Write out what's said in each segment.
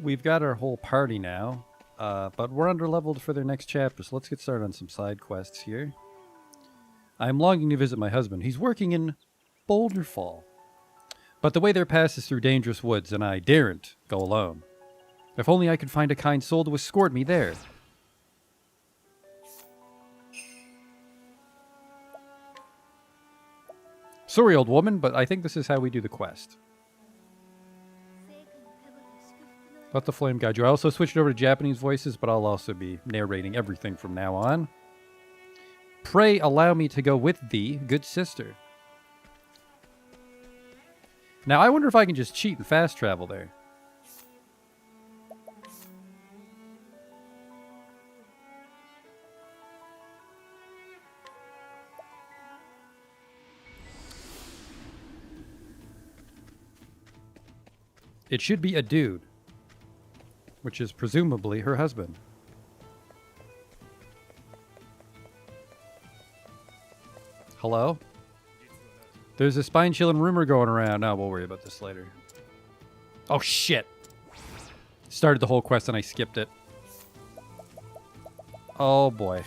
we've got our whole party now, but we're underleveled for their next chapter, so let's get started on some side quests here. I'm longing to visit my husband. He's working in Boulder Fall. But the way there passes through dangerous woods, and I daren't go alone. If only I could find a kind soul to escort me there. Sorry, old woman, but I think this is how we do the quest. Let the flame guide you. I also switched over to Japanese voices, but I'll also be narrating everything from now on. Pray allow me to go with thee, good sister. Now, I wonder if I can just cheat and fast travel there. It should be a dude, which is presumably her husband. Hello? There's a spine-chilling rumor going around. No, we'll worry about this later. Oh, shit. Started the whole quest and I skipped it. Oh, boy.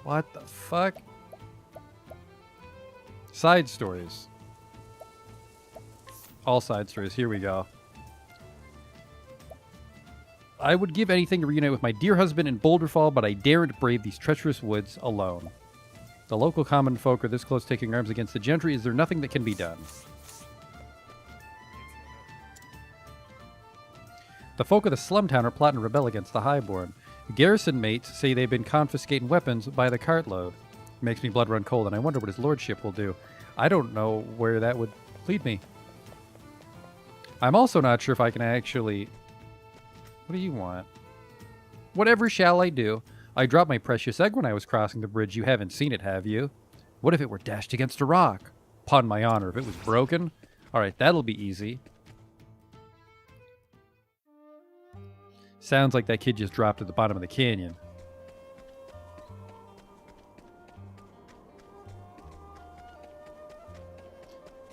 What the fuck? Side stories. All side stories. Here we go. I would give anything to reunite with my dear husband in Boulder Fall, but I daren't brave these treacherous woods alone. The local common folk are this close taking arms against the gentry. Is there nothing that can be done? The folk of the slum town are plotting to rebel against the highborn. Garrison mates say they've been confiscating weapons by the cartload. Makes me blood run cold, and I wonder what his lordship will do. I don't know where that would lead me. I'm also not sure if I can actually... What do you want? Whatever shall I do? I dropped my precious egg when I was crossing the bridge. You haven't seen it, have you? What if it were dashed against a rock? Upon my honor, if it was broken? Alright, that'll be easy. Sounds like that kid just dropped at the bottom of the canyon.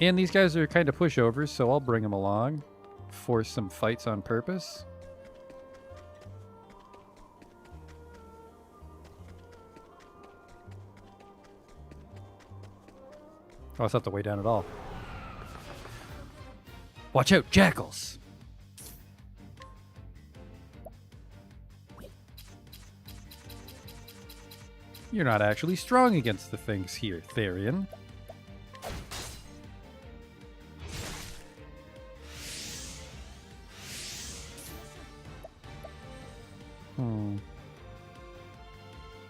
And these guys are kind of pushovers, so I'll bring them along for some fights on purpose. Oh, it's not the way down at all. Watch out, jackals! You're not actually strong against the things here, Therian.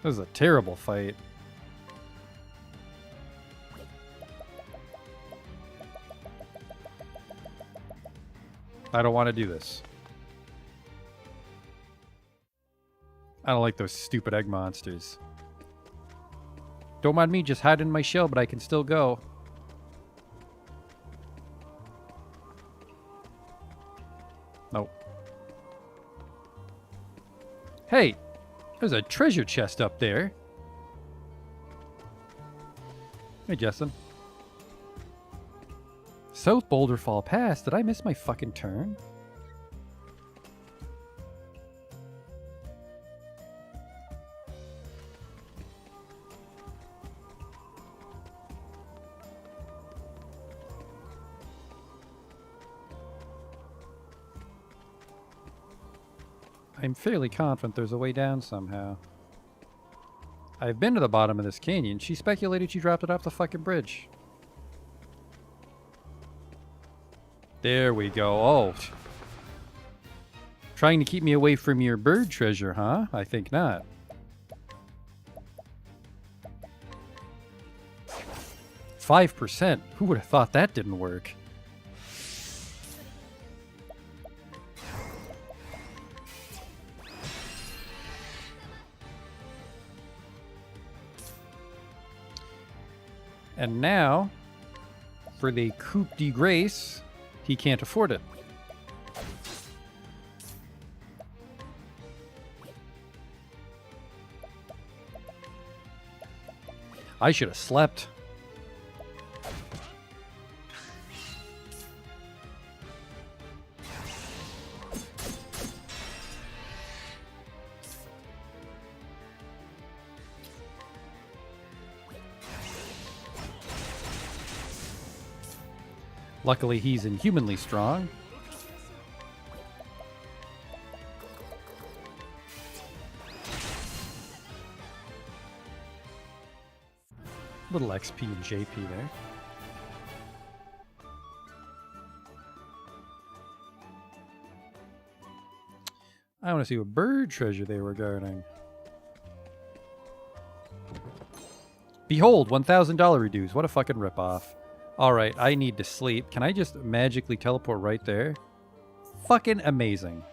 This is a terrible fight. I don't want to do this. I don't like those stupid egg monsters. Don't mind me just hiding in my shell, but I can still go. Nope. Hey! There's a treasure chest up there. Hey, Justin. South Boulder Fall Pass? Did I miss my fucking turn? I'm fairly confident there's a way down somehow. I've been to the bottom of this canyon. She speculated she dropped it off the fucking bridge. There we go. Oh. Trying to keep me away from your bird treasure, huh? I think not. %. Who would have thought that didn't work? And now, for the coup de grace, he can't afford it. I should have slept. Luckily, he's inhumanly strong. Little XP and JP there. I want to see what bird treasure they were guarding. Behold, $1,000 reduced. What a fucking ripoff. Alright, I need to sleep. Can I just magically teleport right there? Fucking amazing.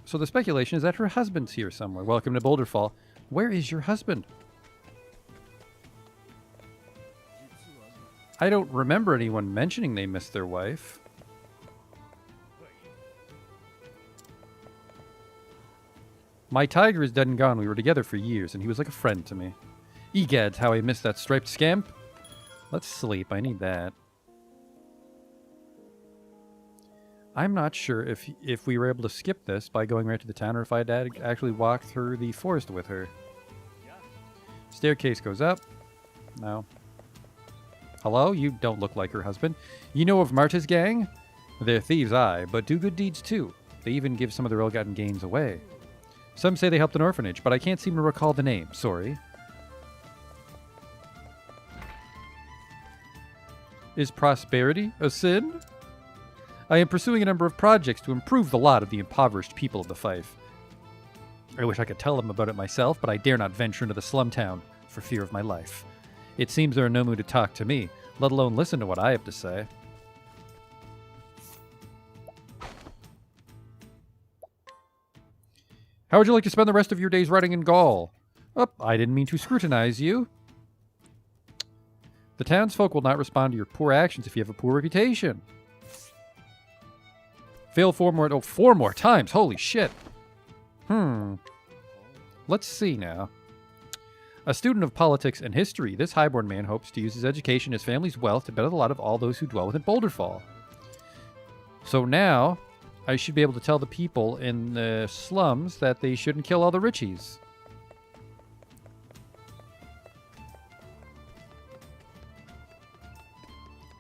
So the speculation is that her husband's here somewhere. Welcome to Boulder Fall. Where is your husband? I don't remember anyone mentioning they missed their wife. My tiger is dead and gone. We were together for years, and he was like a friend to me. Egads, how I missed that striped scamp. Let's sleep. I need that. I'm not sure if we were able to skip this by going right to the town, or if I'd actually walk through the forest with her. Staircase goes up. No. Hello? You don't look like her husband. You know of Marta's gang? They're thieves, aye, but do good deeds too. They even give some of their ill-gotten gains away. Some say they helped an orphanage, but I can't seem to recall the name. Sorry. Is prosperity a sin? I am pursuing a number of projects to improve the lot of the impoverished people of the Fife. I wish I could tell them about it myself, but I dare not venture into the slum town for fear of my life. It seems they're in no mood to talk to me, let alone listen to what I have to say. How would you like to spend the rest of your days riding in Gaul? Oh, I didn't mean to scrutinize you. The townsfolk will not respond to your poor actions if you have a poor reputation. Fail 4 more... Oh, 4 more times! Holy shit! Let's see now. A student of politics and history, this highborn man hopes to use his education and his family's wealth to better the lot of all those who dwell within Boulder Fall. So now, I should be able to tell the people in the slums that they shouldn't kill all the richies.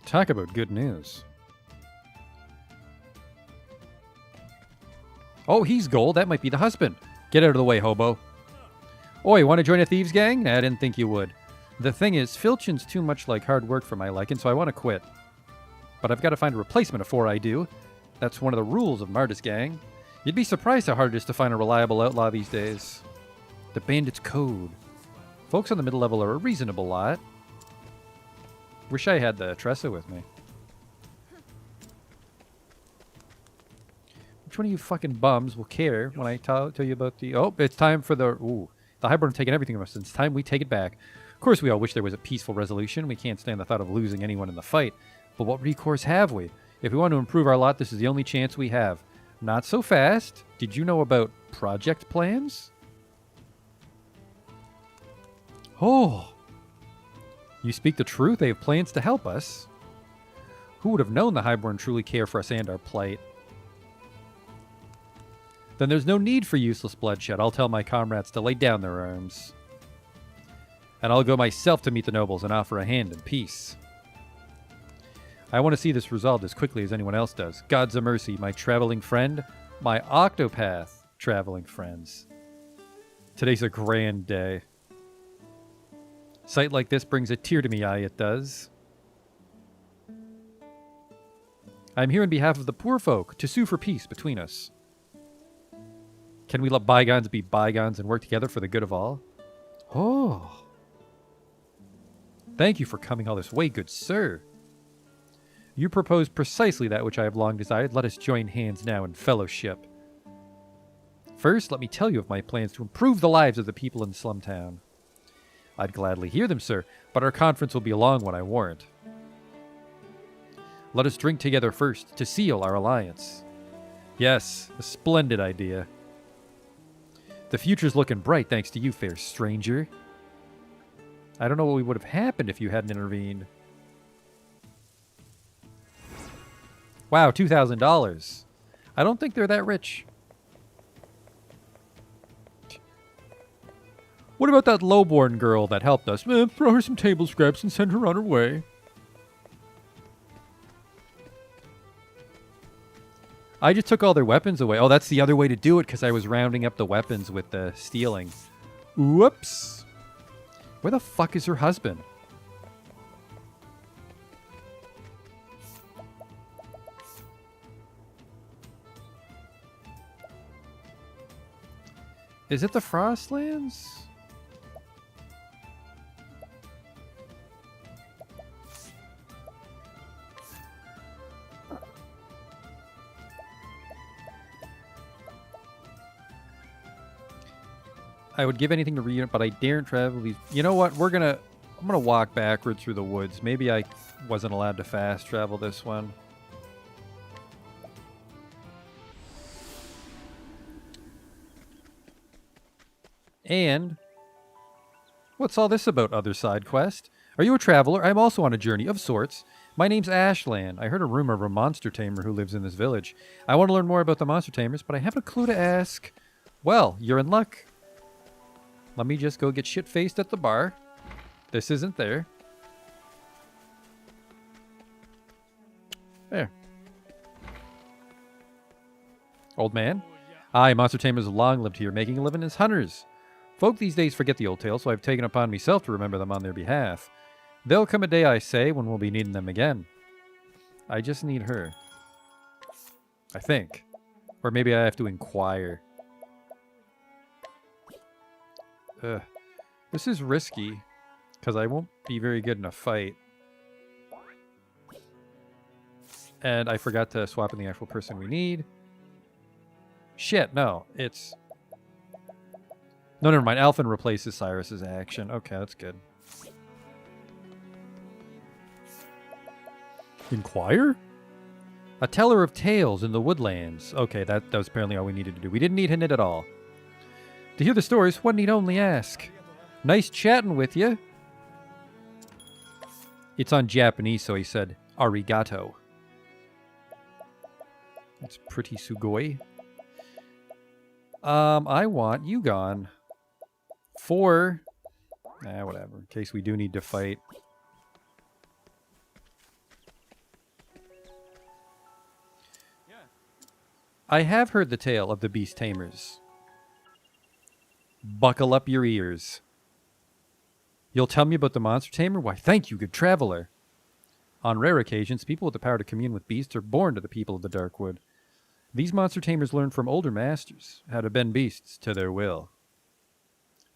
Talk about good news. Oh, he's gold. That might be the husband. Get out of the way, hobo. Oi, want to join a thieves gang? Nah, I didn't think you would. The thing is, Filchin's too much like hard work for my liking, so I want to quit. But I've got to find a replacement before I do. That's one of the rules of Marta's gang. You'd be surprised how hard it is to find a reliable outlaw these days. The bandit's code. Folks on the middle level are a reasonable lot. Wish I had the Tressa with me. Which one of you fucking bums will care when I tell you about the... Oh, it's time for the... Ooh. The Highborn have taken everything from us. It's time we take it back. Of course, we all wish there was a peaceful resolution. We can't stand the thought of losing anyone in the fight. But what recourse have we? If we want to improve our lot, this is the only chance we have. Not so fast. Did you know about project plans? Oh. You speak the truth. They have plans to help us. Who would have known the Highborn truly care for us and our plight? Then there's no need for useless bloodshed. I'll tell my comrades to lay down their arms. And I'll go myself to meet the nobles and offer a hand in peace. I want to see this resolved as quickly as anyone else does. God's a mercy, my traveling friend, my Octopath traveling friends. Today's a grand day. Sight like this brings a tear to me eye, it does. I'm here on behalf of the poor folk to sue for peace between us. Can we let bygones be bygones and work together for the good of all? Oh. Thank you for coming all this way, good sir. You propose precisely that which I have long desired. Let us join hands now in fellowship. First, let me tell you of my plans to improve the lives of the people in Slumtown. I'd gladly hear them, sir, but our conference will be a long one, I warrant. Let us drink together first to seal our alliance. Yes, a splendid idea. The future's looking bright thanks to you, fair stranger. I don't know what would have happened if you hadn't intervened. Wow, $2,000. I don't think they're that rich. What about that lowborn girl that helped us? Throw her some table scraps and send her on her way. I just took all their weapons away. Oh, that's the other way to do it because I was rounding up the weapons with the stealing. Whoops. Where the fuck is her husband? Is it the Frostlands? I would give anything to reunite, but I daren't travel these. You know what? I'm gonna walk backward through the woods. Maybe I wasn't allowed to fast travel this one. And what's all this about, other side quest? Are you a traveler? I'm also on a journey of sorts. My name's Ashland. I heard a rumor of a monster tamer who lives in this village. I want to learn more about the monster tamers, but I haven't a clue to ask. Well, you're in luck. Let me just go get shit-faced at the bar. This isn't there. There. Old man? Aye, monster tamers have long lived here, making a living as hunters. Folk these days forget the old tales, so I've taken upon myself to remember them on their behalf. There'll come a day, I say, when we'll be needing them again. I just need her. I think. Or maybe I have to inquire. This is risky, because I won't be very good in a fight. And I forgot to swap in the actual person we need. Shit, no. It's... No, never mind. Alphen replaces Cyrus's action. Okay, that's good. Inquire? A teller of tales in the woodlands. Okay, that was apparently all we needed to do. We didn't need Hinnit at all. To hear the stories, one need only ask. Nice chatting with you. It's on Japanese, so he said, arigato. It's pretty sugoi. I want you gone. For... whatever. In case we do need to fight. I have heard the tale of the beast tamers. Buckle up your ears. You'll tell me about the monster tamer? Why, thank you, good traveler. On rare occasions, people with the power to commune with beasts are born to the people of the Darkwood. These monster tamers learn from older masters how to bend beasts to their will.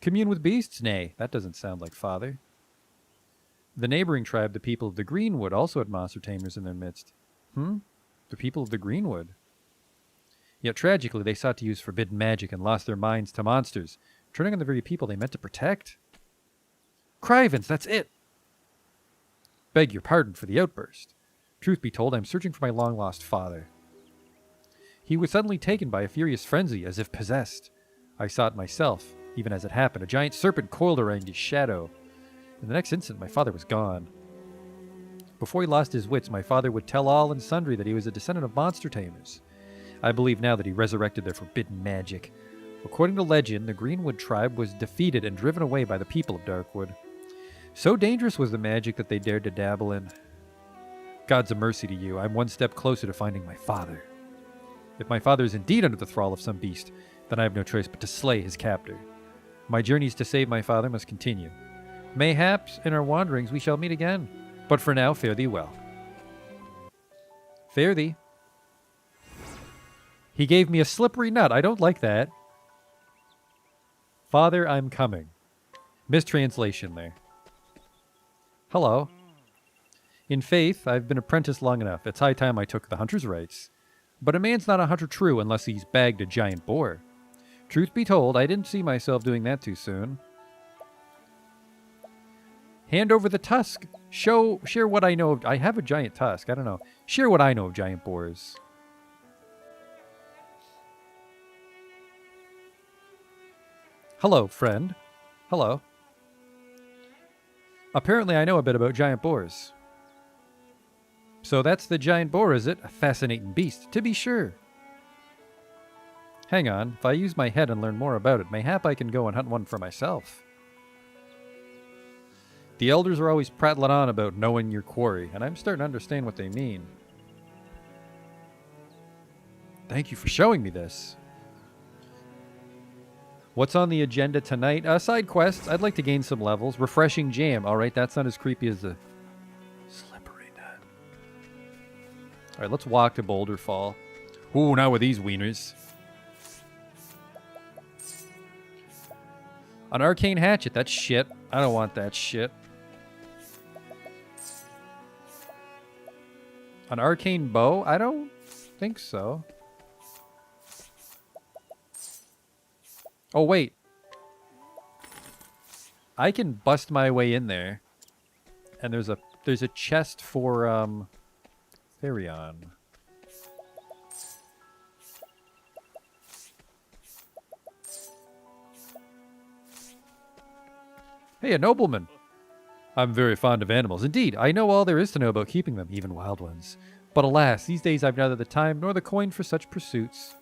Commune with beasts? Nay, that doesn't sound like father. The neighboring tribe, the people of the Greenwood, also had monster tamers in their midst. The people of the Greenwood. Yet tragically, they sought to use forbidden magic and lost their minds to monsters, turning on the very people they meant to protect. Crivens, that's it! Beg your pardon for the outburst. Truth be told, I'm searching for my long-lost father. He was suddenly taken by a furious frenzy, as if possessed. I saw it myself. Even as it happened, a giant serpent coiled around his shadow. In the next instant, my father was gone. Before he lost his wits, my father would tell all and sundry that he was a descendant of monster tamers. I believe now that he resurrected their forbidden magic. According to legend, the Greenwood tribe was defeated and driven away by the people of Darkwood. So dangerous was the magic that they dared to dabble in. God's a mercy to you. I'm one step closer to finding my father. If my father is indeed under the thrall of some beast, then I have no choice but to slay his captor. My journeys to save my father must continue. Mayhaps in our wanderings we shall meet again. But for now, fare thee well. Fare thee. He gave me a slippery nut. I don't like that. Father, I'm coming. Mistranslation there. Hello. In faith, I've been apprenticed long enough. It's high time I took the hunter's rights. But a man's not a hunter true unless he's bagged a giant boar. Truth be told, I didn't see myself doing that too soon. Hand over the tusk. Share what I know of... I have a giant tusk. I don't know. Share what I know of giant boars. Hello, friend. Hello. Apparently I know a bit about giant boars. So that's the giant boar, is it? A fascinating beast, to be sure. Hang on. If I use my head and learn more about it, mayhap I can go and hunt one for myself. The elders are always prattling on about knowing your quarry, and I'm starting to understand what they mean. Thank you for showing me this. What's on the agenda tonight? Side quests. I'd like to gain some levels. Refreshing jam. All right, that's not as creepy as the slippery nut. All right, let's walk to Boulder Fall. Ooh, not with these wieners. An arcane hatchet. That's shit. I don't want that shit. An arcane bow? I don't think so. Oh, wait. I can bust my way in there. And there's a chest for Therion. Hey, a nobleman. I'm very fond of animals. Indeed, I know all there is to know about keeping them, even wild ones. But alas, these days I've neither the time nor the coin for such pursuits.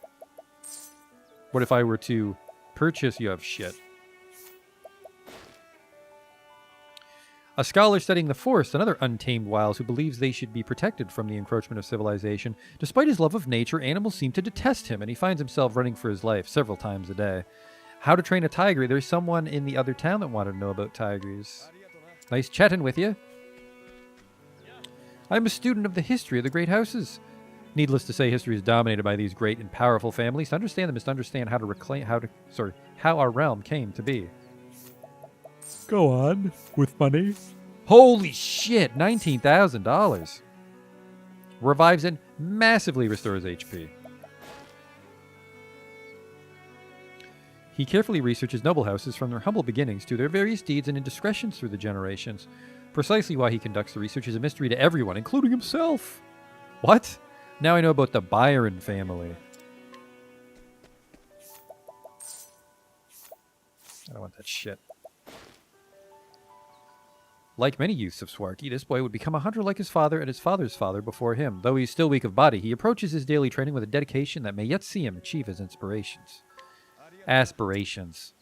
What if I were to purchase you of shit? A scholar studying the forest and other untamed wilds who believes they should be protected from the encroachment of civilization. Despite his love of nature, animals seem to detest him, and he finds himself running for his life several times a day. How to train a tiger. There's someone in the other town that wanted to know about tigers. Nice chatting with you. I'm a student of the history of the great houses. Needless to say, history is dominated by these great and powerful families. To understand them is to understand how to reclaim, how our realm came to be. Go on, with money. Holy shit, $19,000. Revives and massively restores HP. He carefully researches noble houses from their humble beginnings to their various deeds and indiscretions through the generations. Precisely why he conducts the research is a mystery to everyone, including himself. What? Now I know about the Byron family. I don't want that shit. Like many youths of Swarky, this boy would become a hunter like his father and his father's father before him. Though he is still weak of body, he approaches his daily training with a dedication that may yet see him achieve his inspirations. Aspirations.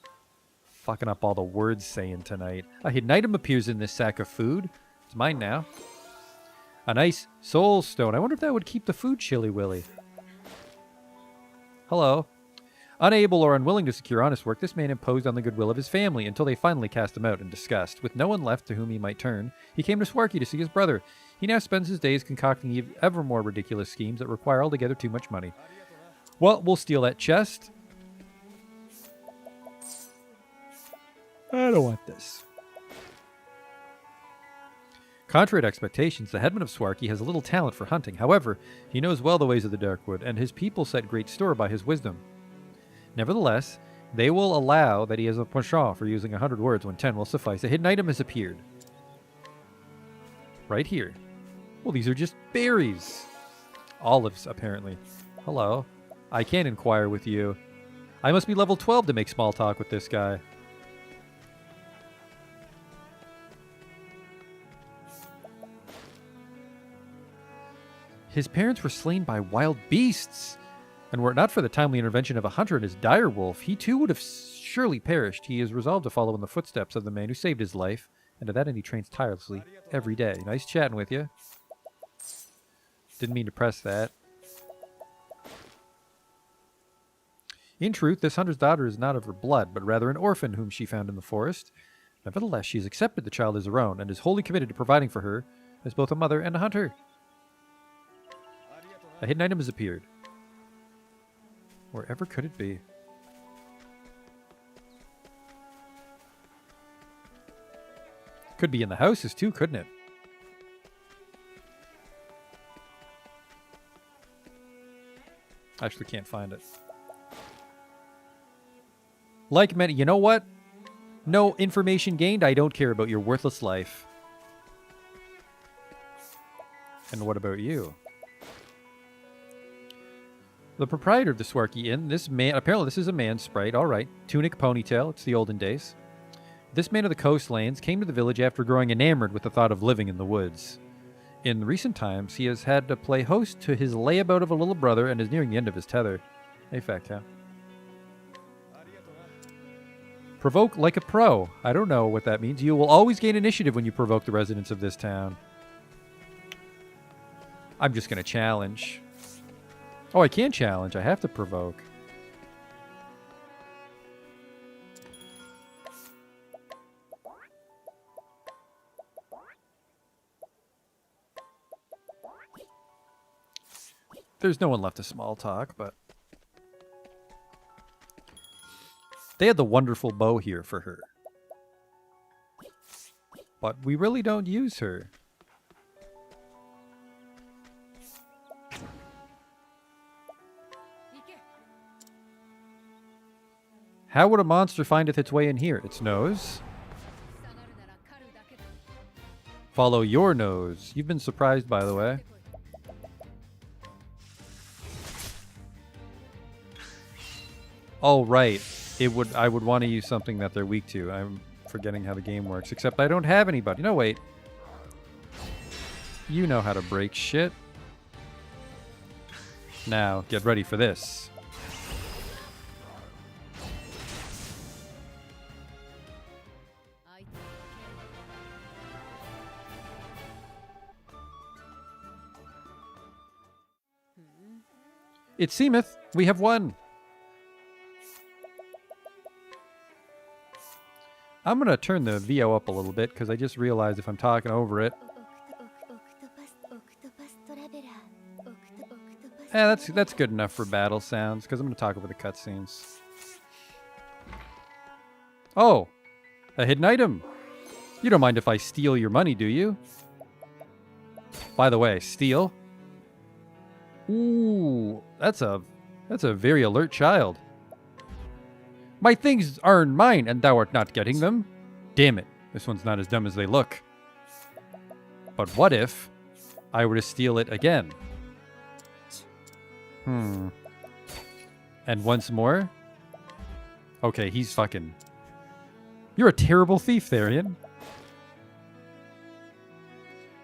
Fucking up all the words saying tonight. A hidden item appears in this sack of food. It's mine now. A nice soul stone. I wonder if that would keep the food chilly willy. Hello. Unable or unwilling to secure honest work, this man imposed on the goodwill of his family until they finally cast him out in disgust. With no one left to whom he might turn, he came to Swarky to see his brother. He now spends his days concocting ever more ridiculous schemes that require altogether too much money. Well, we'll steal that chest. I don't want this. Contrary to expectations, the headman of Swarky has little talent for hunting. However, he knows well the ways of the Darkwood, and his people set great store by his wisdom. Nevertheless, they will allow that he has a penchant for using 100 words when 10 will suffice. A hidden item has appeared. Right here. Well, these are just berries. Olives, apparently. Hello. I can't inquire with you. I must be level 12 to make small talk with this guy. His parents were slain by wild beasts, and were it not for the timely intervention of a hunter and his dire wolf, he too would have surely perished. He is resolved to follow in the footsteps of the man who saved his life, and to that end he trains tirelessly every day. Nice chatting with you. Didn't mean to press that. In truth, this hunter's daughter is not of her blood, but rather an orphan whom she found in the forest. Nevertheless, she has accepted the child as her own, and is wholly committed to providing for her as both a mother and a hunter. A hidden item has appeared. Wherever could it be? Could be in the houses too, couldn't it? Actually can't find it. Like many, you know what? No information gained. I don't care about your worthless life. And what about you? The proprietor of the Swarky Inn, this man, apparently this is a man sprite, alright. Tunic, ponytail, it's the olden days. This man of the coastlands came to the village after growing enamored with the thought of living in the woods. In recent times, he has had to play host to his layabout of a little brother and is nearing the end of his tether. A fact, huh? Provoke like a pro. I don't know what that means. You will always gain initiative when you provoke the residents of this town. I'm just going to challenge. Oh, I can challenge. I have to provoke. There's no one left to small talk, but... They had the wonderful bow here for her. But we really don't use her. How would a monster findeth its way in here? Its nose? Follow your nose. You've been surprised, by the way. Oh, right. I would want to use something that they're weak to. I'm forgetting how the game works. Except I don't have anybody. No, wait. You know how to break shit. Now, get ready for this. It seemeth we have won. I'm going to turn the VO up a little bit because I just realized if I'm talking over it. That's good enough for battle sounds because I'm going to talk over the cutscenes. Oh, a hidden item. You don't mind if I steal your money, do you? By the way, steal. Ooh, that's a very alert child. My things aren't mine, and thou art not getting them. Damn it, this one's not as dumb as they look. But what if I were to steal it again? And once more? Okay, he's fucking... You're a terrible thief, Therian.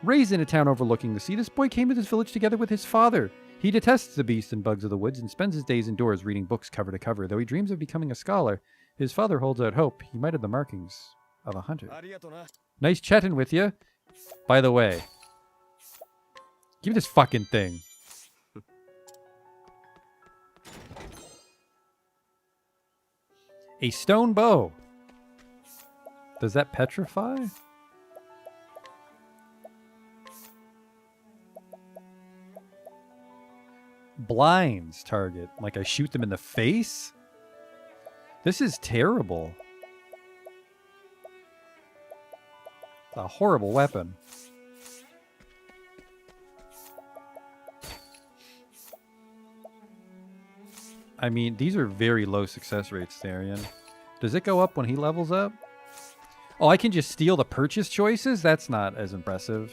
Raised in a town overlooking the sea, this boy came to this village together with his father. He detests the beasts and bugs of the woods and spends his days indoors reading books cover to cover. Though he dreams of becoming a scholar, his father holds out hope he might have the markings of a hunter. Nice chatting with you. By the way, give me this fucking thing. A stone bow. Does that petrify? Blinds target. Like I shoot them in the face? This is terrible. It's a horrible weapon. I mean, these are very low success rates, Therian. Does it go up when he levels up? Oh, I can just steal the purchase choices? That's not as impressive.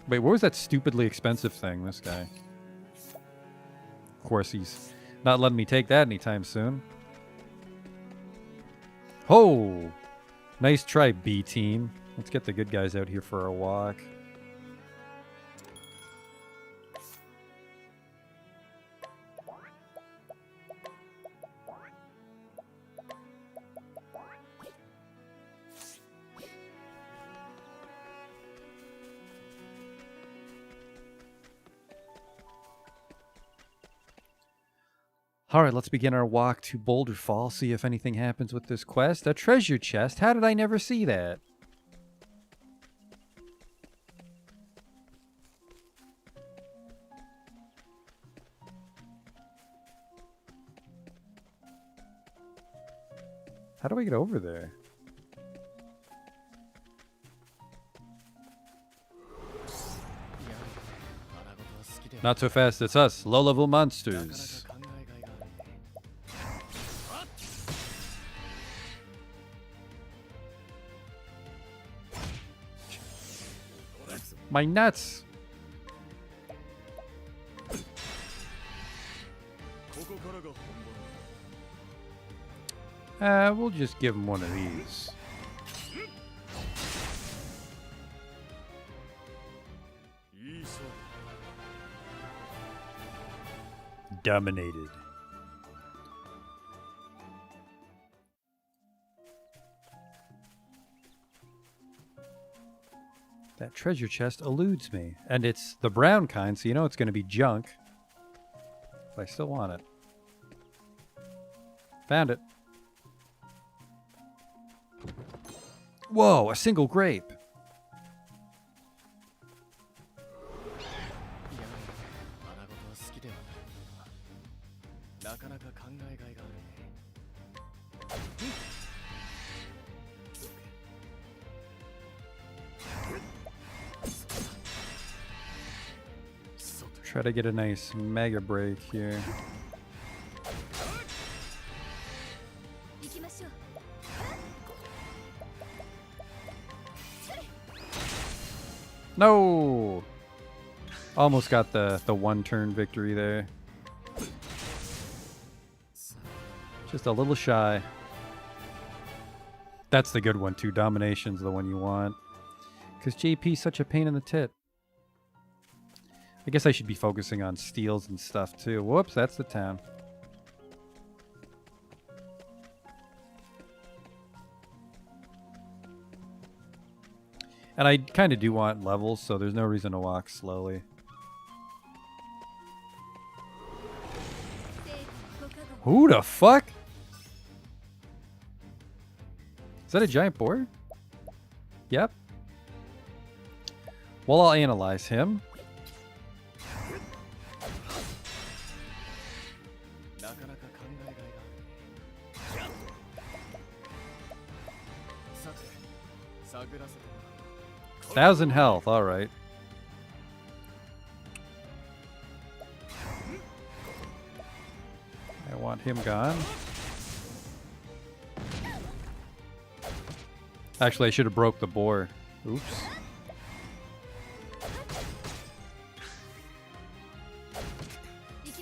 Wait, what was that stupidly expensive thing, this guy? Of course, he's not letting me take that anytime soon. Oh! Nice try, B-team. Let's get the good guys out here for a walk. Alright, let's begin our walk to Boulder Fall, see if anything happens with this quest. A treasure chest? How did I never see that? How do I get over there? Not so fast, it's us, low-level monsters. My nuts! We'll just give him one of these. Dominated. That treasure chest eludes me. And it's the brown kind, so you know it's going to be junk. But I still want it. Found it. Whoa, a single grape. Try to get a nice mega break here. No! Almost got the one turn victory there. Just a little shy. That's the good one too. Domination's the one you want. Because JP's such a pain in the tit. I guess I should be focusing on steals and stuff too. Whoops, that's the town. And I kind of do want levels, so there's no reason to walk slowly. Who the fuck? Is that a giant boar? Yep. Well, I'll analyze him. Thousand health, alright. I want him gone. Actually, I should have broke the boar. Oops.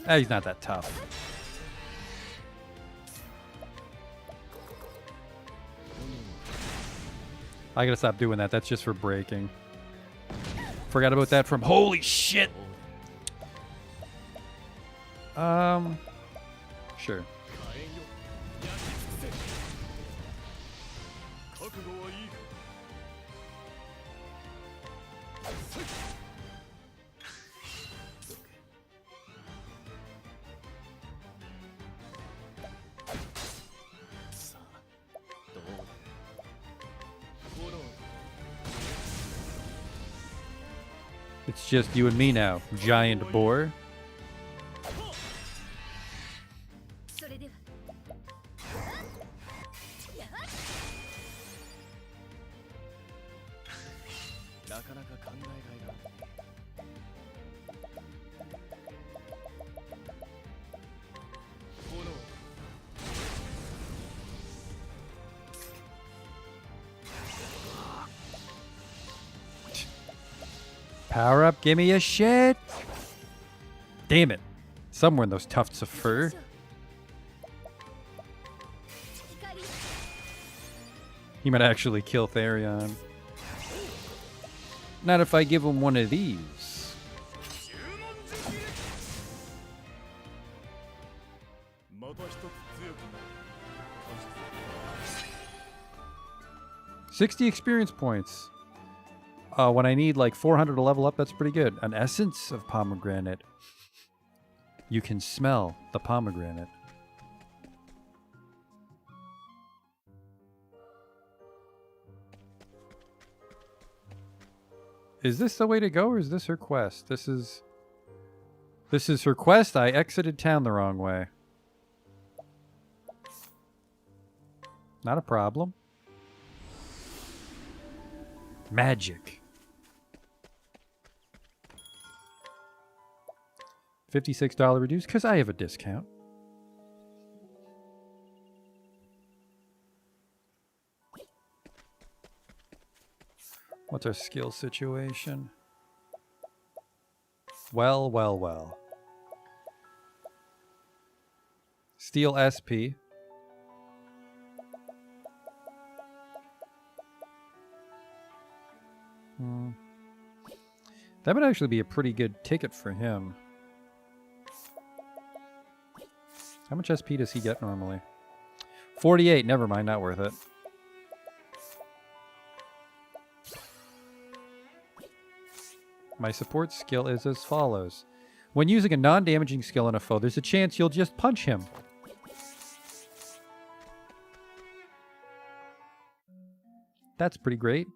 Ah, he's not that tough. I gotta stop doing that. That's just for breaking. Forgot about that from... Holy shit! Sure. It's just you and me now, giant boar. Power up, give me a shit. Damn it. Somewhere in those tufts of fur. He might actually kill Therion. Not if I give him one of these. $60 experience points. When I need like 400 to level up, that's pretty good. An essence of pomegranate. You can smell the pomegranate. Is this the way to go, or is this her quest? This is her quest. I exited town the wrong way. Not a problem. Magic. $56 reduced because I have a discount. What's our skill situation? Well, well, well. Steel SP. That would actually be a pretty good ticket for him. How much SP does he get normally? 48. Never mind. Not worth it. My support skill is as follows. When using a non-damaging skill on a foe, there's a chance you'll just punch him. That's pretty great.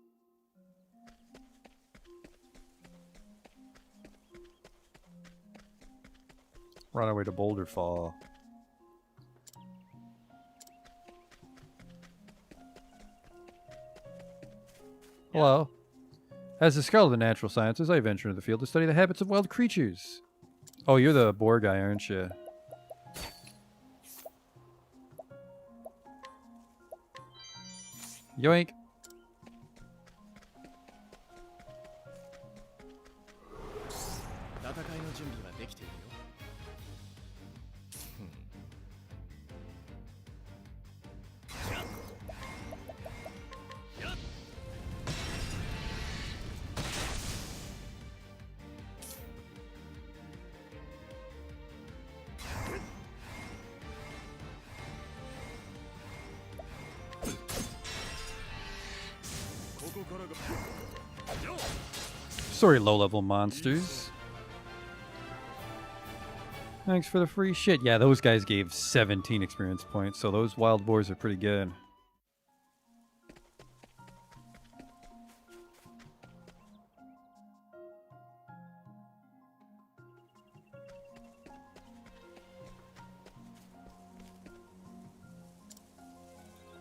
Run away to Boulder Fall. Hello. As a scholar of the natural sciences, I venture into the field to study the habits of wild creatures. Oh, you're the boar guy, aren't you? Yoink. Sorry, low-level monsters. Thanks for the free shit. Yeah, those guys gave 17 experience points, so those wild boars are pretty good.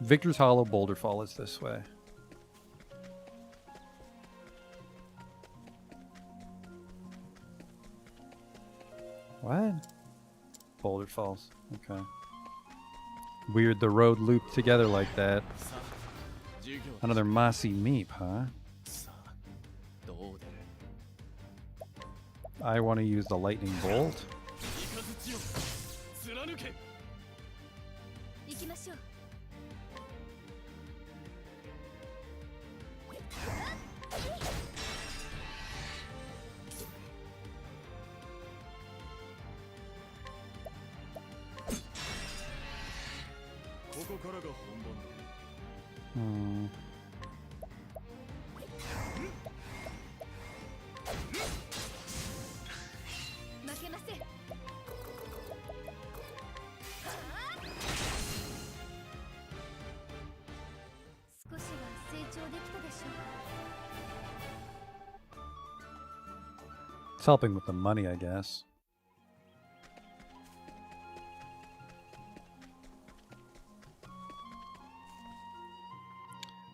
Victor's Hollow Boulder Fall is this way. What? Boulder Falls. Okay. Weird the road looped together like that. Another mossy meep, huh? I want to use the lightning bolt. It's helping with the money, I guess.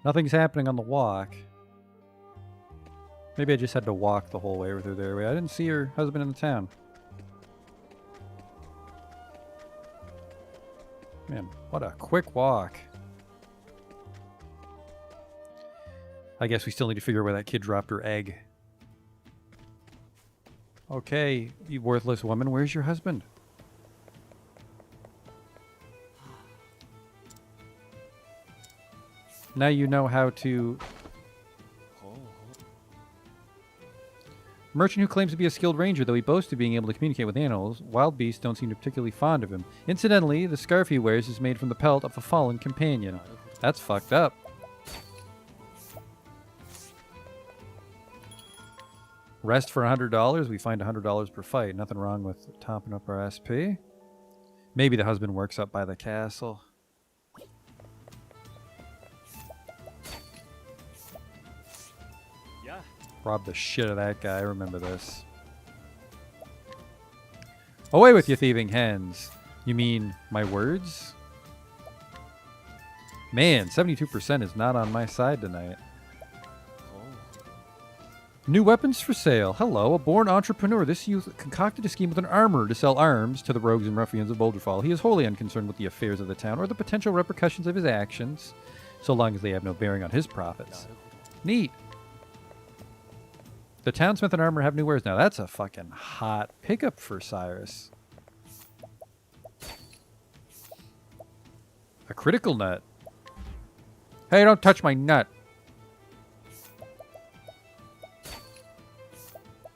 Nothing's happening on the walk. Maybe I just had to walk the whole way through there. I didn't see her husband in the town. Man, what a quick walk. I guess we still need to figure out where that kid dropped her egg. Okay, you worthless woman, where's your husband? Now you know how to... Merchant who claims to be a skilled ranger, though he boasts of being able to communicate with animals, wild beasts don't seem to particularly fond of him. Incidentally, the scarf he wears is made from the pelt of a fallen companion. That's fucked up. Rest for $100. We find $100 per fight. Nothing wrong with topping up our SP. Maybe the husband works up by the castle. Rob the shit of that guy. I remember this. Away with you thieving hens. You mean my words? Man, 72% is not on my side tonight. New weapons for sale. Hello, a born entrepreneur. This youth concocted a scheme with an armorer to sell arms to the rogues and ruffians of Boulderfall. He is wholly unconcerned with the affairs of the town or the potential repercussions of his actions, so long as they have no bearing on his profits. Neat. The townsmith and armorer have new wares now. That's a fucking hot pickup for Cyrus. A critical nut. Hey, don't touch my nut.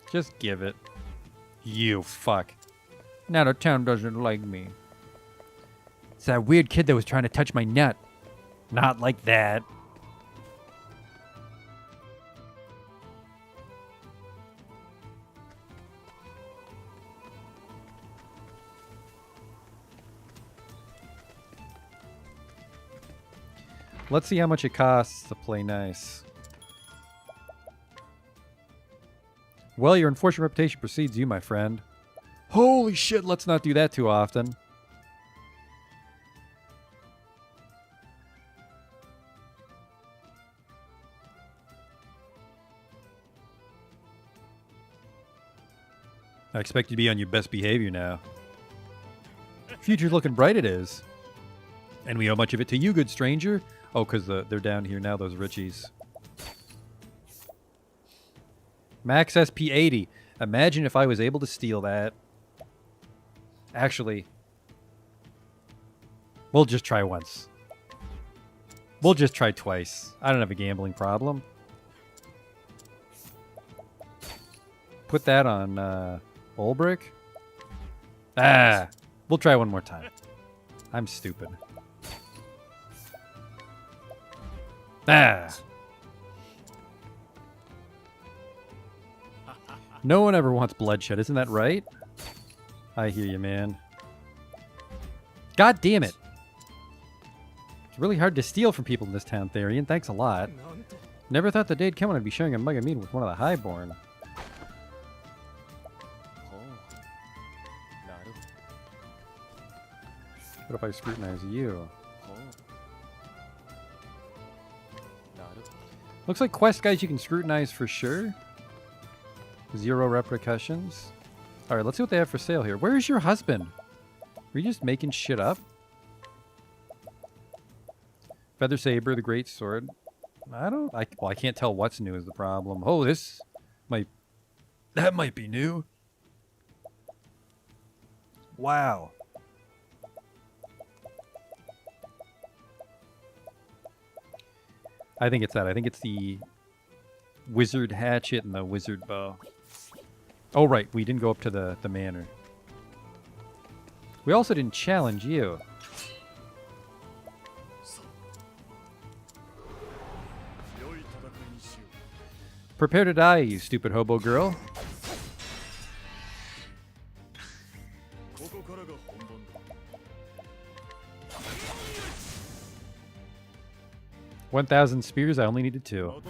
Just give it. You fuck. Now the town doesn't like me. that weird kid that was trying to touch my nut. Not like that. Let's see how much it costs to play nice. Well, your unfortunate reputation precedes you, my friend. Holy shit, let's not do that too often. I expect you to be on your best behavior now. Future's looking bright it is. And we owe much of it to you, good stranger. Oh, because they're down here now, those Richies. Max SP 80. Imagine if I was able to steal that. Actually, we'll just try once. We'll just try twice. I don't have a gambling problem. Put that on Olbrick. Ah, we'll try one more time. I'm stupid. Ah. No one ever wants bloodshed, isn't that right? I hear you, man. God damn it. It's really hard to steal from people in this town, Therian. Thanks a lot. Never thought the day'd come when I'd be sharing a mug of meat with one of the highborn. What if I scrutinize you? Looks like quest guys you can scrutinize for sure. 0 repercussions. Alright, let's see what they have for sale here. Where is your husband? Are you just making shit up? Feather Saber, the Great Sword. Well, I can't tell what's new is the problem. Oh, that might be new. Wow. I think it's that. I think it's the wizard hatchet and the wizard bow. Oh, right. We didn't go up to the manor. We also didn't challenge you. Prepare to die, you stupid hobo girl. $1,000 spears, I only needed 2.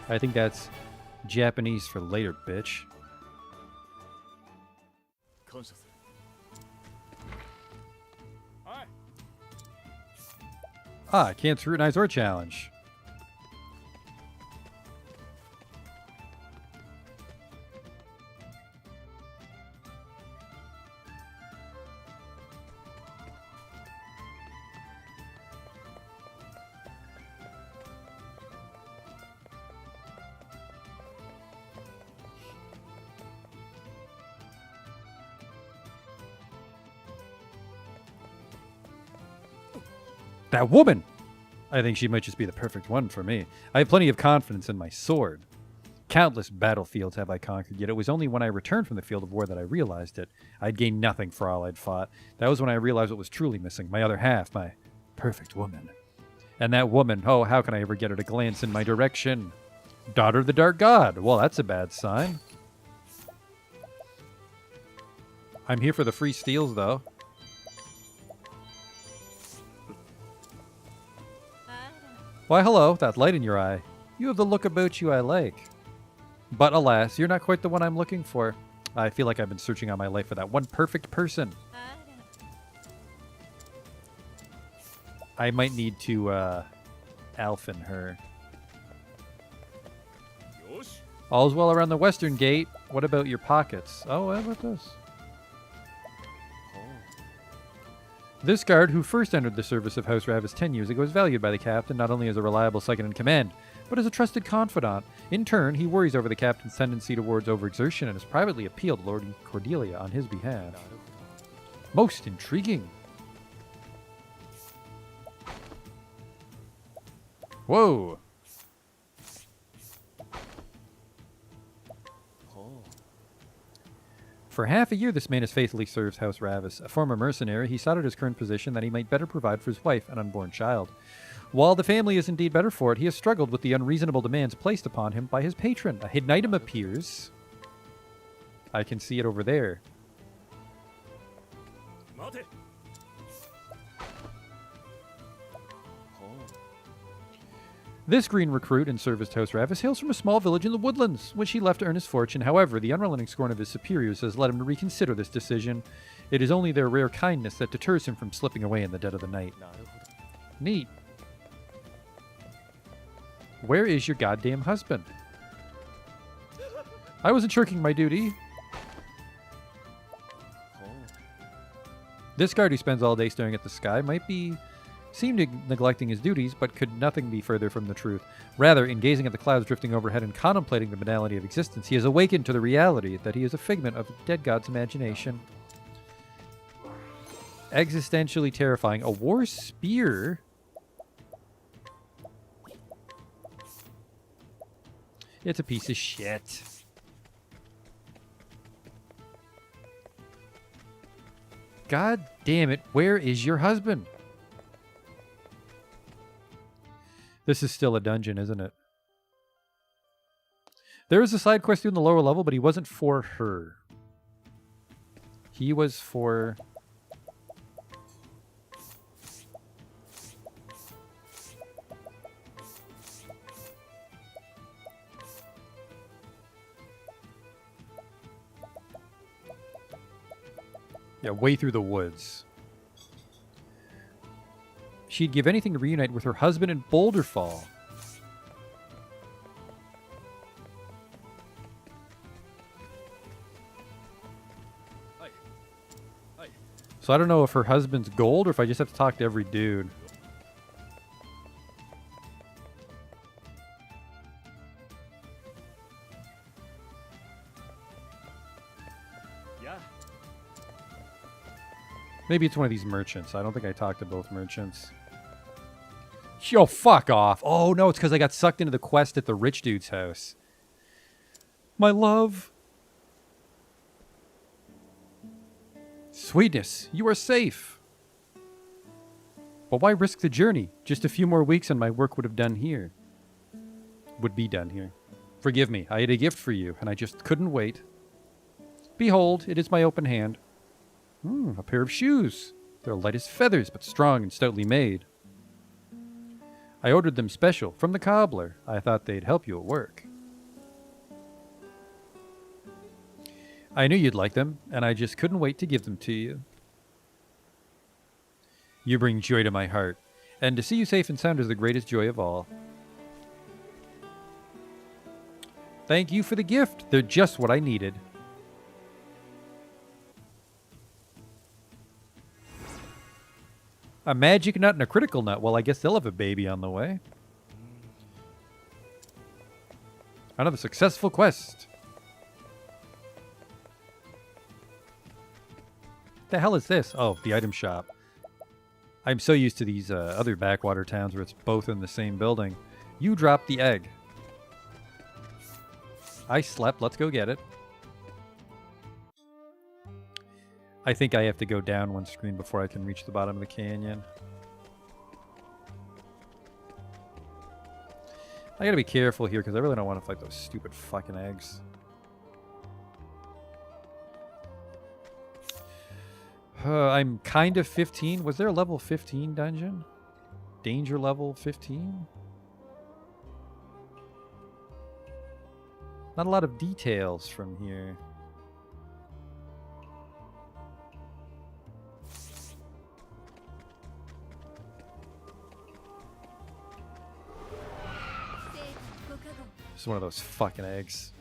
I think that's Japanese for later, bitch. Ah, can't scrutinize or challenge. That woman! I think she might just be the perfect one for me. I have plenty of confidence in my sword. Countless battlefields have I conquered, yet it was only when I returned from the field of war that I realized it. I'd gained nothing for all I'd fought. That was when I realized what was truly missing. My other half, my perfect woman. And that woman, oh, how can I ever get her to glance in my direction? Daughter of the Dark God. Well, that's a bad sign. I'm here for the free steals, though. Why, hello, that light in your eye. You have the look about you I like. But alas, you're not quite the one I'm looking for. I feel like I've been searching all my life for that one perfect person. I might need to, Alphin her. All's well around the western gate. What about your pockets? Oh, what about this? This guard, who first entered the service of House Ravis 10 years ago, is valued by the captain not only as a reliable second-in-command, but as a trusted confidant. In turn, he worries over the captain's tendency towards overexertion and has privately appealed to Lord Cordelia on his behalf. Most intriguing. Whoa! For half a year, this man has faithfully served House Ravis. A former mercenary, he sought out his current position that he might better provide for his wife and unborn child. While the family is indeed better for it, he has struggled with the unreasonable demands placed upon him by his patron. A hidden item appears. I can see it over there. This green recruit in service to House Ravis hails from a small village in the woodlands, which he left to earn his fortune. However, the unrelenting scorn of his superiors has led him to reconsider this decision. It is only their rare kindness that deters him from slipping away in the dead of the night. Neat. Where is your goddamn husband? I wasn't shirking my duty. This guard who spends all day staring at the sky might be seemed neglecting his duties, but could nothing be further from the truth. Rather, in gazing at the clouds drifting overhead and contemplating the banality of existence, he has awakened to the reality that he is a figment of the dead god's imagination. Existentially terrifying. A war spear? It's a piece of shit. God damn it, where is your husband? This is still a dungeon, isn't it? There was a side quest in the lower level, but he wasn't for her. He was for... yeah, way through the woods. She'd give anything to reunite with her husband in Boulder Fall. So I don't know if her husband's gold or if I just have to talk to every dude. Maybe it's one of these merchants. I don't think I talked to both merchants. Yo, fuck off. Oh, no, it's because I got sucked into the quest at the rich dude's house. My love. Sweetness, you are safe. But why risk the journey? Just a few more weeks and my work would be done here. Forgive me, I had a gift for you, and I just couldn't wait. Behold, it is my open hand. A pair of shoes. They're light as feathers, but strong and stoutly made. I ordered them special from the cobbler. I thought they'd help you at work. I knew you'd like them, and I just couldn't wait to give them to you. You bring joy to my heart, and to see you safe and sound is the greatest joy of all. Thank you for the gift. They're just what I needed. A magic nut and a critical nut. Well, I guess they'll have a baby on the way. Another successful quest. The hell is this? Oh, the item shop. I'm so used to these other backwater towns where it's both in the same building. You dropped the egg. I slept. Let's go get it. I think I have to go down one screen before I can reach the bottom of the canyon. I gotta be careful here because I really don't want to fight those stupid fucking eggs. I'm kind of 15. Was there a level 15 dungeon? Danger level 15? Not a lot of details from here. It's one of those fucking eggs.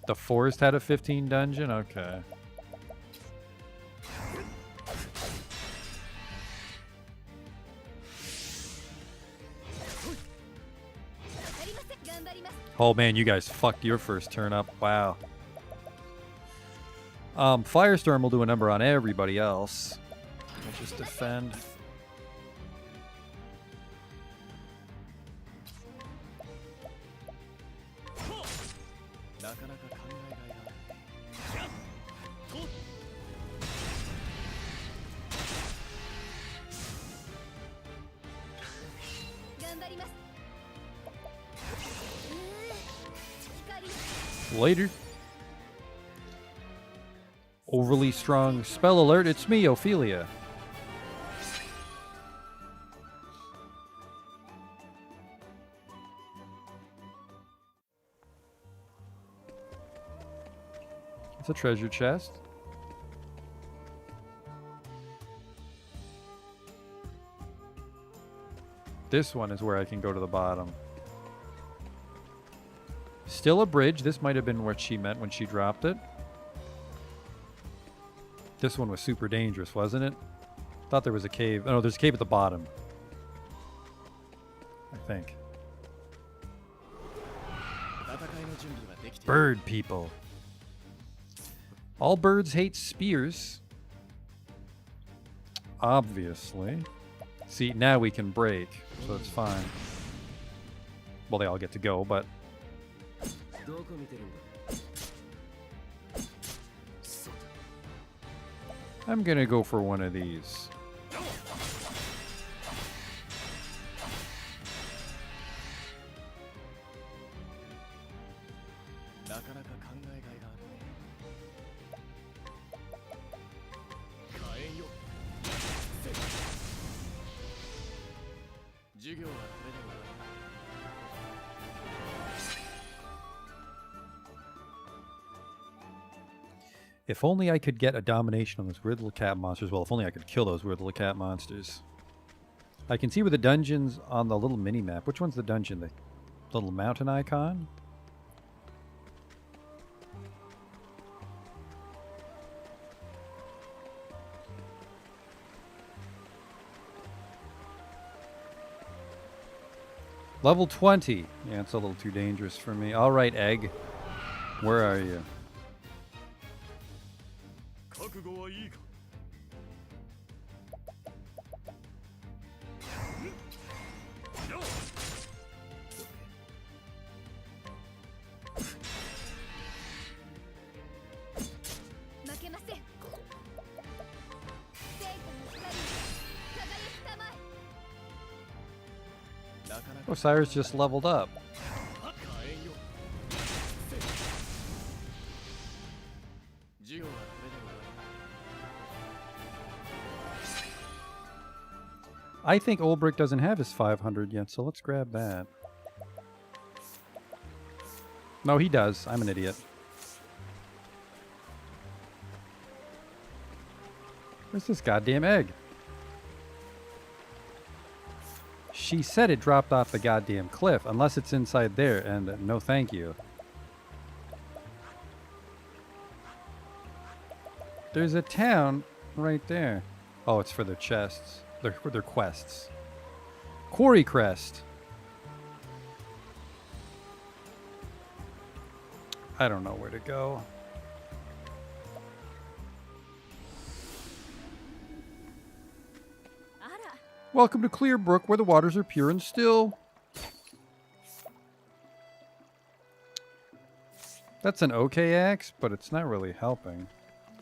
The forest had a 15 dungeon? Okay. Oh man, you guys fucked your first turn up. Wow. Firestorm will do a number on everybody else. I'll just defend. Later. Overly strong spell alert. It's me, Ophelia. It's a treasure chest. This one is where I can go to the bottom. Still a bridge. This might have been what she meant when she dropped it. This one was super dangerous, wasn't it? Thought there was a cave. Oh, no, there's a cave at the bottom. I think. Bird people. All birds hate spears. Obviously. See, now we can break, so it's fine. Well, they all get to go, but... I'm gonna go for one of these. If only I could get a domination on those weird little cat monsters. Well, if only I could kill those weird little cat monsters. I can see where the dungeon's on the little mini-map. Which one's the dungeon? The little mountain icon? Level 20. Yeah, it's a little too dangerous for me. All right, egg. Where are you? Osiris just leveled up. I think Ulbrich doesn't have his 500 yet, so let's grab that. No, he does. I'm an idiot. Where's this goddamn egg? She said it dropped off the goddamn cliff, unless it's inside there, and no thank you. There's a town right there. Oh, it's for their chests. For their quests. Quarry Crest. I don't know where to go. Welcome to Clearbrook, where the waters are pure and still. That's an okay axe, but it's not really helping.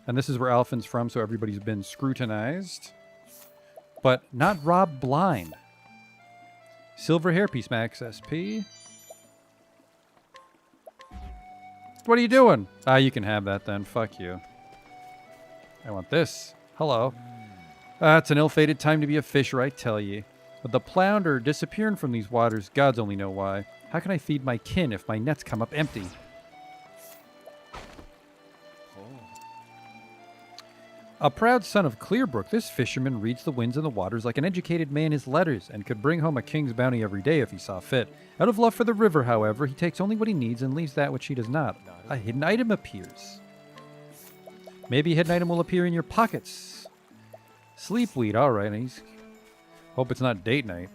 And this is where Alphen's from, so everybody's been scrutinized. But not Rob Blind. Silver hairpiece, max SP. What are you doing? Ah, you can have that then. Fuck you. I want this. Hello. It's an ill-fated time to be a fisher, I tell ye. But the flounder disappearing from these waters, gods only know why. How can I feed my kin if my nets come up empty? A proud son of Clearbrook, this fisherman reads the winds and the waters like an educated man his letters, and could bring home a king's bounty every day if he saw fit. Out of love for the river, however, he takes only what he needs and leaves that which he does not. A hidden item appears. Maybe a hidden item will appear in your pockets. Sleepweed, alright. Hope it's not date night.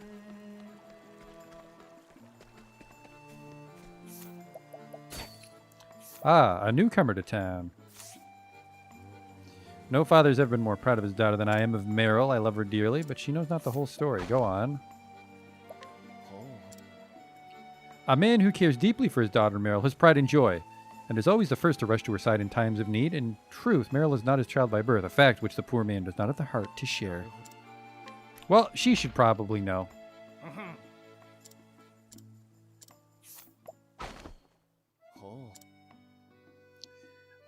Ah, a newcomer to town. No father's ever been more proud of his daughter than I am of Meryl. I love her dearly, but she knows not the whole story. Go on. A man who cares deeply for his daughter Meryl, his pride and joy. and is always the first to rush to her side in times of need. In truth, Meryl is not his child by birth, a fact which the poor man does not have the heart to share. Well, she should probably know.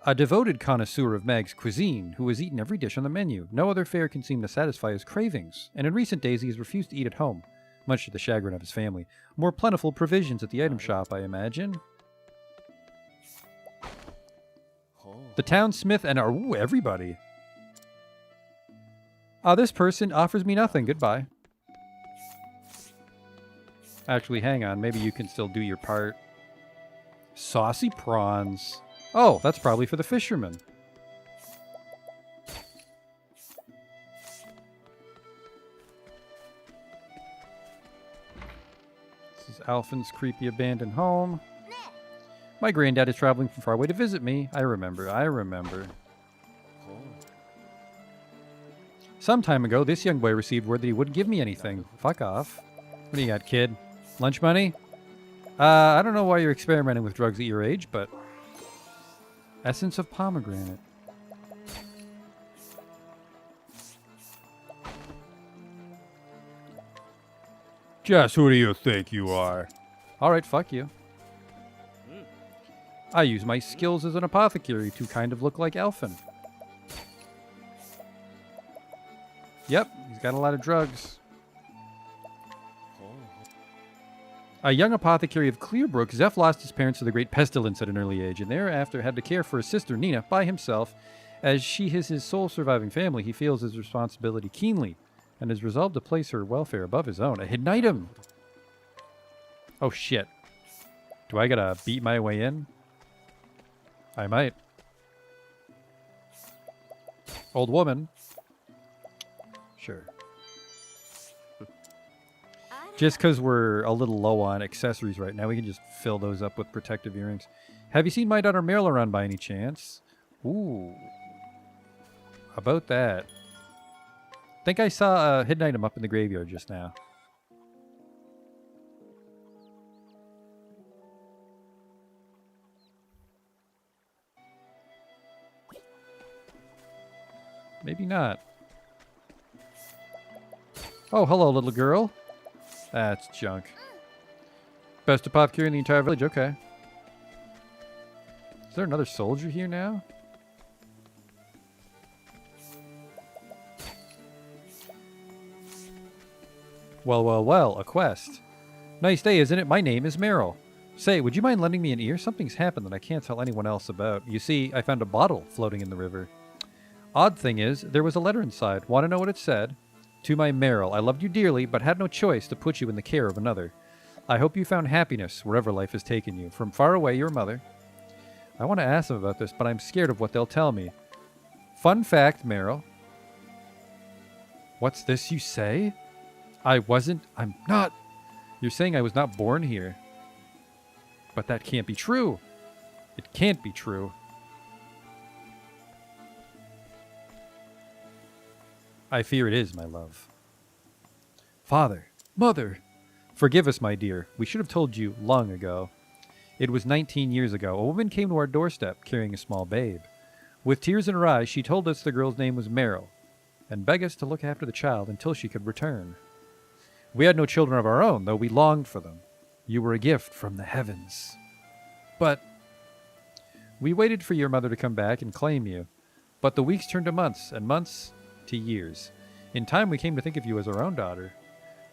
A devoted connoisseur of Mag's cuisine, who has eaten every dish on the menu. No other fare can seem to satisfy his cravings, and in recent days he has refused to eat at home, much to the chagrin of his family. More plentiful provisions at the item shop, I imagine. The townsmith and everybody. This person offers me nothing. Goodbye. Actually, hang on. Maybe you can still do your part. Saucy prawns. Oh, that's probably for the fisherman. This is Alphin's creepy abandoned home. My granddad is traveling from far away to visit me. I remember. Some time ago, this young boy received word that he wouldn't give me anything. Fuck off. What do you got, kid? Lunch money? I don't know why you're experimenting with drugs at your age, but... Essence of pomegranate. Just who do you think you are? Alright, fuck you. I use my skills as an apothecary to kind of look like Alphin. Yep, he's got a lot of drugs. A young apothecary of Clearbrook, Zeph lost his parents to the great pestilence at an early age, and thereafter had to care for his sister, Nina, by himself. As she is his sole surviving family, he feels his responsibility keenly, and is resolved to place her welfare above his own. A hidden item! Oh shit. Do I gotta beat my way in? I might. Old woman. Sure. Just because we're a little low on accessories right now, we can just fill those up with protective earrings. Have you seen my daughter Meryl around by any chance? Ooh. How about that? Think I saw a hidden item up in the graveyard just now. Maybe not. Oh, hello, little girl. That's junk. Best apothecary in the entire village. Okay. Is there another soldier here now? Well, well, well. A quest. Nice day, isn't it? My name is Meryl. Say, would you mind lending me an ear? Something's happened that I can't tell anyone else about. You see, I found a bottle floating in the river. Odd thing is, there was a letter inside. Want to know what it said? To my Meryl, I loved you dearly, but had no choice to put you in the care of another. I hope you found happiness wherever life has taken you. From far away, your mother. I want to ask them about this, but I'm scared of what they'll tell me. Fun fact, Meryl. What's this you say? I'm not. You're saying I was not born here. But that can't be true. It can't be true. I fear it is, my love. Father, mother, forgive us, my dear. We should have told you long ago. It was 19 years ago. A woman came to our doorstep carrying a small babe. With tears in her eyes, she told us the girl's name was Meryl, and begged us to look after the child until she could return. We had no children of our own, though we longed for them. You were a gift from the heavens. But we waited for your mother to come back and claim you. But the weeks turned to months, and months to years. In time, we came to think of you as our own daughter.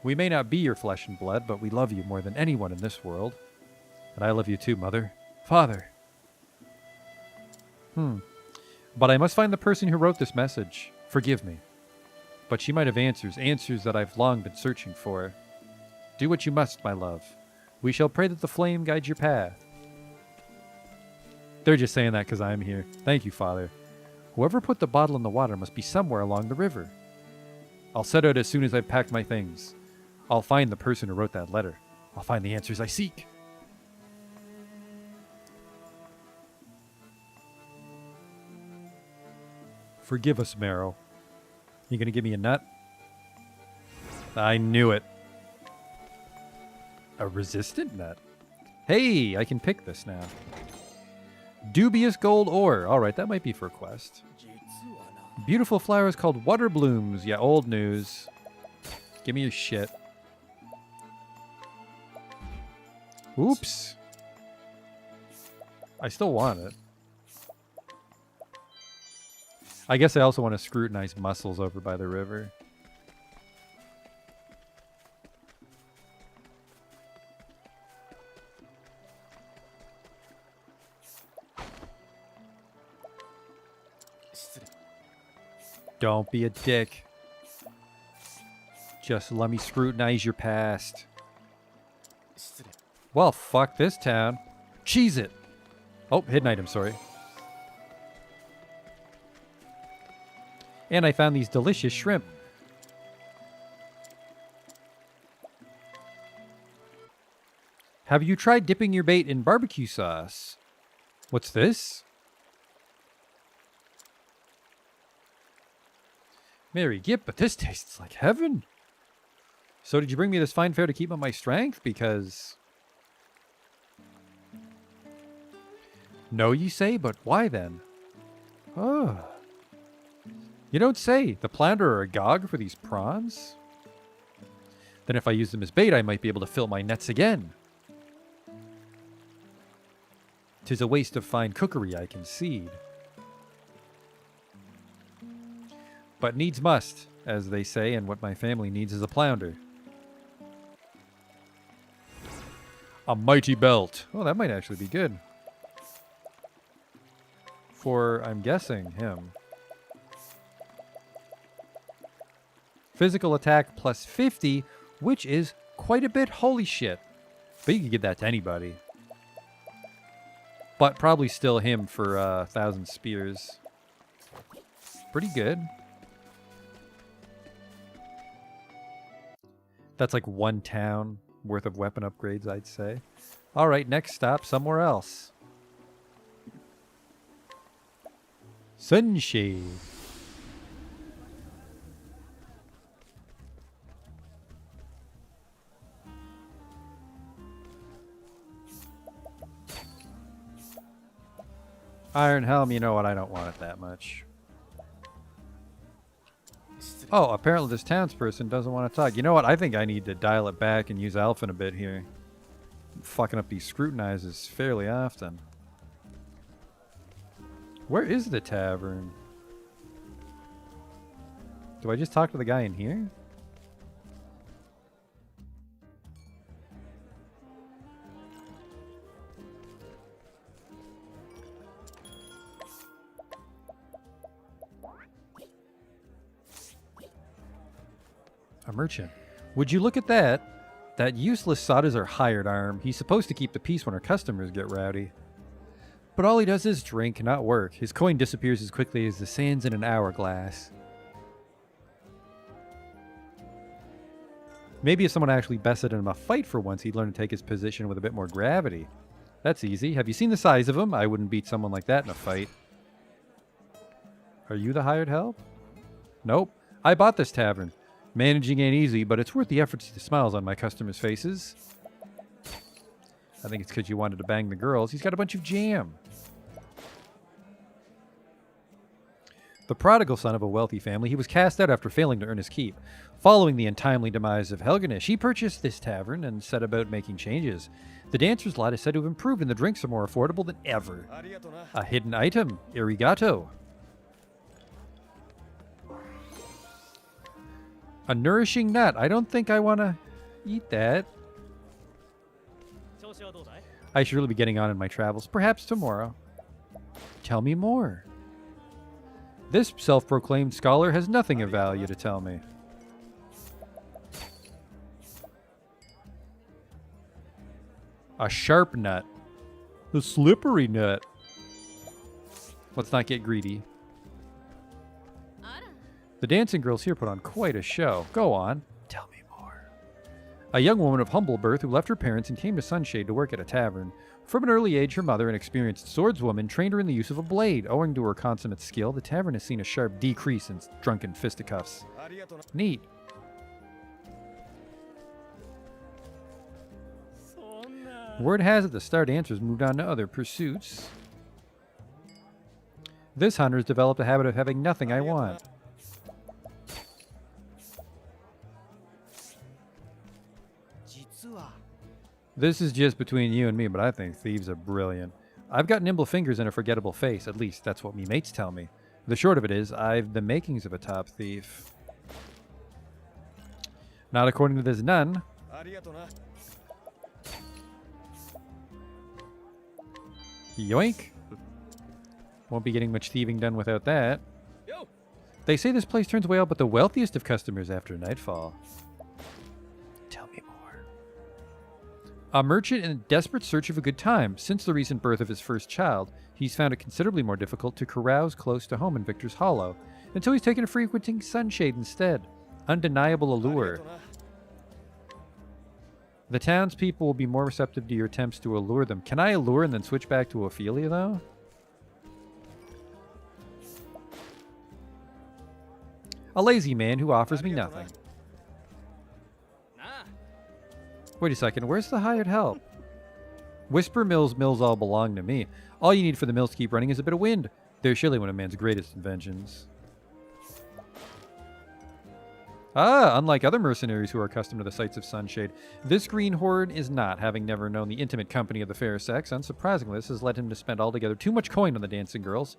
We may not be your flesh and blood, but we love you more than anyone in this world. And I love you too, Mother. Father. But I must find the person who wrote this message. Forgive me. But she might have answers that I've long been searching for. Do what you must, my love. We shall pray that the flame guides your path. They're just saying that because I'm here. Thank you, Father. Whoever put the bottle in the water must be somewhere along the river. I'll set out as soon as I've packed my things. I'll find the person who wrote that letter. I'll find the answers I seek. Forgive us, Meryl. You gonna give me a nut? I knew it. A resistant nut? Hey, I can pick this now. Dubious gold ore. All right, that might be for a quest. Beautiful flowers called water blooms. Yeah, old news. Give me your shit. Oops. I still want it. I guess I also want to scrutinize mussels over by the river. Don't be a dick. Just let me scrutinize your past. Well, fuck this town. Cheese it. Oh, hidden item, sorry. And I found these delicious shrimp. Have you tried dipping your bait in barbecue sauce? What's this? Mary Gip, but this tastes like heaven. So did you bring me this fine fare to keep up my strength? Because... No, you say, but why then? Oh. You don't say. The planter are agog for these prawns? Then if I use them as bait, I might be able to fill my nets again. 'Tis a waste of fine cookery, I concede. But needs must, as they say, and what my family needs is a flounder. A mighty belt. Oh, that might actually be good. For, I'm guessing, him. Physical attack plus 50, which is quite a bit. Holy shit. But you can give that to anybody. But probably still him for 1,000 spears. Pretty good. That's like one town worth of weapon upgrades, I'd say. All right, next stop, somewhere else. Sunshade. Iron Helm, you know what? I don't want it that much. Oh, apparently this townsperson doesn't want to talk. You know what? I think I need to dial it back and use Alphen a bit here. I'm fucking up these scrutinizers fairly often. Where is the tavern? Do I just talk to the guy in here? A merchant. Would you look at that? That useless sod is our hired arm. He's supposed to keep the peace when our customers get rowdy. But all he does is drink, not work. His coin disappears as quickly as the sands in an hourglass. Maybe if someone actually bested him a fight for once, he'd learn to take his position with a bit more gravity. That's easy. Have you seen the size of him? I wouldn't beat someone like that in a fight. Are you the hired help? Nope. I bought this tavern. Managing ain't easy, but it's worth the effort to see the smiles on my customers' faces. I think it's because you wanted to bang the girls. He's got a bunch of jam. The prodigal son of a wealthy family, he was cast out after failing to earn his keep. Following the untimely demise of Helganish, he purchased this tavern and set about making changes. The dancer's lot is said to have improved and the drinks are more affordable than ever. A hidden item, Arigato. A nourishing nut. I don't think I want to eat that. I should really be getting on in my travels. Perhaps tomorrow. Tell me more. This self-proclaimed scholar has nothing of value to tell me. A sharp nut. A slippery nut. Let's not get greedy. The dancing girls here put on quite a show. Go on. Tell me more. A young woman of humble birth who left her parents and came to Sunshade to work at a tavern. From an early age, her mother, an experienced swordswoman, trained her in the use of a blade. Owing to her consummate skill, the tavern has seen a sharp decrease in drunken fisticuffs. Neat. Word has it the star dancers moved on to other pursuits. This hunter has developed a habit of having nothing I want. This is just between you and me, but I think thieves are brilliant. I've got nimble fingers and a forgettable face. At least that's what me mates tell me. The short of it is, I've the makings of a top thief. Not according to this nun. Yoink. Won't be getting much thieving done without that. They say this place turns away all but the wealthiest of customers after nightfall. Tell me more. A merchant in a desperate search of a good time. Since the recent birth of his first child, he's found it considerably more difficult to carouse close to home in Victor's Hollow, until he's taken to frequenting Sunshade instead. Undeniable allure. The townspeople will be more receptive to your attempts to allure them. Can I allure and then switch back to Ophelia, though? A lazy man who offers me nothing. Wait a second, where's the hired help? Whisper mills all belong to me. All you need for the mills to keep running is a bit of wind. They're surely one of man's greatest inventions. Ah, unlike other mercenaries who are accustomed to the sights of Sunshade, this green horde is not, having never known the intimate company of the fair sex. Unsurprisingly, this has led him to spend altogether too much coin on the dancing girls,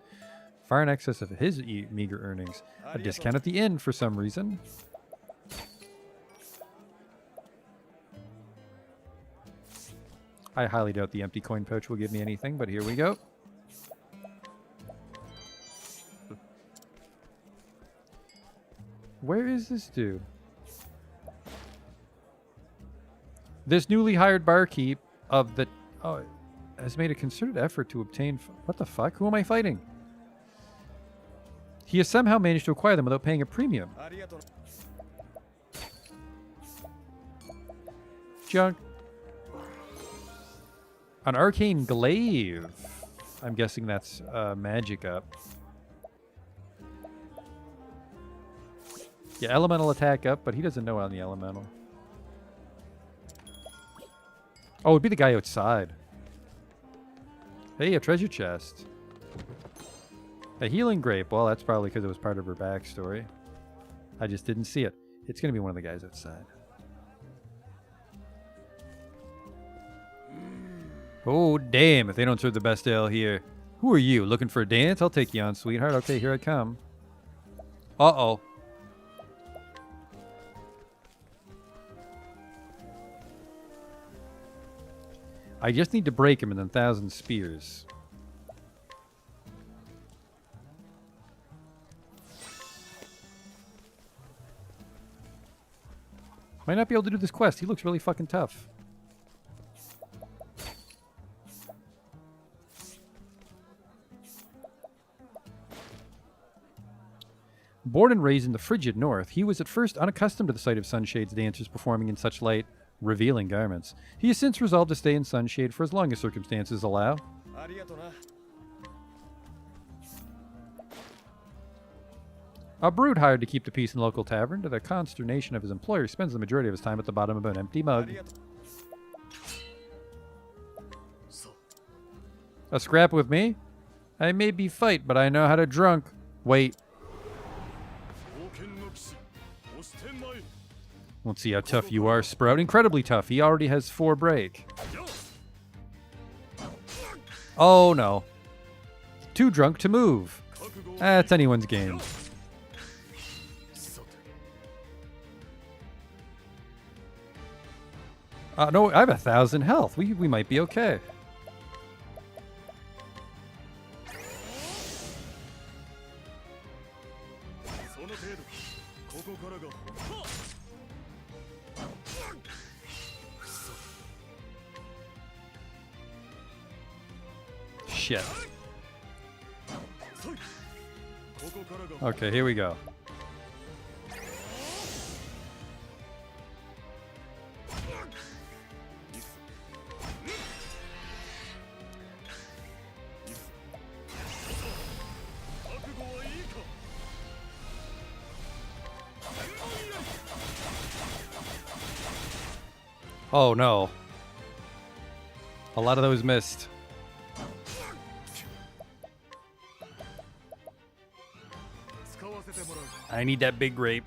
far in excess of his meager earnings. A discount at the inn for some reason. I highly doubt the empty coin pouch will give me anything, but here we go. Where is this dude? This newly hired barkeep of the... Oh, has made a concerted effort to obtain... What the fuck? Who am I fighting? He has somehow managed to acquire them without paying a premium. Junk. An arcane glaive. I'm guessing that's magic up. Yeah, elemental attack up, but he doesn't know on the elemental. Oh, it'd be the guy outside. Hey, a treasure chest. A healing grape. Well, that's probably because it was part of her backstory. I just didn't see it. It's going to be one of the guys outside. Oh, damn, if they don't serve the best ale here. Who are you? Looking for a dance? I'll take you on, sweetheart. Okay, here I come. Uh-oh. I just need to break him in 1,000 spears. Might not be able to do this quest. He looks really fucking tough. Born and raised in the frigid north, he was at first unaccustomed to the sight of Sunshade's dancers performing in such light, revealing garments. He has since resolved to stay in Sunshade for as long as circumstances allow. A brute hired to keep the peace in the local tavern, to the consternation of his employer, spends the majority of his time at the bottom of an empty mug. A scrap with me? I may be fight, but I know how to drunk. Wait. Let's see how tough you are, Sprout. Incredibly tough. He already has 4 break. Oh, no. Too drunk to move. That's anyone's game. No, I have 1,000 health. We might be okay. Shit. Okay, here we go. Oh no. A lot of those missed. I need that big grape.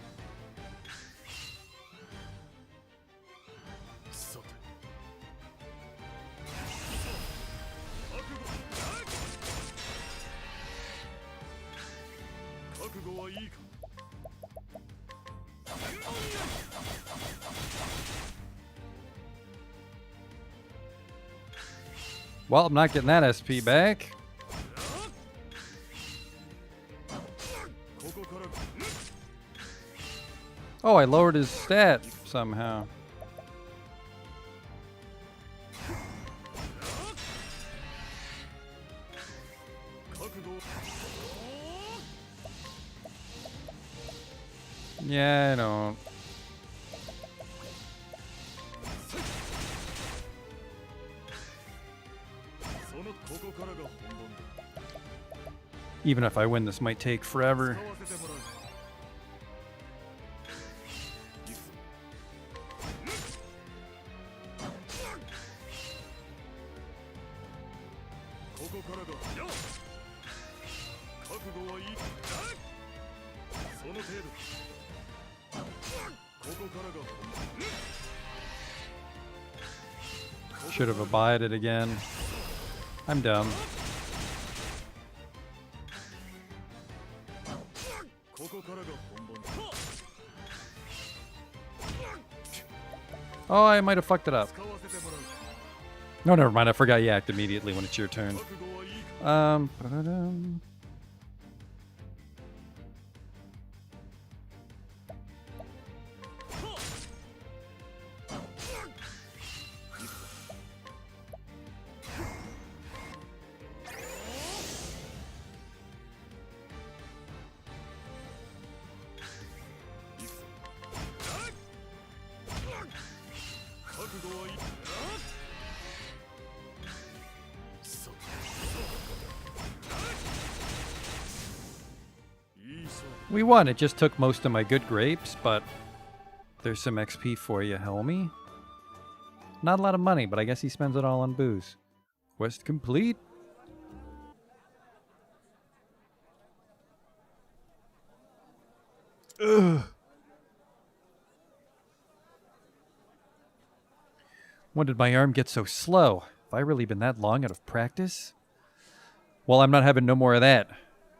Well, I'm not getting that SP back. Oh, I lowered his stat somehow. Yeah, I don't. Even if I win, this might take forever. Should have abided again. I'm dumb. Oh, I might have fucked it up. No, never mind. I forgot you act immediately when it's your turn. Ba-da-dum. We won. It just took most of my good grapes, but there's some XP for you, Helmy. Not a lot of money, but I guess he spends it all on booze. Quest complete. Ugh. When did my arm get so slow? Have I really been that long out of practice? Well, I'm not having no more of that.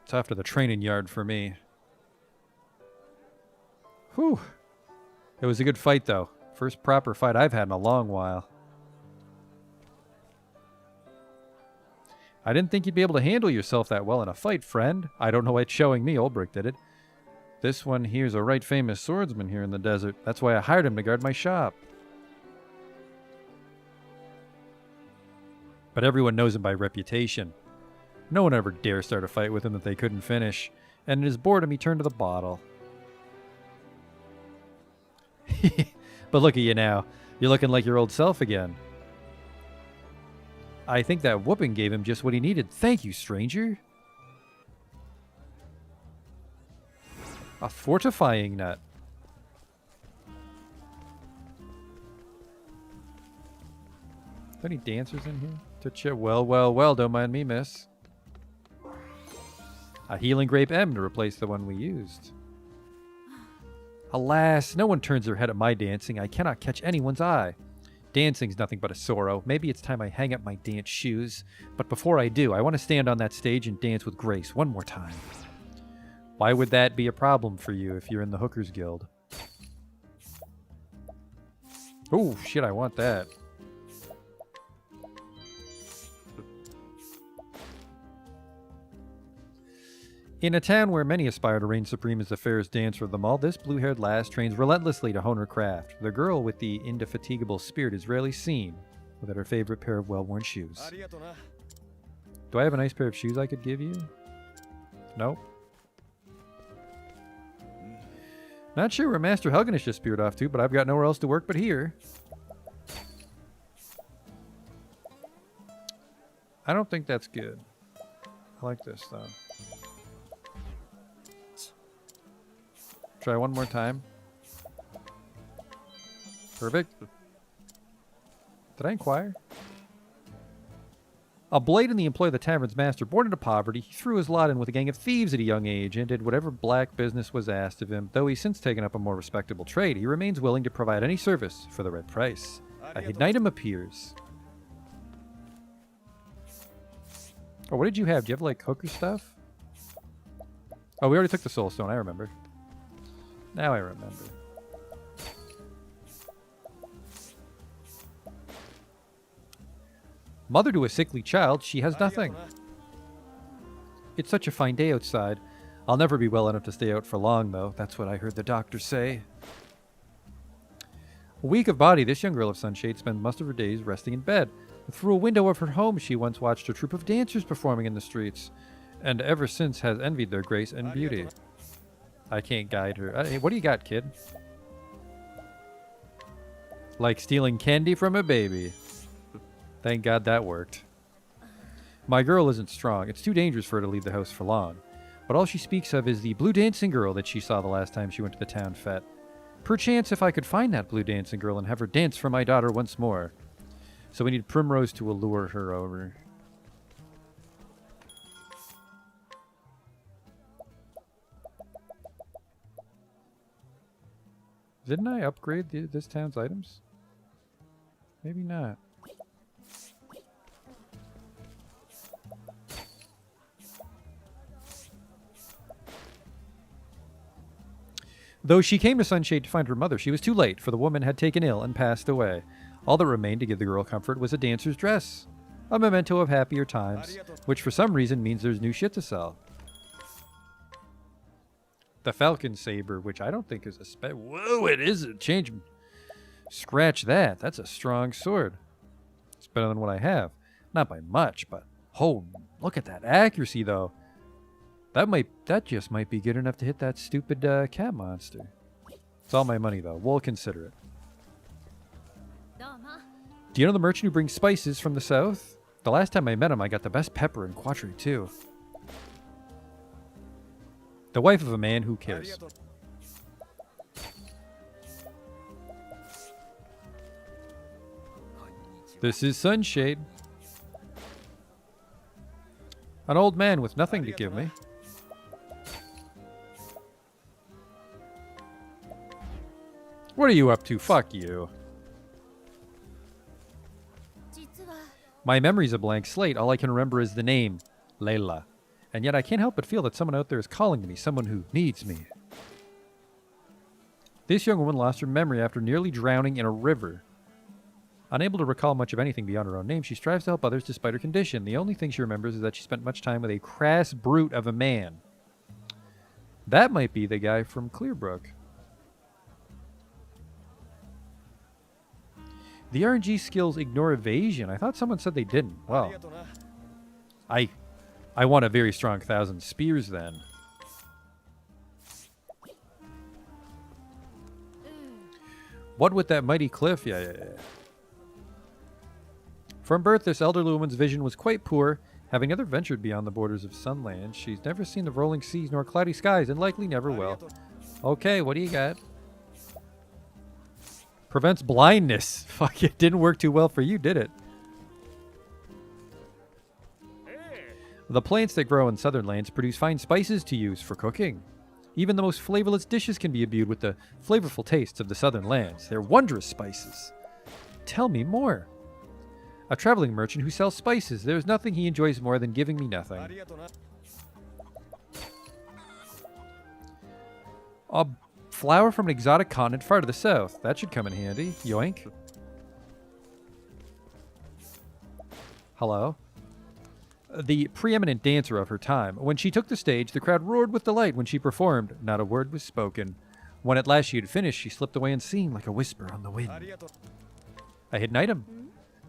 It's off to the training yard for me. Whew. It was a good fight, though. First proper fight I've had in a long while. I didn't think you'd be able to handle yourself that well in a fight, friend. I don't know why it's showing me. Ulbrich did it. This one here's a right famous swordsman here in the desert. That's why I hired him to guard my shop. But everyone knows him by reputation. No one ever dares start a fight with him that they couldn't finish. And in his boredom, he turned to the bottle. But look at you now. You're looking like your old self again. I think that whooping gave him just what he needed. Thank you, stranger. A fortifying nut. Are there any dancers in here? To chip. Well, don't mind me, miss. A healing grape M to replace the one we used. Alas, no one turns their head at my dancing. I cannot catch anyone's eye. Dancing's nothing but a sorrow. Maybe it's time I hang up my dance shoes. But before I do, I want to stand on that stage and dance with grace one more time. Why would that be a problem for you if you're in the Hookers Guild? Oh, shit, I want that. In a town where many aspire to reign supreme as the fairest dancer of them all, this blue-haired lass trains relentlessly to hone her craft. The girl with the indefatigable spirit is rarely seen without her favorite pair of well-worn shoes. Do I have a nice pair of shoes I could give you? Nope. Not sure where Master Helganish just speared off to, but I've got nowhere else to work but here. I don't think that's good. I like this, though. Try one more time. Perfect. Did I inquire? A blade in the employ of the tavern's master, born into poverty, he threw his lot in with a gang of thieves at a young age and did whatever black business was asked of him. Though he's since taken up a more respectable trade, he remains willing to provide any service for the right price. A hidden item appears. Oh, what did you have? Do you have, like, hooker stuff? Oh, we already took the soul stone. I remember. Now I remember. Mother to a sickly child, she has nothing. It's such a fine day outside. I'll never be well enough to stay out for long, though. That's what I heard the doctor say. Weak of body, this young girl of Sunshade spends most of her days resting in bed. Through a window of her home, she once watched a troupe of dancers performing in the streets, and ever since has envied their grace and beauty. I can't guide her. Hey, what do you got, kid? Like stealing candy from a baby. Thank God that worked. My girl isn't strong. It's too dangerous for her to leave the house for long. But all she speaks of is the blue dancing girl that she saw the last time she went to the town fete. Perchance if I could find that blue dancing girl and have her dance for my daughter once more. So we need Primrose to allure her over. Didn't I upgrade this town's items? Maybe not. Though she came to Sunshade to find her mother, she was too late, for the woman had taken ill and passed away. All that remained to give the girl comfort was a dancer's dress. A memento of happier times, which for some reason means there's new shit to sell. The Falcon Saber, which I don't think is a Whoa, it is a change. Scratch that. That's a strong sword. It's better than what I have. Not by much, but oh, look at that accuracy, though. That just might be good enough to hit that stupid cat monster. It's all my money, though. We'll consider it. Do you know the merchant who brings spices from the south? The last time I met him, I got the best pepper in Quattro, too. The wife of a man who cares. This is Sunshade. An old man with nothing to give me. What are you up to? Fuck you. My memory's a blank slate. All I can remember is the name, Layla. And yet I can't help but feel that someone out there is calling to me, someone who needs me. This young woman lost her memory after nearly drowning in a river. Unable to recall much of anything beyond her own name, she strives to help others despite her condition. The only thing she remembers is that she spent much time with a crass brute of a man. That might be the guy from Clearbrook. The RNG skills ignore evasion. I thought someone said they didn't. Well, I want a very strong 1,000 spears then. What with that mighty cliff? Yeah. From birth, this elderly woman's vision was quite poor. Having never ventured beyond the borders of Sunland, she's never seen the rolling seas nor cloudy skies, and likely never will. Okay, what do you got? Prevents blindness. Fuck, it didn't work too well for you, did it? The plants that grow in southern lands produce fine spices to use for cooking. Even the most flavorless dishes can be imbued with the flavorful tastes of the southern lands. They're wondrous spices. Tell me more. A traveling merchant who sells spices. There's nothing he enjoys more than giving me nothing. A flower from an exotic continent far to the south. That should come in handy. Yoink. Hello? The preeminent dancer of her time. When she took the stage, the crowd roared with delight. When she performed, not a word was spoken. When at last she had finished, she slipped away unseen like a whisper on the wind. A hidden item.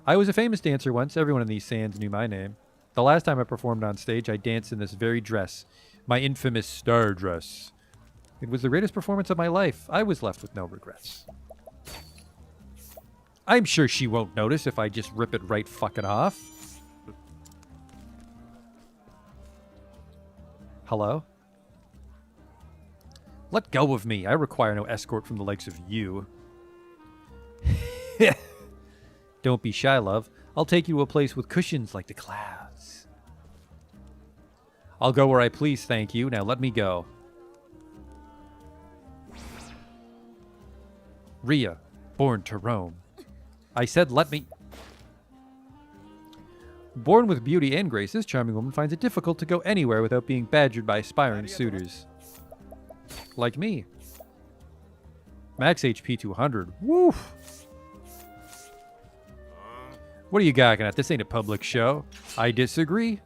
I was a famous dancer once. Everyone in these sands knew my name. The last time I performed on stage, I danced in this very dress. My infamous star dress. It was the greatest performance of my life. I was left with no regrets. I'm sure she won't notice if I just rip it right fucking off. Hello? Let go of me. I require no escort from the likes of you. Don't be shy, love. I'll take you to a place with cushions like the clouds. I'll go where I please, thank you. Now let me go. Rhea, born to roam. I said let me... Born with beauty and grace, this charming woman finds it difficult to go anywhere without being badgered by aspiring suitors. Like me. Max HP 200. Woof! What are you gawking at? This ain't a public show. I disagree.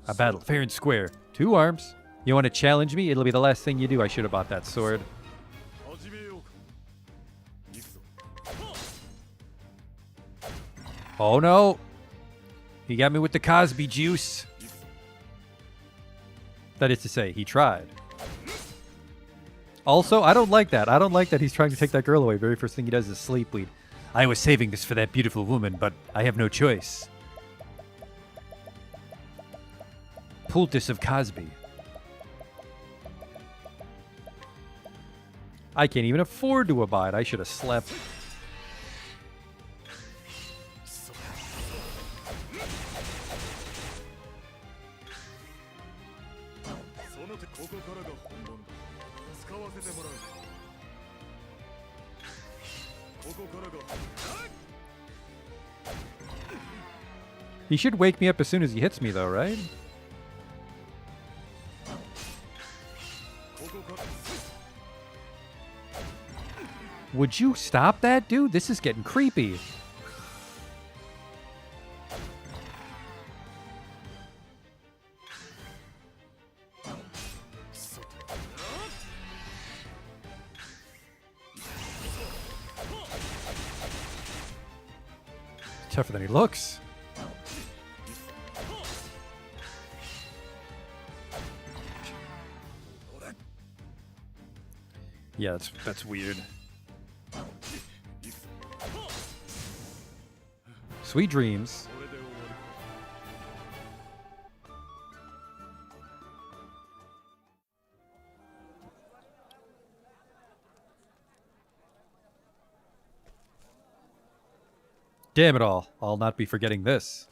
A battle fair and square. 2 arms. You want to challenge me? It'll be the last thing you do. I should have bought that sword. Oh no! He got me with the Cosby juice. That is to say, he tried. Also, I don't like that. I don't like that he's trying to take that girl away. Very first thing he does is sleep bleed. I was saving this for that beautiful woman, but I have no choice. Poultice of Cosby. I can't even afford to abide. I should have slept. He should wake me up as soon as he hits me, though, right? Would you stop that, dude? This is getting creepy. Tougher than he looks. Yeah, that's weird. Sweet dreams. Damn it all. I'll not be forgetting this.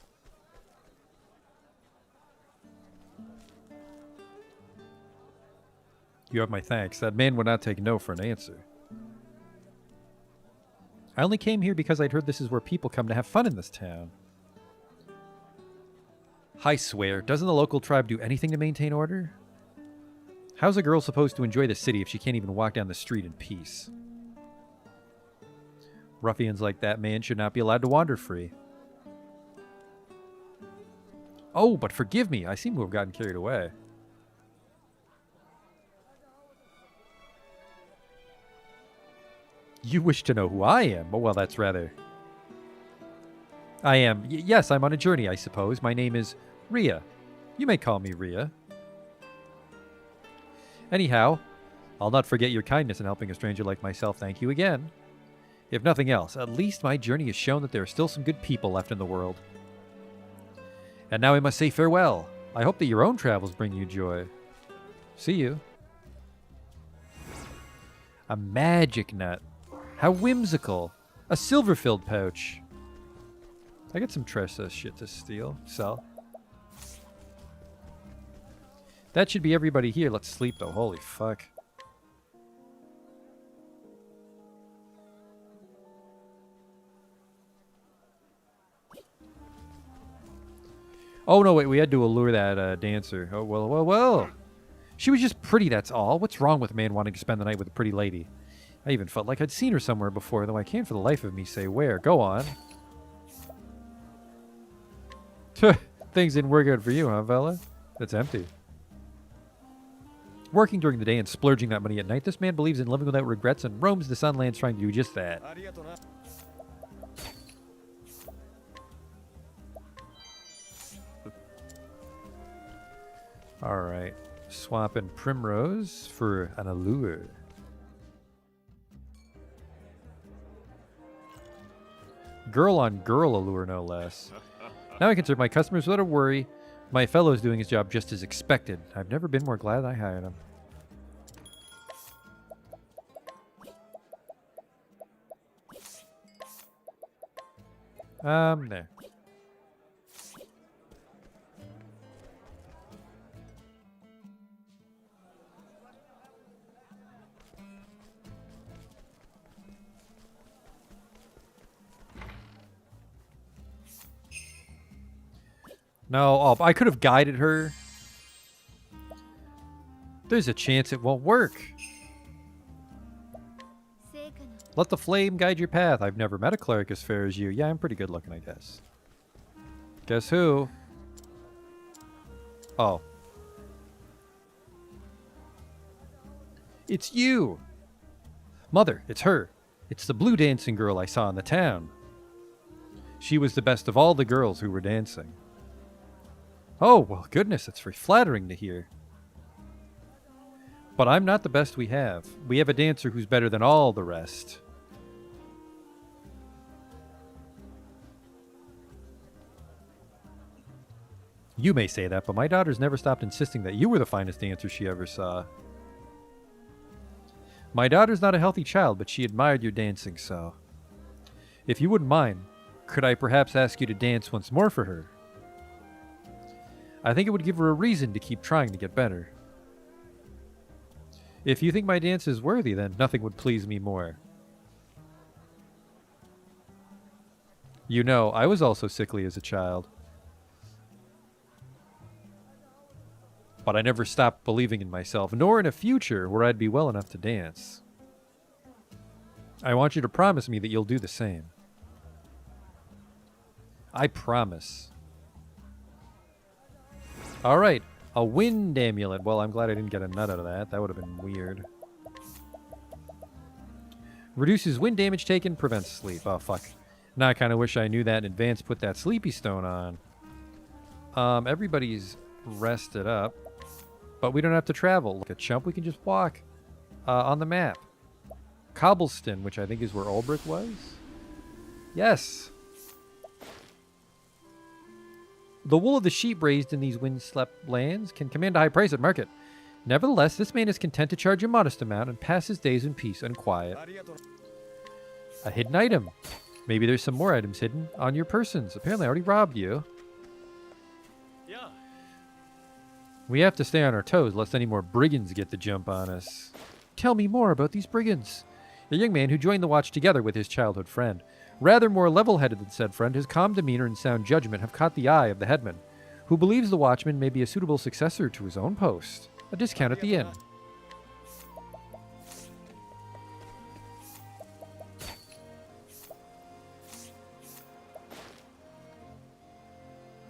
You have my thanks. That man would not take no for an answer. I only came here because I'd heard this is where people come to have fun in this town. I swear, doesn't the local tribe do anything to maintain order? How's a girl supposed to enjoy the city if she can't even walk down the street in peace? Ruffians like that man should not be allowed to wander free. Oh, but forgive me, I seem to have gotten carried away. You wish to know who I am? Oh, well, that's rather... I am... yes, I'm on a journey, I suppose. My name is Rhea. You may call me Rhea. Anyhow, I'll not forget your kindness in helping a stranger like myself. Thank you again. If nothing else, at least my journey has shown that there are still some good people left in the world. And now I must say farewell. I hope that your own travels bring you joy. See you. A magic nut. How whimsical. A silver-filled pouch. I got some treasure shit to steal. Sell. That should be everybody here. Let's sleep, though. Holy fuck. Oh, no, wait. We had to allure that dancer. Oh, well, well, well. She was just pretty, that's all. What's wrong with a man wanting to spend the night with a pretty lady? I even felt like I'd seen her somewhere before, though I can't for the life of me say where. Go on. Things didn't work out for you, huh, fella? That's empty. Working during the day and splurging that money at night, this man believes in living without regrets and roams the Sunlands trying to do just that. Alright. Swapping Primrose for an allure. Girl on girl allure, no less. Now I can serve my customers without a worry. My fellow's doing his job just as expected. I've never been more glad I hired him. There. No, oh, I could have guided her. There's a chance it won't work. Let the flame guide your path. I've never met a cleric as fair as you. Yeah, I'm pretty good looking, I guess. Guess who? Oh. It's you! Mother, it's her. It's the blue dancing girl I saw in the town. She was the best of all the girls who were dancing. Oh, well, goodness, it's very flattering to hear. But I'm not the best we have. We have a dancer who's better than all the rest. You may say that, but my daughter's never stopped insisting that you were the finest dancer she ever saw. My daughter's not a healthy child, but she admired your dancing so. If you wouldn't mind, could I perhaps ask you to dance once more for her? I think it would give her a reason to keep trying to get better. If you think my dance is worthy, then nothing would please me more. You know, I was also sickly as a child. But I never stopped believing in myself, nor in a future where I'd be well enough to dance. I want you to promise me that you'll do the same. I promise. Alright, a wind amulet. Well, I'm glad I didn't get a nut out of that. That would have been weird. Reduces wind damage taken, prevents sleep. Oh, fuck. Now I kind of wish I knew that in advance. Put that sleepy stone on. Everybody's rested up. But we don't have to travel. Like a chump, we can just walk on the map. Cobblestone, which I think is where Ulbrich was. Yes. The wool of the sheep raised in these wind-swept lands can command a high price at market. Nevertheless, this man is content to charge a modest amount and pass his days in peace and quiet. A hidden item. Maybe there's some more items hidden on your persons. Apparently I already robbed you. Yeah. We have to stay on our toes lest any more brigands get the jump on us. Tell me more about these brigands. A young man who joined the watch together with his childhood friend. Rather more level-headed than said friend, his calm demeanor and sound judgment have caught the eye of the headman, who believes the watchman may be a suitable successor to his own post. A discount at the inn.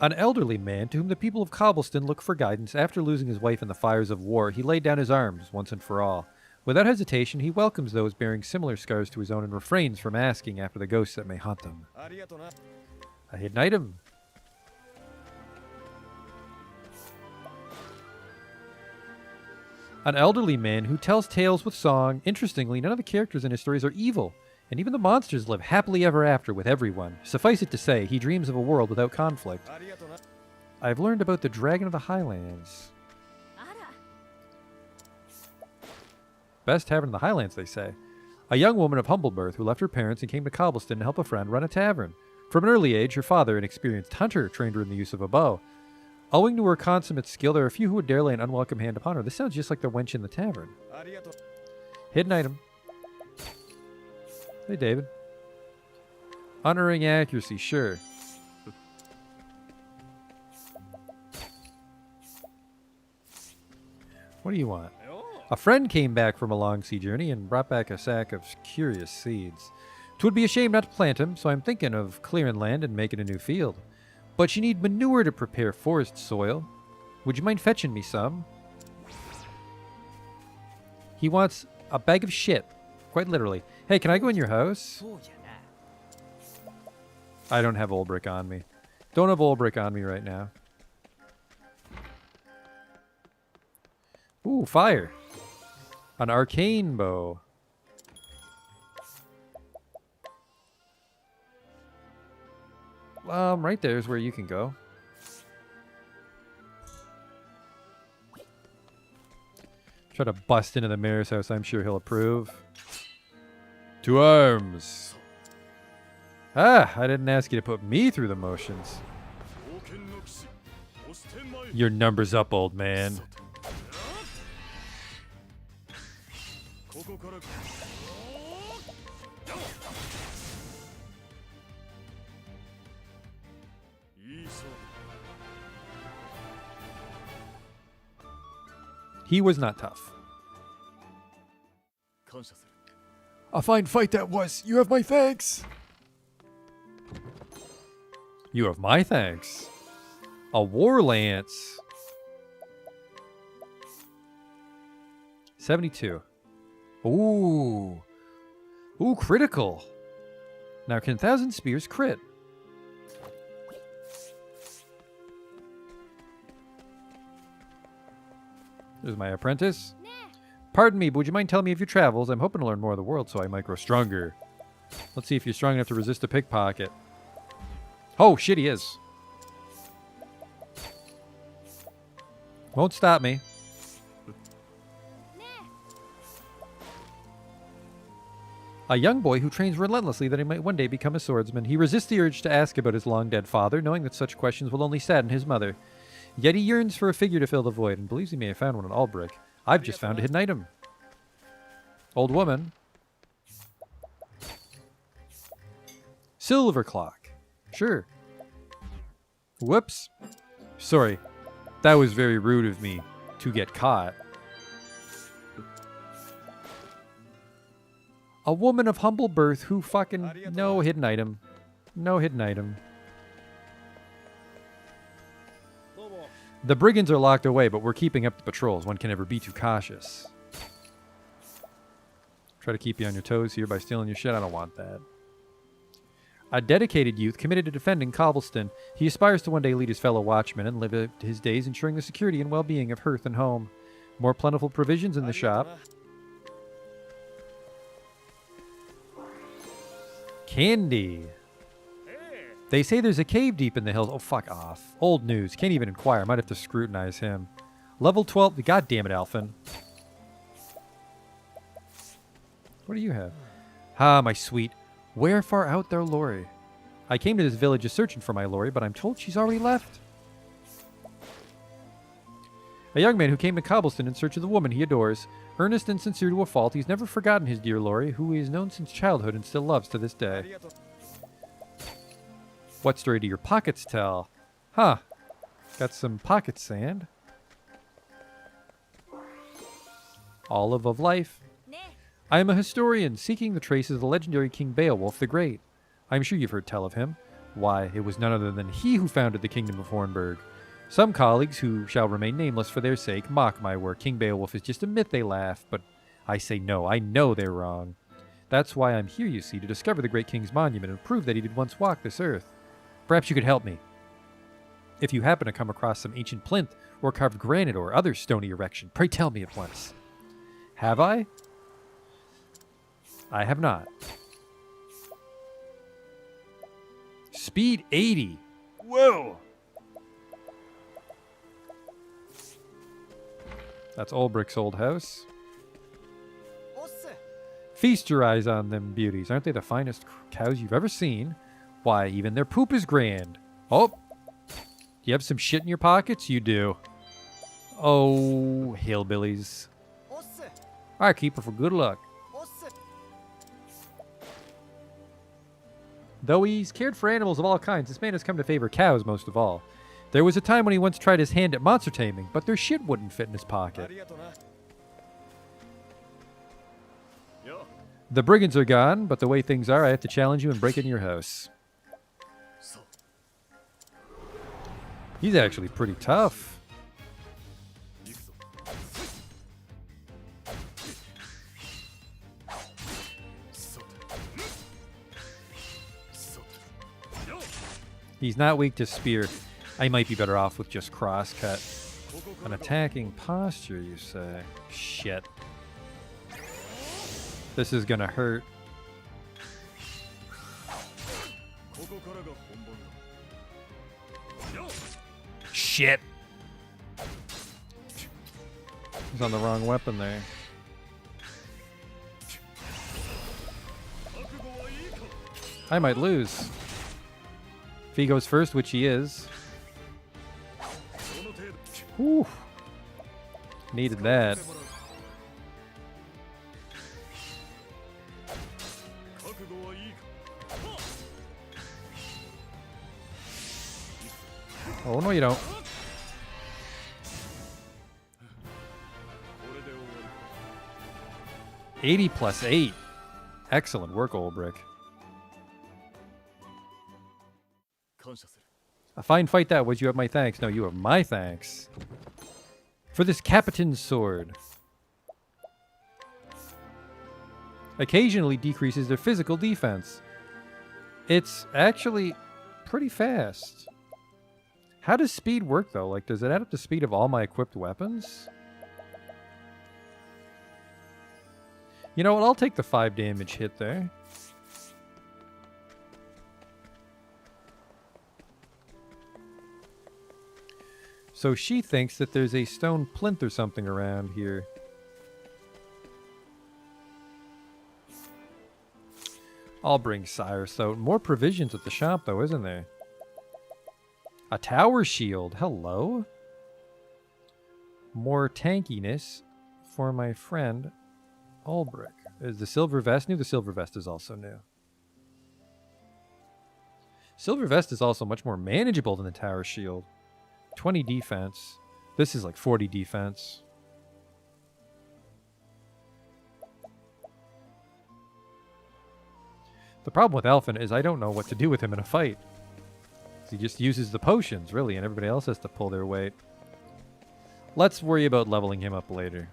An elderly man to whom the people of Cobblestone look for guidance after losing his wife in the fires of war, he laid down his arms once and for all. Without hesitation, he welcomes those bearing similar scars to his own and refrains from asking after the ghosts that may haunt them. A hidden item. An elderly man who tells tales with song. Interestingly, none of the characters in his stories are evil, and even the monsters live happily ever after with everyone. Suffice it to say, he dreams of a world without conflict. I've learned about the Dragon of the Highlands. Best tavern in the Highlands, they say. A young woman of humble birth who left her parents and came to Cobblestone to help a friend run a tavern. From an early age, her father, an experienced hunter, trained her in the use of a bow. Owing to her consummate skill, there are a few who would dare lay an unwelcome hand upon her. This sounds just like the wench in the tavern. Hidden item. Hey, David. Unerring accuracy, sure. What do you want? A friend came back from a long sea journey and brought back a sack of curious seeds. 'Twould be a shame not to plant 'em, so I'm thinking of clearing land and making a new field. But you need manure to prepare forest soil. Would you mind fetching me some? He wants a bag of shit. Quite literally. Hey, can I go in your house? I don't have Ulbrich on me. Don't have Ulbrich on me right now. Ooh, fire. An arcane bow. Right there's where you can go. Try to bust into the mayor's house. I'm sure he'll approve. To arms. Ah, I didn't ask you to put me through the motions. Your number's up, old man. He was not tough. A fine fight that was. You have my thanks. You have my thanks. A war lance. 72. Ooh. Ooh, critical. Now, can 1,000 spears crit? There's my apprentice. Pardon me, but would you mind telling me of your travels? I'm hoping to learn more of the world so I might grow stronger. Let's see if you're strong enough to resist a pickpocket. Oh, shit, he is. Won't stop me. A young boy who trains relentlessly that he might one day become a swordsman. He resists the urge to ask about his long-dead father, knowing that such questions will only sadden his mother. Yet he yearns for a figure to fill the void, and believes he may have found one in Albrecht. I've just found a hidden item. Old woman. Silver clock. Sure. Whoops. Sorry. That was very rude of me to get caught. A woman of humble birth who fucking... No hidden item. No hidden item. The brigands are locked away, but we're keeping up the patrols. One can never be too cautious. Try to keep you on your toes here by stealing your shit. I don't want that. A dedicated youth committed to defending Cobblestone. He aspires to one day lead his fellow watchmen and live his days ensuring the security and well-being of hearth and home. More plentiful provisions in the shop. Candy. They say there's a cave deep in the hills. Oh, fuck off. Old news. Can't even inquire. Might have to scrutinize him. Level 12. God damn it, Alphen. What do you have? Ah, my sweet. Where far out there, Lori? I came to this village searching for my Lori, but I'm told she's already left. A young man who came to Cobblestone in search of the woman he adores. Earnest and sincere to a fault, he's never forgotten his dear Lori, who he has known since childhood and still loves to this day. What story do your pockets tell? Huh. Got some pocket sand. Olive of life. I am a historian seeking the traces of the legendary King Beowulf the Great. I am sure you've heard tell of him. Why, it was none other than he who founded the kingdom of Hornburg. Some colleagues, who shall remain nameless for their sake, mock my work. King Beowulf is just a myth, they laugh. But I say no, I know they're wrong. That's why I'm here, you see, to discover the great king's monument and prove that he did once walk this earth. Perhaps you could help me. If you happen to come across some ancient plinth or carved granite or other stony erection, pray tell me at once. Have I? I have not. Speed 80. Whoa! That's Ulbricht's old house. Feast your eyes on them beauties. Aren't they the finest cows you've ever seen? Why, even their poop is grand. Oh! Do you have some shit in your pockets? You do. Oh, hillbillies. Alright, keeper, for good luck. Though he's cared for animals of all kinds, this man has come to favor cows most of all. There was a time when he once tried his hand at monster taming, but their shit wouldn't fit in his pocket. The brigands are gone, but the way things are, I have to challenge you and break into your house. He's actually pretty tough. He's not weak to spear. I might be better off with just crosscut. An attacking posture, you say? Shit. This is gonna hurt. Shit! He's on the wrong weapon there. I might lose. If he goes first, which he is. Whew. Needed that. Oh, no, you don't. 80 plus 8. Excellent work, Old Brick. 感謝する A fine fight that was. You have my thanks. No, you have my thanks. For this Capitan's sword. Occasionally decreases their physical defense. It's actually pretty fast. How does speed work, though? Like, does it add up to speed of all my equipped weapons? You know what? I'll take the 5 damage hit there. So she thinks that there's a stone plinth or something around here. I'll bring Sire. So more provisions at the shop, though, isn't there? A tower shield. Hello. More tankiness for my friend Ulbrich. Is the silver vest new? The silver vest is also new. Silver vest is also much more manageable than the tower shield. 20 defense. This is like 40 defense. The problem with Elfin is I don't know what to do with him in a fight. He just uses the potions, really, and everybody else has to pull their weight. Let's worry about leveling him up later.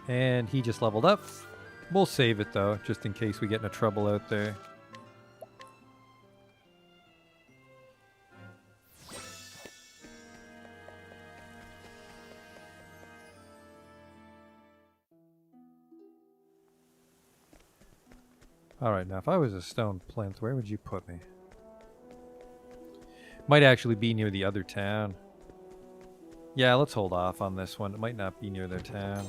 And he just leveled up. We'll save it, though, just in case we get into trouble out there. Alright, now if I was a stone plinth, where would you put me? Might actually be near the other town. Yeah, let's hold off on this one. It might not be near their town.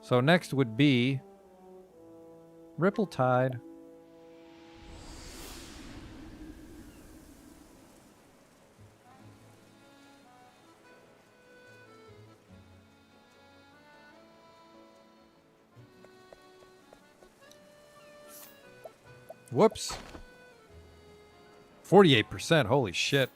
So next would be Ripple Tide. Whoops. 48%. Holy shit.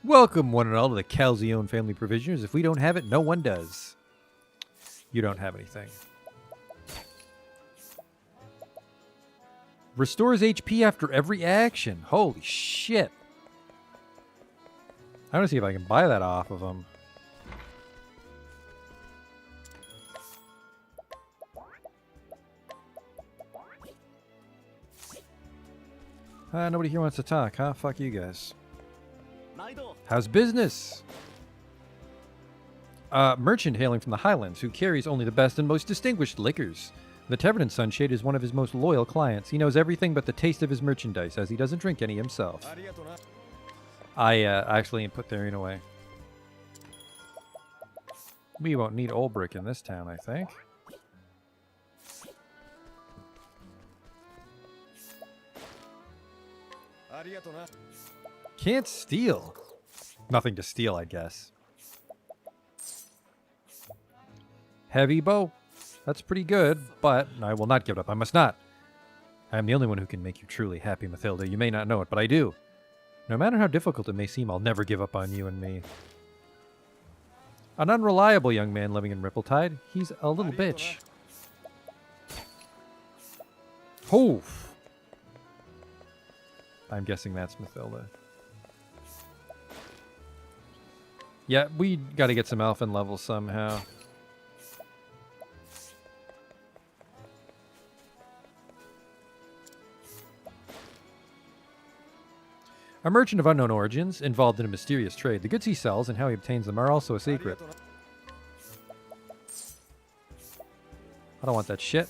Welcome, one and all, to the Calzione Family Provisioners. If we don't have it, no one does. You don't have anything. Restores HP after every action. Holy shit. I want to see if I can buy that off of him. Nobody here wants to talk, huh? Fuck you guys. How's business? Merchant hailing from the Highlands who carries only the best and most distinguished liquors. The Tavern in Sunshade is one of his most loyal clients. He knows everything but the taste of his merchandise, as he doesn't drink any himself. I actually put Therian away. We won't need Ulbrich in this town, I think. Can't steal. Nothing to steal, I guess. Heavy bow. That's pretty good, but I will not give it up. I must not. I am the only one who can make you truly happy, Mathilda. You may not know it, but I do. No matter how difficult it may seem, I'll never give up on you and me. An unreliable young man living in Rippletide. He's a little bitch. Oof. I'm guessing that's Mathilda. Yeah, we gotta get some Elfin levels somehow. A merchant of unknown origins, involved in a mysterious trade. The goods he sells and how he obtains them are also a secret. I don't want that shit.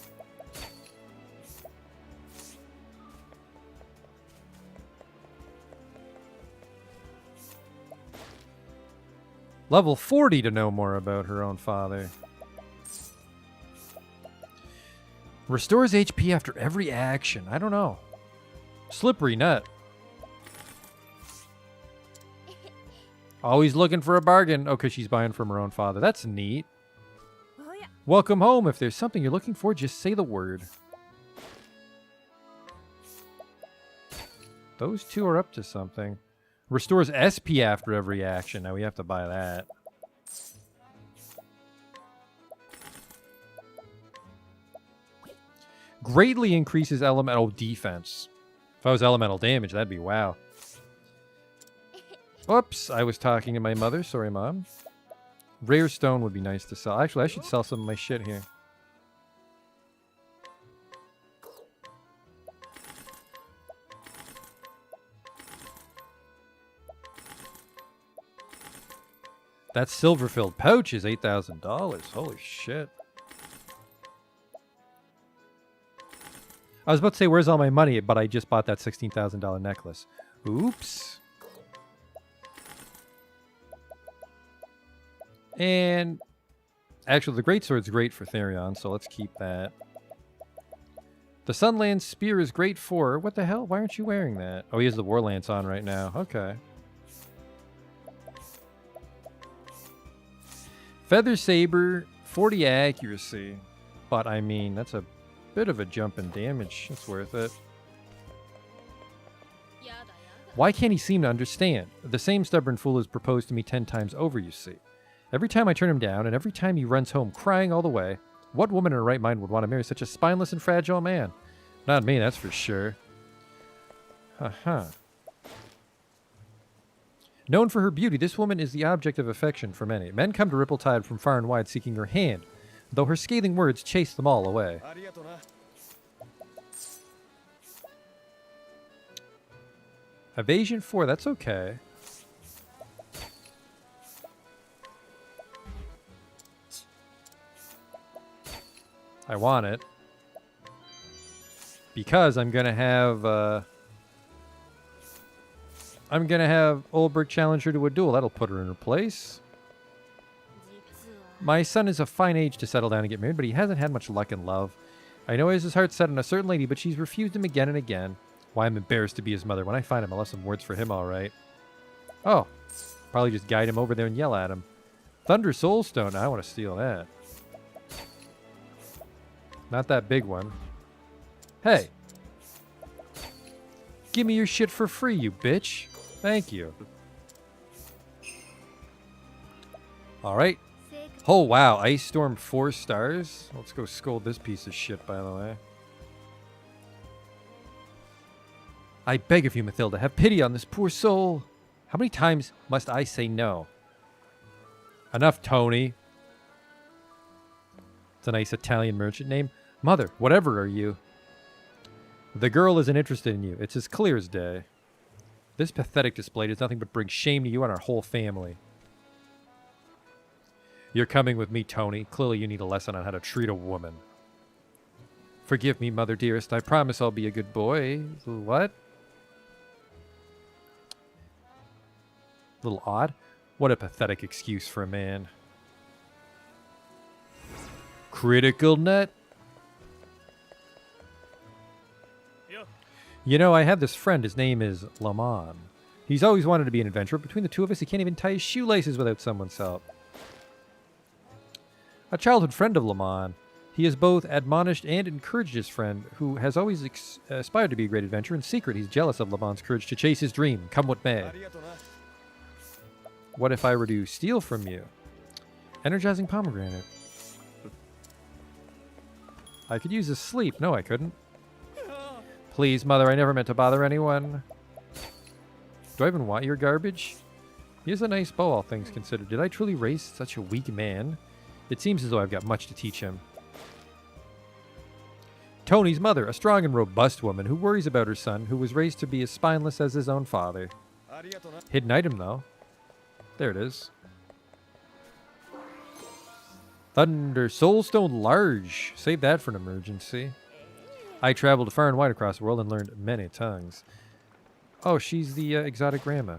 Level 40 to know more about her own father. Restores HP after every action. I don't know. Slippery nut. Always looking for a bargain. Oh, because she's buying from her own father. That's neat. Welcome home. If there's something you're looking for, just say the word. Those two are up to something. Restores SP after every action. Now we have to buy that. Greatly increases elemental defense. If I was elemental damage, that'd be wow. Oops, I was talking to my mother. Sorry, Mom. Rare stone would be nice to sell. Actually, I should sell some of my shit here. That silver-filled pouch is $8,000. Holy shit. I was about to say, where's all my money? But I just bought that $16,000 necklace. Oops. And actually, the greatsword's great for Therion, so let's keep that. The Sunland Spear is great for... What the hell? Why aren't you wearing that? Oh, he has the War Lance on right now. Okay. Feather Saber, 40 accuracy. But, I mean, that's a bit of a jump in damage. It's worth it. Why can't he seem to understand? The same stubborn fool has proposed to me 10 times over, you see. Every time I turn him down, and every time he runs home crying all the way, what woman in her right mind would want to marry such a spineless and fragile man? Not me, that's for sure. Haha. Known for her beauty, this woman is the object of affection for many. Men come to Ripple-Tide from far and wide seeking her hand, though her scathing words chase them all away. Evasion 4, that's okay. I want it. Because I'm gonna have Oldberg challenge her to a duel. That'll put her in her place. My son is a fine age to settle down and get married, but he hasn't had much luck in love. I know he has his heart set on a certain lady, but she's refused him again and again. Why, I'm embarrassed to be his mother. When I find him, I'll have some words for him, all right. Oh, probably just guide him over there and yell at him. Thunder Soulstone. I want to steal that. Not that big one. Hey. Give me your shit for free, you bitch. Thank you. All right. Oh, wow. Ice Storm 4 stars. Let's go scold this piece of shit, by the way. I beg of you, Mathilda, have pity on this poor soul. How many times must I say no? Enough, Tony. It's a nice Italian merchant name. Mother, whatever are you? The girl isn't interested in you. It's as clear as day. This pathetic display does nothing but bring shame to you and our whole family. You're coming with me, Tony. Clearly you need a lesson on how to treat a woman. Forgive me, mother dearest. I promise I'll be a good boy. What? Little odd. What a pathetic excuse for a man. Critical net. You know, I have this friend. His name is Lamon. He's always wanted to be an adventurer. Between the two of us, he can't even tie his shoelaces without someone's help. A childhood friend of Lamon. He has both admonished and encouraged his friend, who has always aspired to be a great adventurer. In secret, he's jealous of Lamon's courage to chase his dream, come what may. What if I were to steal from you? Energizing pomegranate. I could use a sleep. No, I couldn't. Please, Mother, I never meant to bother anyone. Do I even want your garbage? He has a nice bow, all things considered. Did I truly raise such a weak man? It seems as though I've got much to teach him. Tony's mother, a strong and robust woman who worries about her son, who was raised to be as spineless as his own father. Hidden item, though. There it is. Thunder Soulstone Large. Save that for an emergency. I traveled far and wide across the world and learned many tongues. Oh, she's the exotic grandma.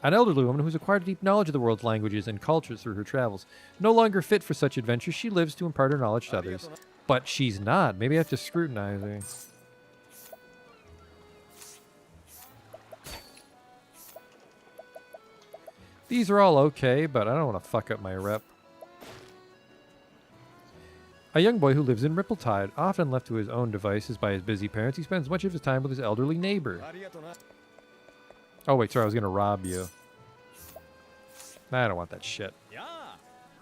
An elderly woman who's acquired a deep knowledge of the world's languages and cultures through her travels. No longer fit for such adventures, she lives to impart her knowledge to others. But she's not. Maybe I have to scrutinize her. These are all okay, but I don't want to fuck up my rep. A young boy who lives in Rippletide, often left to his own devices by his busy parents, he spends much of his time with his elderly neighbor. Oh wait, sorry, I was going to rob you. Nah, I don't want that shit.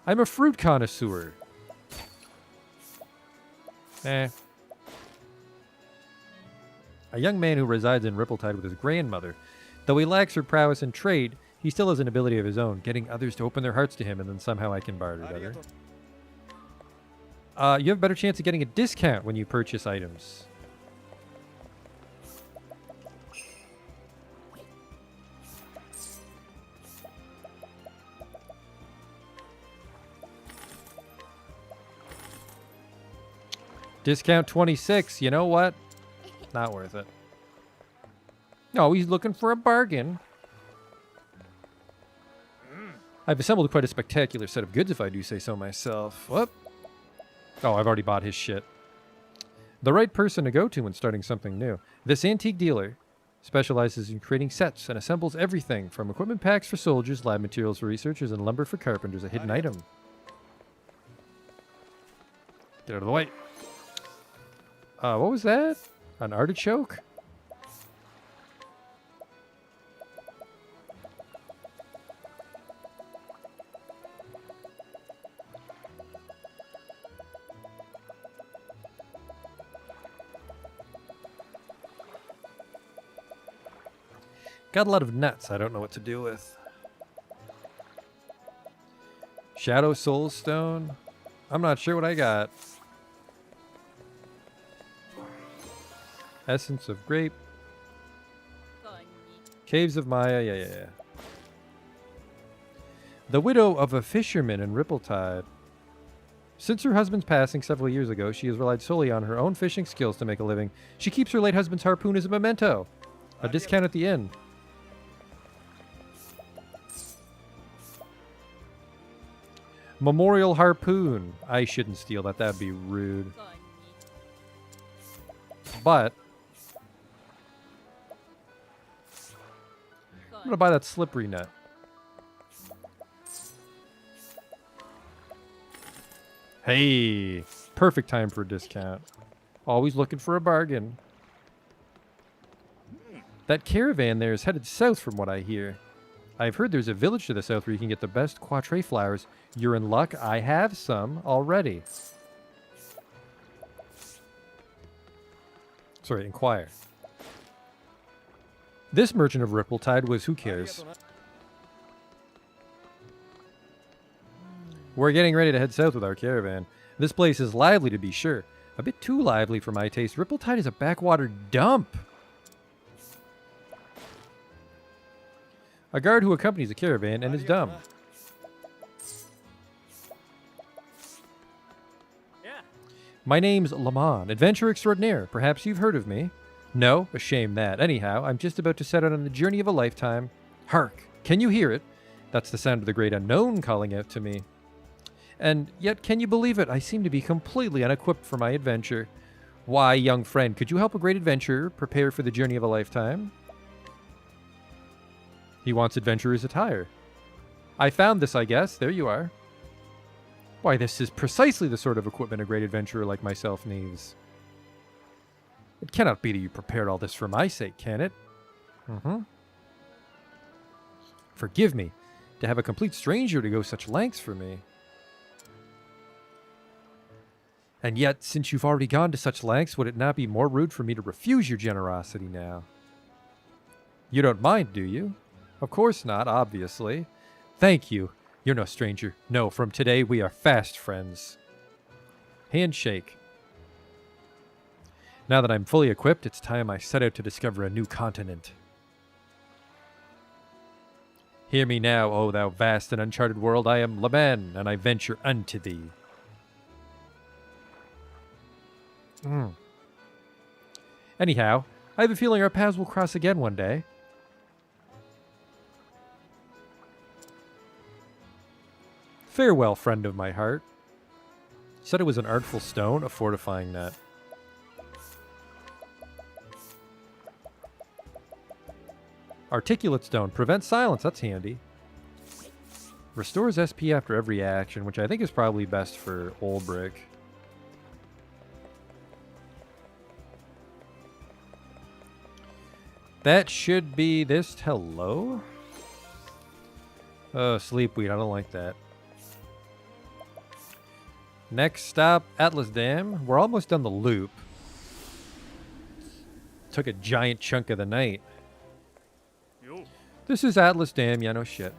I'm a fruit connoisseur. Eh. A young man who resides in Rippletide with his grandmother. Though he lacks her prowess in trade, he still has an ability of his own, getting others to open their hearts to him, and then somehow I can barter better. You have a better chance of getting a discount when you purchase items. Discount 26. You know what? Not worth it. No, he's looking for a bargain. I've assembled quite a spectacular set of goods, if I do say so myself. What? Oh, I've already bought his shit. The right person to go to when starting something new. This antique dealer specializes in creating sets and assembles everything from equipment packs for soldiers, lab materials for researchers, and lumber for carpenters. A hidden item. Get out of the way. What was that? An artichoke? Got a lot of nuts I don't know what to do with. Shadow Soulstone? I'm not sure what I got. Essence of Grape. Caves of Maya, yeah. The widow of a fisherman in Rippletide. Since her husband's passing several years ago, she has relied solely on her own fishing skills to make a living. She keeps her late husband's harpoon as a memento. A discount at the end. Memorial harpoon. I shouldn't steal that. That'd be rude. But I'm gonna buy that slippery net. Hey, perfect time for a discount. Always looking for a bargain. That caravan there is headed south from what I hear. I've heard there's a village to the south where you can get the best quatre flowers. You're in luck. I have some already. Sorry, inquire. This merchant of Rippletide was who cares. We're getting ready to head south with our caravan. This place is lively to be sure. A bit too lively for my taste. Rippletide is a backwater dump. A guard who accompanies a caravan and is dumb. My name's Lamont, adventurer extraordinaire. Perhaps you've heard of me. No, a shame that. Anyhow, I'm just about to set out on the journey of a lifetime. Hark! Can you hear it? That's the sound of the great unknown calling out to me. And yet, can you believe it? I seem to be completely unequipped for my adventure. Why, young friend, could you help a great adventurer prepare for the journey of a lifetime? He wants adventurer's attire. I found this, I guess. There you are. Why, this is precisely the sort of equipment a great adventurer like myself needs. It cannot be that you prepared all this for my sake, can it? Forgive me, to have a complete stranger to go such lengths for me. And yet, since you've already gone to such lengths, would it not be more rude for me to refuse your generosity now? You don't mind, do you? Of course not, obviously. Thank you. You're no stranger. No, from today we are fast friends. Handshake. Now that I'm fully equipped, it's time I set out to discover a new continent. Hear me now, O thou vast and uncharted world. I am Laban, and I venture unto thee. Anyhow, I have a feeling our paths will cross again one day. Farewell, friend of my heart. Said it was an artful stone, a fortifying net. Articulate stone. Prevents silence. That's handy. Restores SP after every action, which I think is probably best for Olbrich. That should be this. Hello? Oh, sleepweed. I don't like that. Next stop, Atlas Dam. We're almost done the loop. Took a giant chunk of the night. Yo. This is Atlas Dam. Yeah, no shit.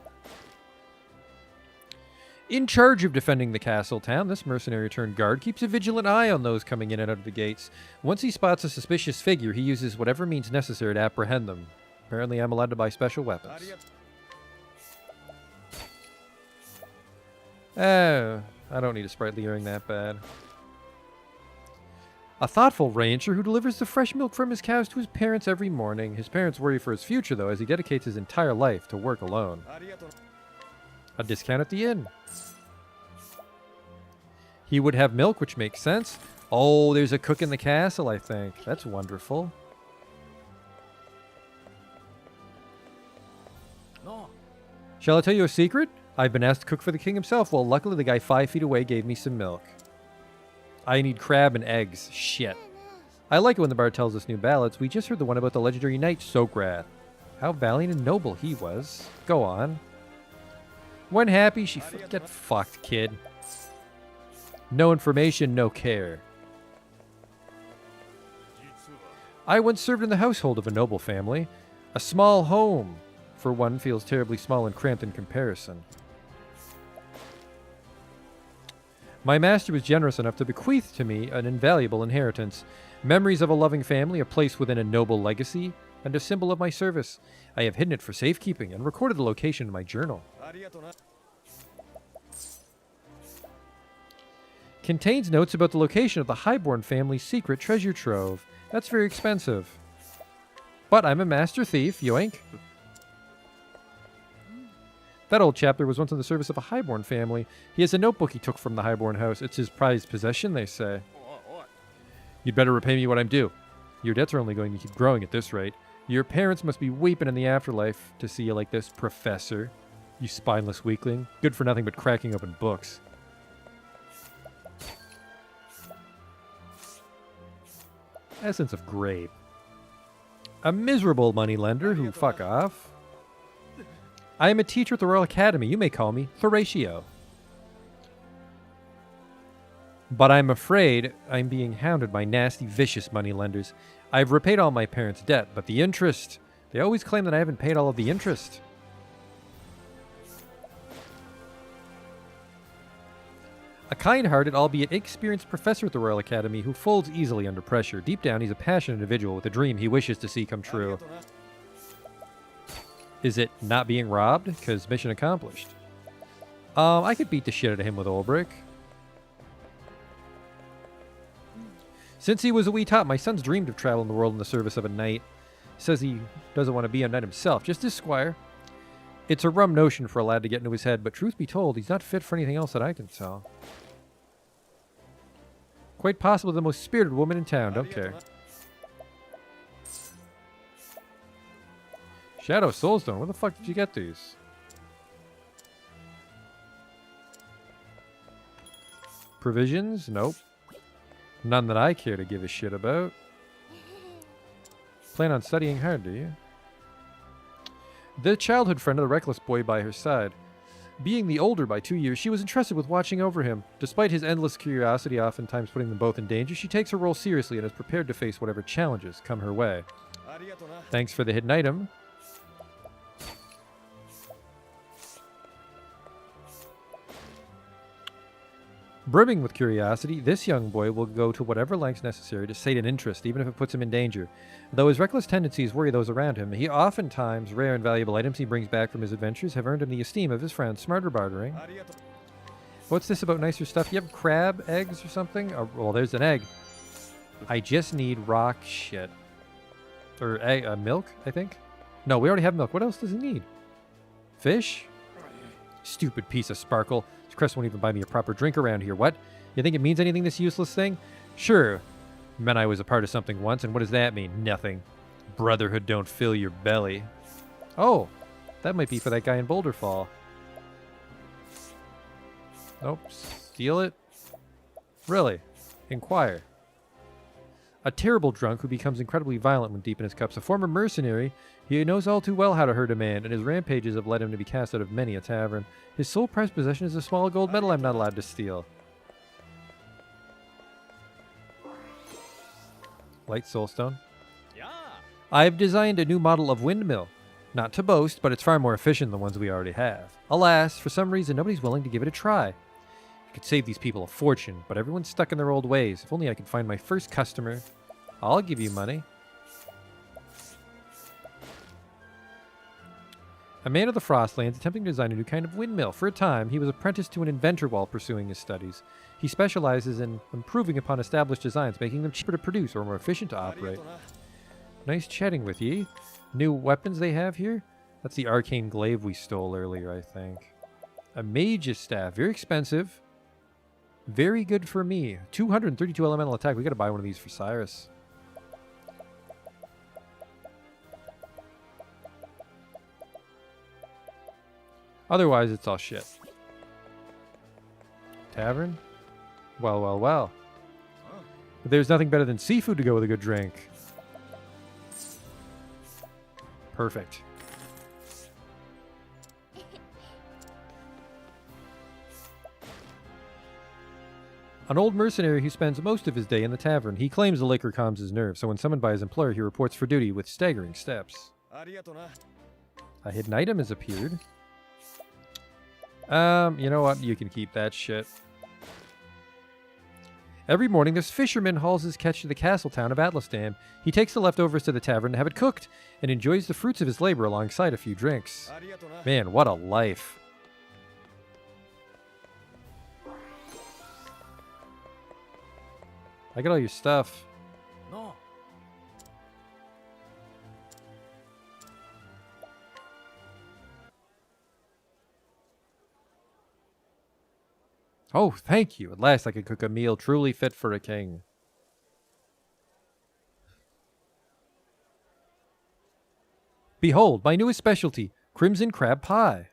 In charge of defending the castle town, this mercenary turned guard keeps a vigilant eye on those coming in and out of the gates. Once he spots a suspicious figure, he uses whatever means necessary to apprehend them. Apparently, I'm allowed to buy special weapons. Oh, I don't need a sprightly earring that bad. A thoughtful rancher who delivers the fresh milk from his cows to his parents every morning. His parents worry for his future, though, as he dedicates his entire life to work alone. A discount at the inn. He would have milk, which makes sense. Oh, there's a cook in the castle, I think. That's wonderful. No. Shall I tell you a secret? I've been asked to cook for the king himself. Well, luckily the guy 5 feet away gave me some milk. I need crab and eggs. Shit. I like it when the bard tells us new ballads. We just heard the one about the legendary knight Sokrath. How valiant and noble he was. Go on. When happy, get fucked, kid. No information, no care. I once served in the household of a noble family. A small home, for one, feels terribly small and cramped in comparison. My master was generous enough to bequeath to me an invaluable inheritance, memories of a loving family, a place within a noble legacy, and a symbol of my service. I have hidden it for safekeeping and recorded the location in my journal. Contains notes about the location of the Highborn family's secret treasure trove. That's very expensive. But I'm a master thief, yoink. That old chapter was once in the service of a Highborn family. He has a notebook he took from the Highborn house. It's his prized possession, they say. You'd better repay me what I'm due. Your debts are only going to keep growing at this rate. Your parents must be weeping in the afterlife to see you like this, Professor. You spineless weakling. Good for nothing but cracking open books. Essence of grape. A miserable moneylender who fuck off. I am a teacher at the Royal Academy. You may call me Horatio. But I'm afraid I'm being hounded by nasty, vicious moneylenders. I've repaid all my parents' debt, but the interest... They always claim that I haven't paid all of the interest. A kind-hearted, albeit experienced professor at the Royal Academy who folds easily under pressure. Deep down, he's a passionate individual with a dream he wishes to see come true. Is it not being robbed? Because mission accomplished. I could beat the shit out of him with Olbrich. Since he was a wee tot, my son's dreamed of traveling the world in the service of a knight. Says he doesn't want to be a knight himself, just his squire. It's a rum notion for a lad to get into his head, but truth be told, he's not fit for anything else that I can tell. Quite possibly the most spirited woman in town, don't care. Shadow Soulstone, where the fuck did you get these? Provisions? Nope. None that I care to give a shit about. Plan on studying hard, do you? The childhood friend of the reckless boy by her side. Being the older by 2 years, she was entrusted with watching over him. Despite his endless curiosity, oftentimes putting them both in danger, she takes her role seriously and is prepared to face whatever challenges come her way. Thanks for the hidden item. Brimming with curiosity, this young boy will go to whatever lengths necessary to sate an interest, even if it puts him in danger. Though his reckless tendencies worry those around him, he oftentimes rare and valuable items he brings back from his adventures have earned him the esteem of his friends. Smarter bartering. What's this about nicer stuff? You have crab eggs or something? Oh, well, there's an egg. I just need rock shit. Or egg, milk, I think? No, we already have milk. What else does he need? Fish? Stupid piece of sparkle. This crest won't even buy me a proper drink around here. What? You think it means anything, this useless thing? Sure. Meant I was a part of something once, and what does that mean? Nothing. Brotherhood don't fill your belly. Oh, that might be for that guy in Boulder Fall. Nope. Steal it? Really? Inquire. A terrible drunk who becomes incredibly violent when deep in his cups. A former mercenary, he knows all too well how to hurt a man, and his rampages have led him to be cast out of many a tavern. His sole prized possession is a small gold medal I'm not allowed to steal. Light soulstone. Yeah. I've designed a new model of windmill. Not to boast, but it's far more efficient than the ones we already have. Alas, for some reason, nobody's willing to give it a try. I could save these people a fortune, but everyone's stuck in their old ways. If only I could find my first customer. I'll give you money. A man of the Frostlands attempting to design a new kind of windmill. For a time, he was apprenticed to an inventor while pursuing his studies. He specializes in improving upon established designs, making them cheaper to produce or more efficient to operate. Nice chatting with ye. New weapons they have here? That's the arcane glaive we stole earlier, I think. A mage's staff. Very expensive. Very good for me. 232 elemental attack. We gotta buy one of these for Cyrus. Otherwise, it's all shit. Tavern? Well, well, well. But there's nothing better than seafood to go with a good drink. Perfect. An old mercenary who spends most of his day in the tavern. He claims the liquor calms his nerves, so when summoned by his employer, he reports for duty with staggering steps. A hidden item has appeared. You know what? You can keep that shit. Every morning, this fisherman hauls his catch to the castle town of Atlasdam. He takes the leftovers to the tavern to have it cooked, and enjoys the fruits of his labor alongside a few drinks. Man, what a life. I got all your stuff. No. Oh, thank you. At last I could cook a meal truly fit for a king. Behold, my newest specialty, crimson crab pie.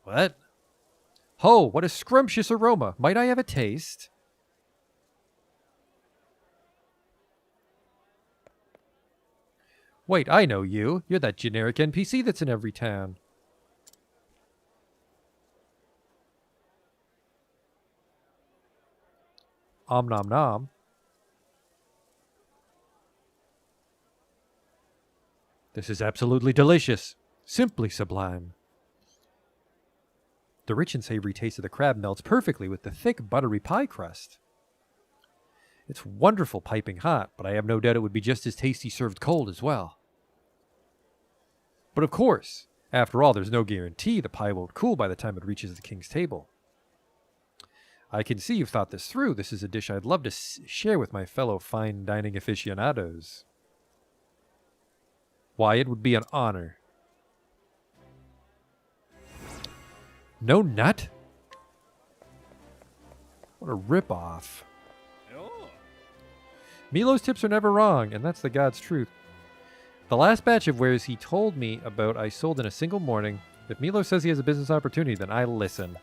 What? Ho, what a scrumptious aroma. Might I have a taste? Wait, I know you. You're that generic NPC that's in every town. Om nom nom. This is absolutely delicious. Simply sublime. The rich and savory taste of the crab melts perfectly with the thick, buttery pie crust. It's wonderful piping hot, but I have no doubt it would be just as tasty served cold as well. But of course, after all, there's no guarantee the pie won't cool by the time it reaches the king's table. I can see you've thought this through. This is a dish I'd love to share with my fellow fine dining aficionados. Why, it would be an honor. No nut? What a ripoff. Milo's tips are never wrong, and that's the God's truth. The last batch of wares he told me about I sold in a single morning. If Milo says he has a business opportunity, then I listen.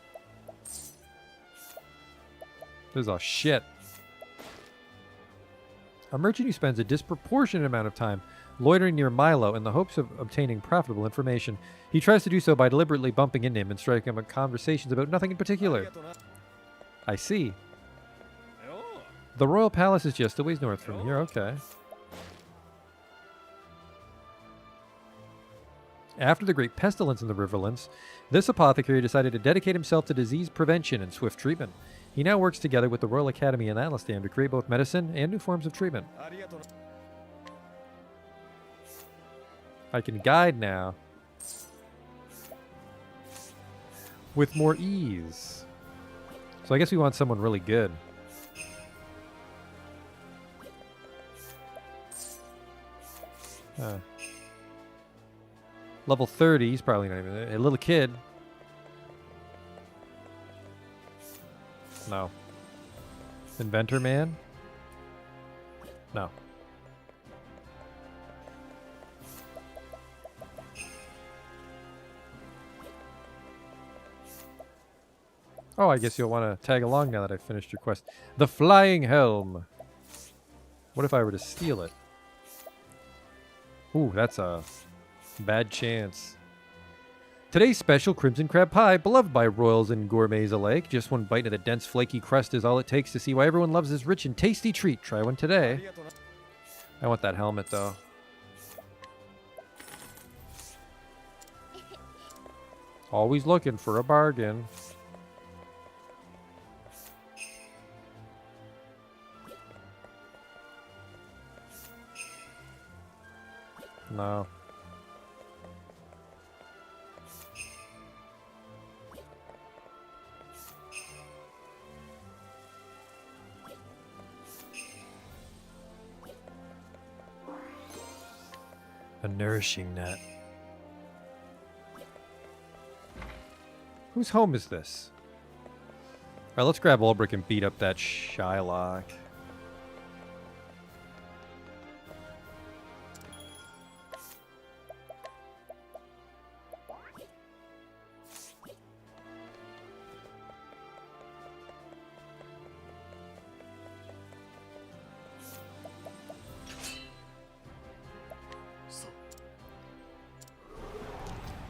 This is all shit. A merchant who spends a disproportionate amount of time loitering near Milo in the hopes of obtaining profitable information. He tries to do so by deliberately bumping into him and striking up conversations about nothing in particular. I see. The Royal Palace is just a ways north from here, okay. After the great pestilence in the Riverlands, this apothecary decided to dedicate himself to disease prevention and swift treatment. He now works together with the Royal Academy in Atlasdam to create both medicine and new forms of treatment. I can guide now. With more ease. So I guess we want someone really good. Level 30, he's probably not even a little kid. No. Inventor man? No. Oh, I guess you'll want to tag along now that I've finished your quest. The Flying Helm. What if I were to steal it? Ooh, that's a bad chance. Today's special Crimson Crab Pie, beloved by royals and gourmets alike. Just one bite of the dense, flaky crust is all it takes to see why everyone loves this rich and tasty treat. Try one today. I want that helmet, though. Always looking for a bargain. No. A nourishing net. Whose home is this? Alright, let's grab Ulbrich and beat up that Shylock.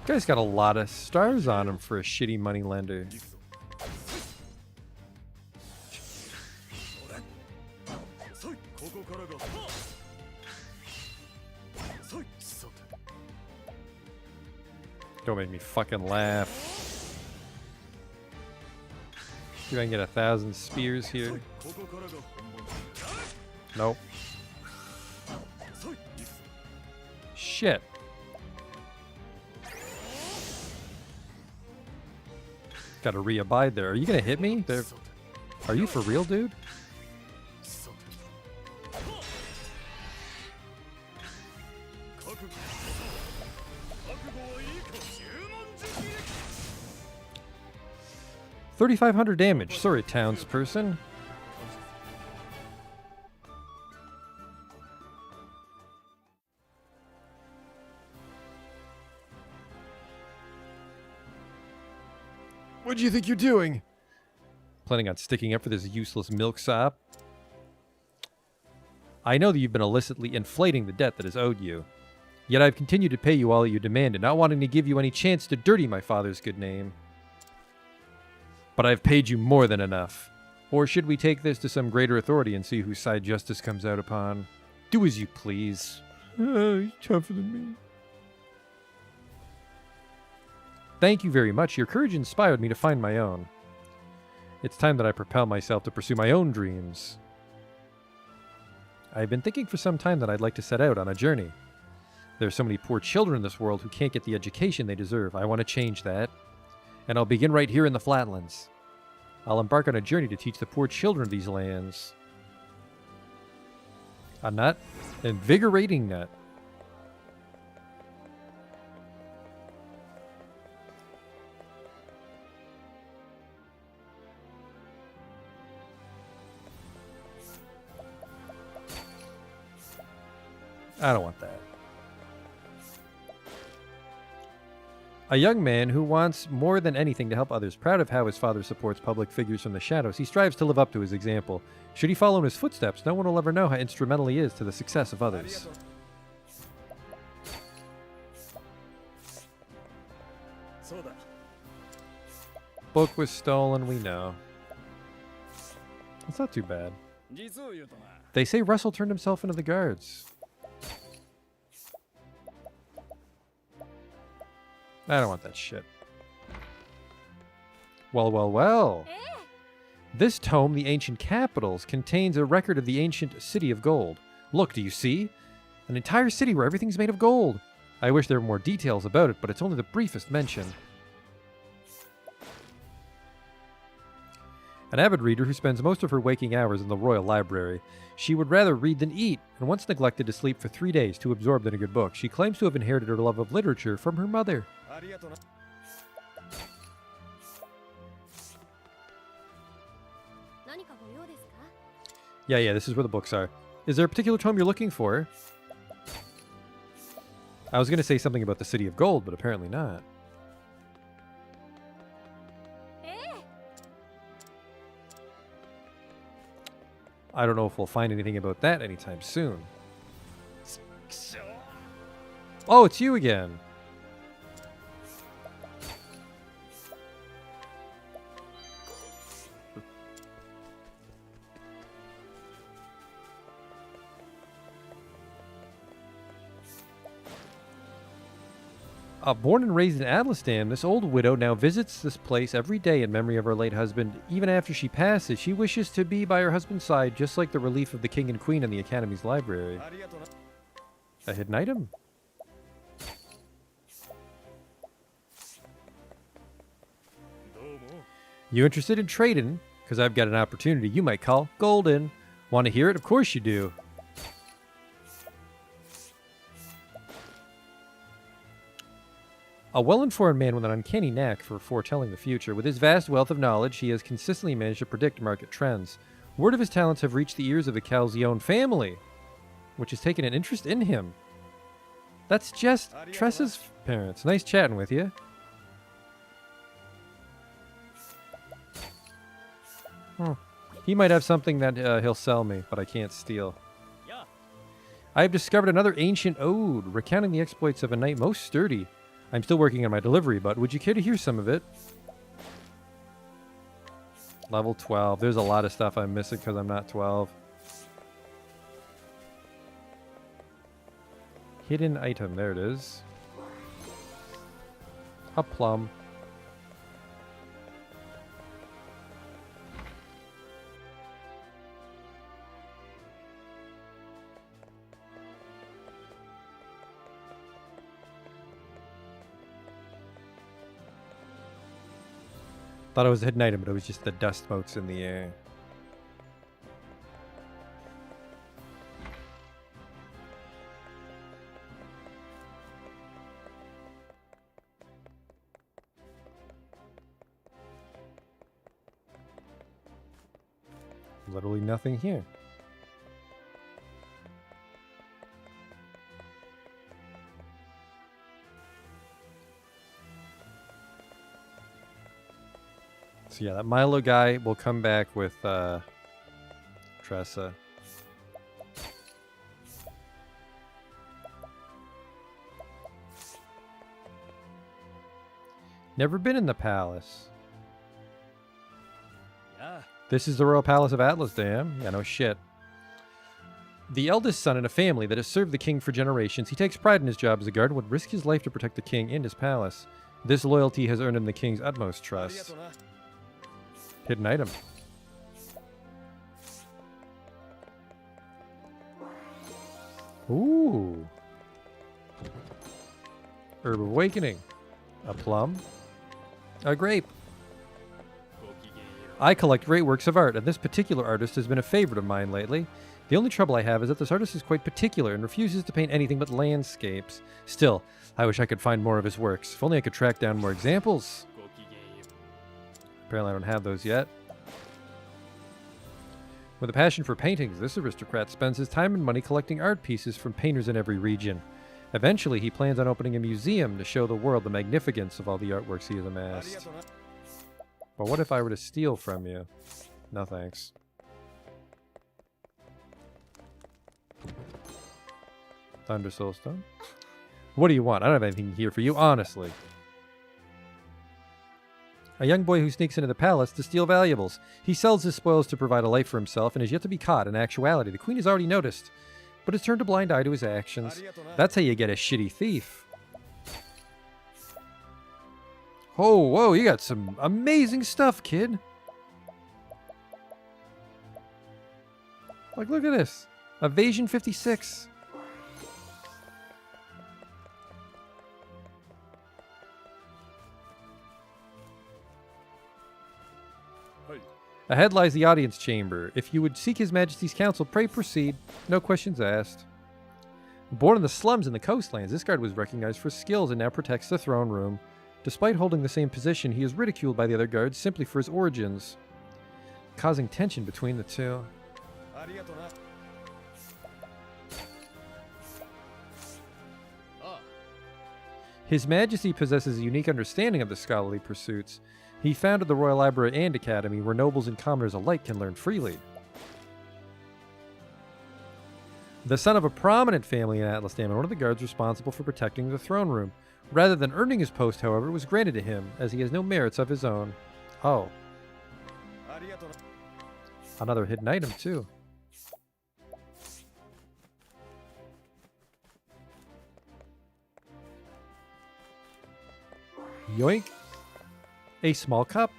Guy's got a lot of stars on him for a shitty moneylender. Don't make me fucking laugh. See if I can get 1,000 spears here. Nope. Shit. Gotta re-abide there. Are you gonna hit me? Are you for real, dude? $3,500 damage. Sorry, townsperson. What do you think you're doing? Planning on sticking up for this useless milksop? I know that you've been illicitly inflating the debt that is owed you. Yet I've continued to pay you all that you demanded, not wanting to give you any chance to dirty my father's good name. But I've paid you more than enough. Or should we take this to some greater authority and see whose side justice comes out upon? Do as you please. He's tougher than me. Thank you very much. Your courage inspired me to find my own. It's time that I propel myself to pursue my own dreams. I've been thinking for some time that I'd like to set out on a journey. There are so many poor children in this world who can't get the education they deserve. I want to change that. And I'll begin right here in the Flatlands. I'll embark on a journey to teach the poor children of these lands. A nut? Invigorating nut. I don't want that. A young man who wants more than anything to help others, proud of how his father supports public figures from the shadows. He strives to live up to his example. Should he follow in his footsteps, no one will ever know how instrumental he is to the success of others. Book was stolen, we know. That's not too bad. They say Russell turned himself into the guards. I don't want that shit. Well, well, well. This tome, The Ancient Capitals, contains a record of the ancient city of gold. Look, do you see? An entire city where everything's made of gold. I wish there were more details about it, but it's only the briefest mention. An avid reader who spends most of her waking hours in the Royal Library. She would rather read than eat, and once neglected to sleep for 3 days too absorbed in a good book. She claims to have inherited her love of literature from her mother. Yeah, this is where the books are. Is there a particular tome you're looking for? I was going to say something about the City of Gold, but apparently not. I don't know if we'll find anything about that anytime soon. Oh, it's you again. Born and raised in Atlastan, this old widow now visits this place every day in memory of her late husband. Even after she passes, she wishes to be by her husband's side, just like the relief of the king and queen in the Academy's library. A hidden item? You interested in trading? Because I've got an opportunity you might call golden. Want to hear it? Of course you do. A well-informed man with an uncanny knack for foretelling the future. With his vast wealth of knowledge, he has consistently managed to predict market trends. Word of his talents have reached the ears of the Calzione family, which has taken an interest in him. That's just Tressa's parents. Nice chatting with you. He might have something that he'll sell me, but I can't steal. I have discovered another ancient ode, recounting the exploits of a knight most sturdy. I'm still working on my delivery, but would you care to hear some of it? Level 12. There's a lot of stuff I'm missing because I'm not 12. Hidden item. There it is. A plum. Thought it was a hidden item, but it was just the dust motes in the air. Literally nothing here. So yeah, that Milo guy will come back with Tressa. Never been in the palace. Yeah. This is the royal palace of Atlasdam. Yeah, no shit. The eldest son in a family that has served the king for generations, he takes pride in his job as a guard and would risk his life to protect the king and his palace. This loyalty has earned him the king's utmost trust. Hidden item. Ooh. Herb of Awakening. A plum. A grape. I collect great works of art, and this particular artist has been a favorite of mine lately. The only trouble I have is that this artist is quite particular and refuses to paint anything but landscapes. Still, I wish I could find more of his works. If only I could track down more examples. Apparently I don't have those yet. With a passion for paintings, this aristocrat spends his time and money collecting art pieces from painters in every region. Eventually, he plans on opening a museum to show the world the magnificence of all the artworks he has amassed. But what if I were to steal from you? No thanks. Thunder Soulstone. What do you want? I don't have anything here for you, honestly. A young boy who sneaks into the palace to steal valuables. He sells his spoils to provide a life for himself and is yet to be caught. In actuality, the queen has already noticed, but has turned a blind eye to his actions. That's how you get a shitty thief. Oh, whoa, you got some amazing stuff, kid. Like, look at this. Evasion 56. Hey. Ahead lies the audience chamber. If you would seek His Majesty's counsel, pray proceed. No questions asked. Born in the slums in the coastlands, this guard was recognized for skills and now protects the throne room. Despite holding the same position, he is ridiculed by the other guards simply for his origins, causing tension between the two. His Majesty possesses a unique understanding of the scholarly pursuits. He founded the Royal Library and Academy, where nobles and commoners alike can learn freely. The son of a prominent family in Atlastan and one of the guards responsible for protecting the throne room. Rather than earning his post, however, it was granted to him, as he has no merits of his own. Oh. Another hidden item, too. Yoink. A small cup.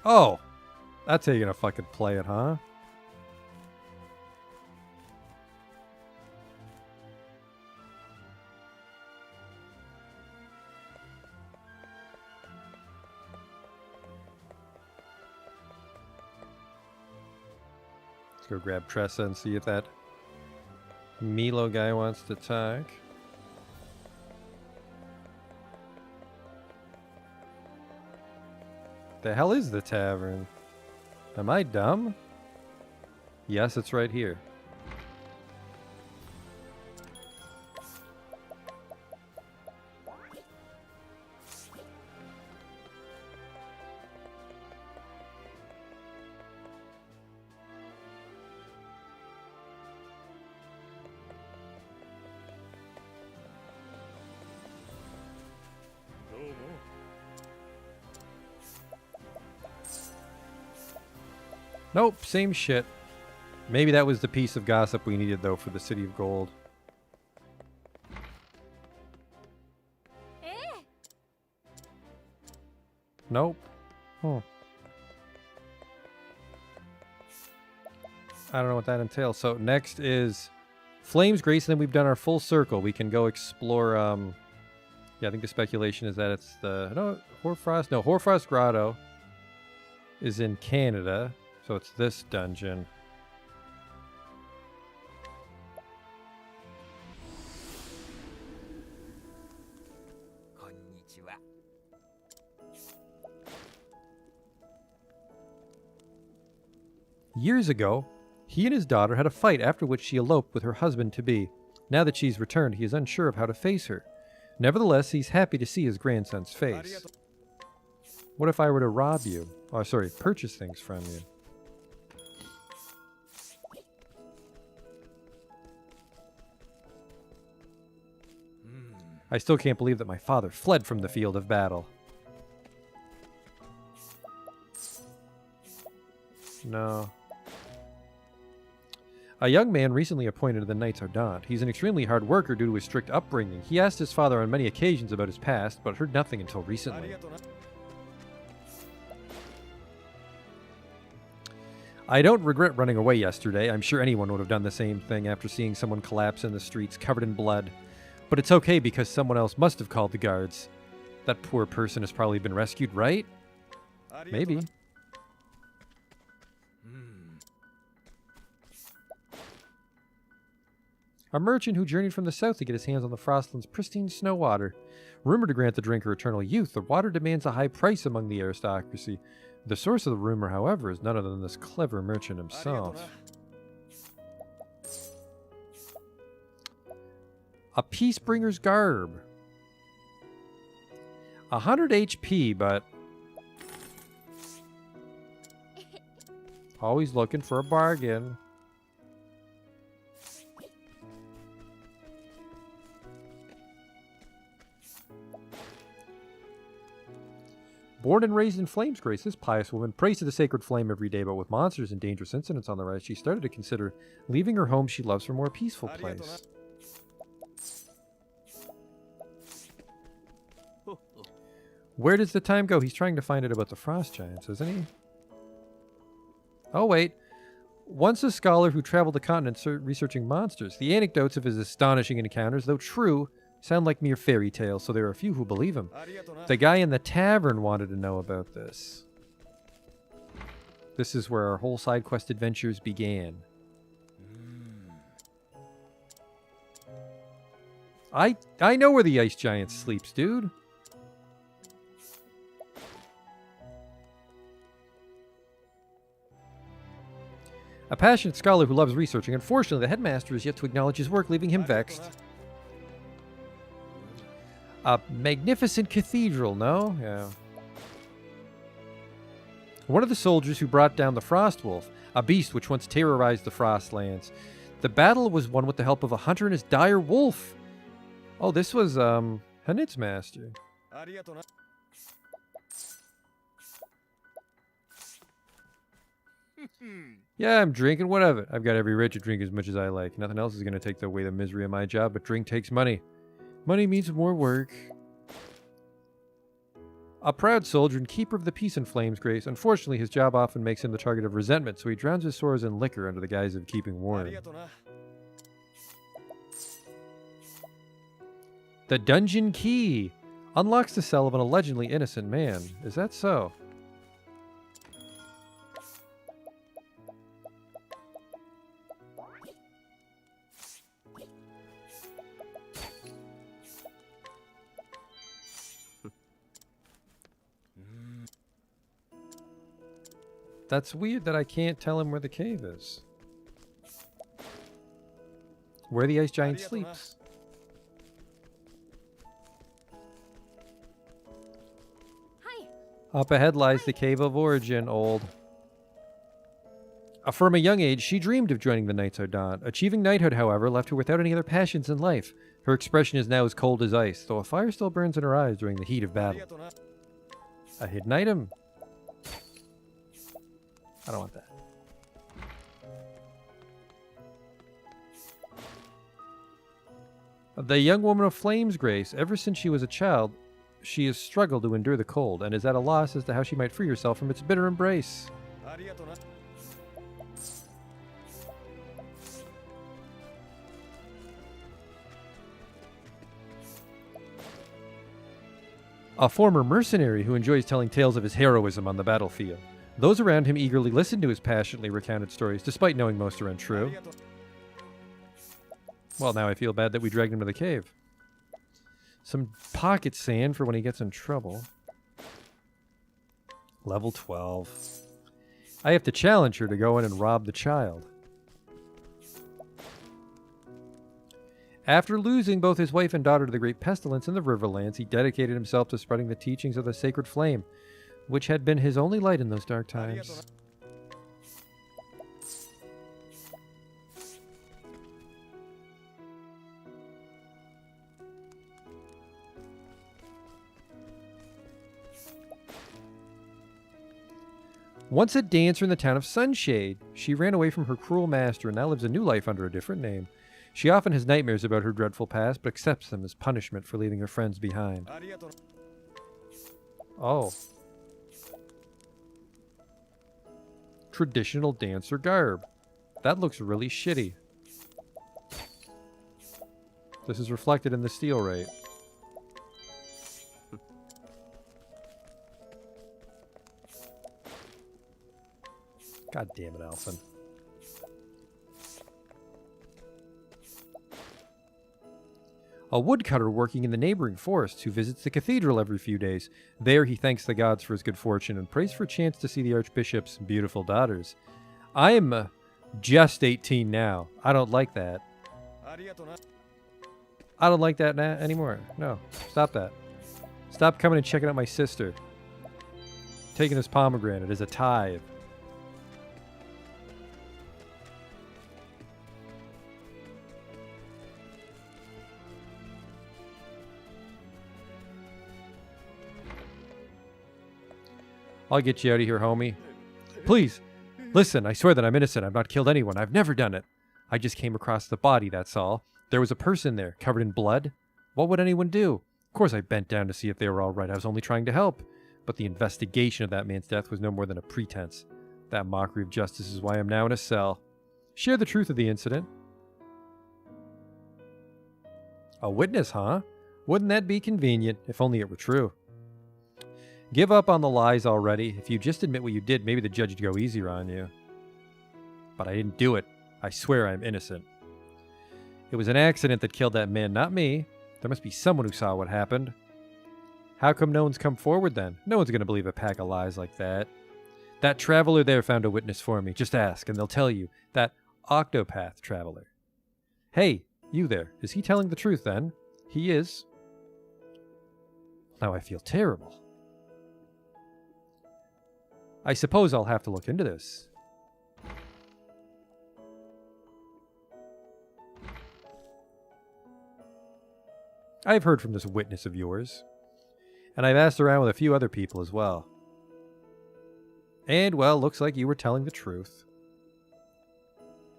Oh, that's how you're gonna fucking play it, huh? Let's go grab Tressa and see if that Milo guy wants to talk. The hell is the tavern? Am I dumb? Yes, it's right here. Nope, same shit. Maybe that was the piece of gossip we needed, though, for the City of Gold. Nope. Huh. I don't know what that entails. So next is Flames Grace, and then we've done our full circle. We can go explore, yeah, I think the speculation is that it's the, no, Hoarfrost? No, Hoarfrost Grotto is in Canada. So it's this dungeon. Years ago, he and his daughter had a fight, after which she eloped with her husband-to-be. Now that she's returned, he is unsure of how to face her. Nevertheless, he's happy to see his grandson's face. What if I were to rob you? Oh, sorry, purchase things from you. I still can't believe that my father fled from the field of battle. No. A young man recently appointed to the Knights Ardent. He's an extremely hard worker due to his strict upbringing. He asked his father on many occasions about his past, but heard nothing until recently. I don't regret running away yesterday. I'm sure anyone would have done the same thing after seeing someone collapse in the streets covered in blood. But it's okay because someone else must have called the guards. That poor person has probably been rescued, right? Maybe. A merchant who journeyed from the south to get his hands on the Frostland's pristine snow water. Rumored to grant the drinker eternal youth, the water demands a high price among the aristocracy. The source of the rumor, however, is none other than this clever merchant himself. A Peacebringer's Garb. 100 HP, but always looking for a bargain. Born and raised in Flames Grace, this pious woman prays to the sacred flame every day, but with monsters and dangerous incidents on the rise, she started to consider leaving her home she loves for a more peaceful place. Where does the time go? He's trying to find out about the frost giants, isn't he? Oh, wait. Once a scholar who traveled the continent researching monsters, the anecdotes of his astonishing encounters, though true, sound like mere fairy tales, so there are a few who believe him. The guy in the tavern wanted to know about this. This is where our whole side quest adventures began. I know where the ice giant sleeps, dude. A passionate scholar who loves researching. Unfortunately, the headmaster is yet to acknowledge his work, leaving him vexed. A magnificent cathedral, no? Yeah. One of the soldiers who brought down the Frost Wolf, a beast which once terrorized the Frostlands. The battle was won with the help of a hunter and his dire wolf. Oh, this was, Hanit's master. Yeah, I'm drinking, whatever. I've got every right to drink as much as I like. Nothing else is going to take away the misery of my job, but drink takes money. Money means more work. A proud soldier and keeper of the peace in Flames Grace. Unfortunately, his job often makes him the target of resentment, so he drowns his sores in liquor under the guise of keeping warm. The dungeon key unlocks the cell of an allegedly innocent man. Is that so? That's weird that I can't tell him where the cave is. Where the ice giant sleeps. Hi. Up ahead lies the Cave of Origin, old. From a young age, she dreamed of joining the Knights Ardent. Achieving knighthood, however, left her without any other passions in life. Her expression is now as cold as ice, though a fire still burns in her eyes during the heat of battle. A hidden item. I don't want that. The young woman of Flames Grace, ever since she was a child, she has struggled to endure the cold and is at a loss as to how she might free herself from its bitter embrace. A former mercenary who enjoys telling tales of his heroism on the battlefield. Those around him eagerly listen to his passionately recounted stories, despite knowing most are untrue. Well, now I feel bad that we dragged him to the cave. Some pocket sand for when he gets in trouble. Level 12. I have to challenge her to go in and rob the child. After losing both his wife and daughter to the great pestilence in the Riverlands, he dedicated himself to spreading the teachings of the sacred flame, which had been his only light in those dark times. Once a dancer in the town of Sunshade, she ran away from her cruel master and now lives a new life under a different name. She often has nightmares about her dreadful past, but accepts them as punishment for leaving her friends behind. Oh. Traditional dancer garb. That looks really shitty. This is reflected in the steel rate. God damn it, Alphen. A woodcutter working in the neighboring forests who visits the cathedral every few days. There he thanks the gods for his good fortune and prays for a chance to see the archbishop's beautiful daughters. I am just 18 now. I don't like that. I don't like that anymore. No, stop that. Stop coming and checking out my sister. Taking this pomegranate as a tithe. I'll get you out of here, homie. Please, listen, I swear that I'm innocent. I've not killed anyone. I've never done it. I just came across the body, that's all. There was a person there, covered in blood. What would anyone do? Of course I bent down to see if they were all right. I was only trying to help. But the investigation of that man's death was no more than a pretense. That mockery of justice is why I'm now in a cell. Share the truth of the incident. A witness, huh? Wouldn't that be convenient, if only it were true? Give up on the lies already. If you just admit what you did, maybe the judge would go easier on you. But I didn't do it. I swear I'm innocent. It was an accident that killed that man, not me. There must be someone who saw what happened. How come no one's come forward then? No one's going to believe a pack of lies like that. That traveler there found a witness for me. Just ask, and they'll tell you. That Octopath traveler. Hey, you there. Is he telling the truth then? He is. Now I feel terrible. I suppose I'll have to look into this. I've heard from this witness of yours. And I've asked around with a few other people as well. And, well, looks like you were telling the truth.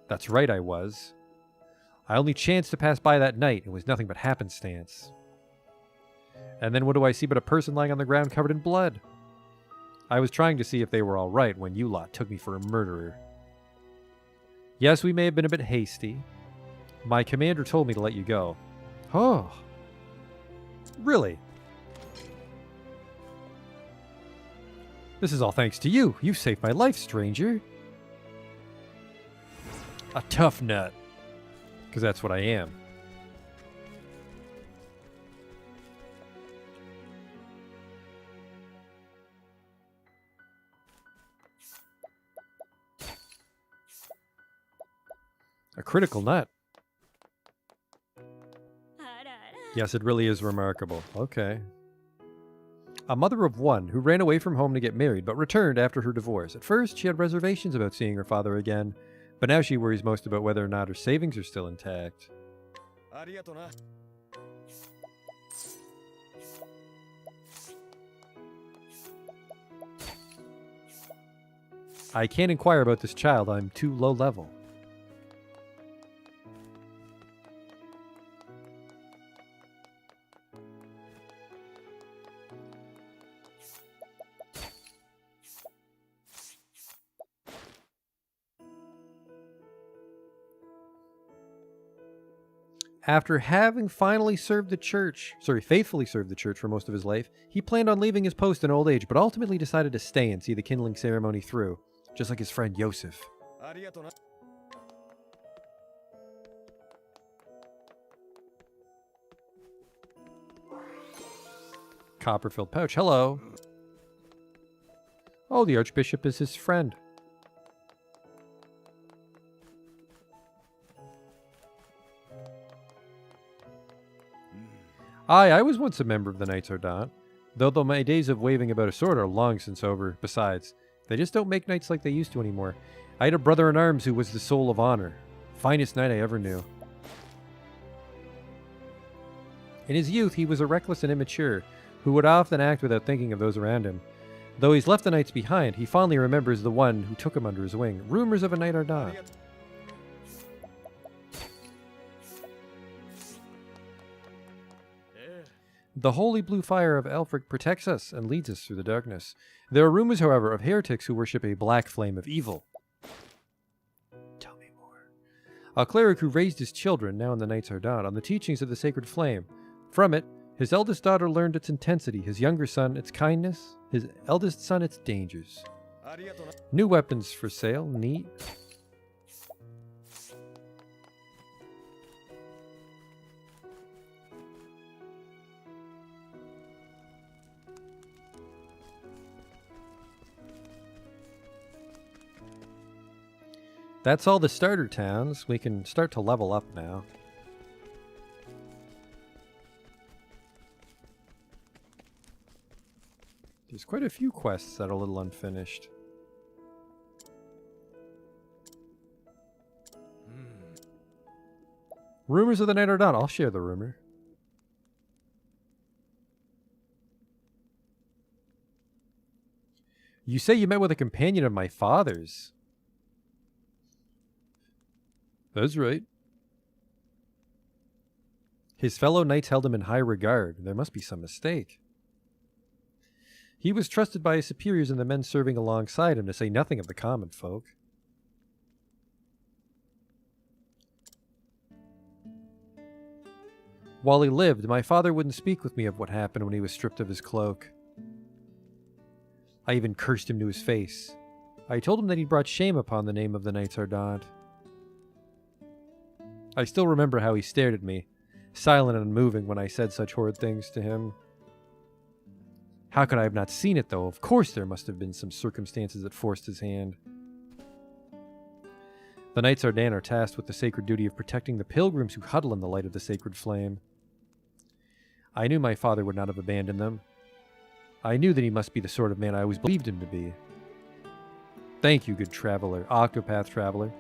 That's right, I was. I only chanced to pass by that night. It was nothing but happenstance. And then what do I see but a person lying on the ground covered in blood? I was trying to see if they were all right when you lot took me for a murderer. Yes, we may have been a bit hasty. My commander told me to let you go. Oh. Really? This is all thanks to you. You saved my life, stranger. A tough nut. Because that's what I am. A critical nut. Yes, it really is remarkable. Okay. A mother of one who ran away from home to get married, but returned after her divorce. At first, she had reservations about seeing her father again, but now she worries most about whether or not her savings are still intact. I can't inquire about this child. I'm too low level. After having faithfully served the church for most of his life, he planned on leaving his post in old age, but ultimately decided to stay and see the kindling ceremony through, just like his friend Yosef. Copper-filled pouch. Hello. Oh, the Archbishop is his friend. Aye, I was once a member of the Knights Ardent, though my days of waving about a sword are long since over. Besides, they just don't make knights like they used to anymore. I had a brother-in-arms who was the soul of honor. Finest knight I ever knew. In his youth, he was a reckless and immature, who would often act without thinking of those around him. Though he's left the knights behind, he fondly remembers the one who took him under his wing. Rumors of a Knight Ardent. The holy blue fire of Elfric protects us and leads us through the darkness. There are rumors, however, of heretics who worship a black flame of evil. Tell me more. A cleric who raised his children, now in the Knights Ardent, on the teachings of the sacred flame. From it, his eldest daughter learned its intensity, his younger son its kindness, his eldest son its dangers. New weapons for sale, neat. That's all the starter towns. We can start to level up now. There's quite a few quests that are a little unfinished. Rumors of the Knight Ardent. I'll share the rumor. You say you met with a companion of my father's. That's right. His fellow knights held him in high regard. There must be some mistake. He was trusted by his superiors and the men serving alongside him, to say nothing of the common folk. While he lived, my father wouldn't speak with me of what happened when he was stripped of his cloak. I even cursed him to his face. I told him that he'd brought shame upon the name of the Knights Ardent. I still remember how he stared at me, silent and unmoving when I said such horrid things to him. How could I have not seen it, though? Of course there must have been some circumstances that forced his hand. The Knights Ardent are tasked with the sacred duty of protecting the pilgrims who huddle in the light of the sacred flame. I knew my father would not have abandoned them. I knew that he must be the sort of man I always believed him to be. Thank you, good traveler, Octopath traveler.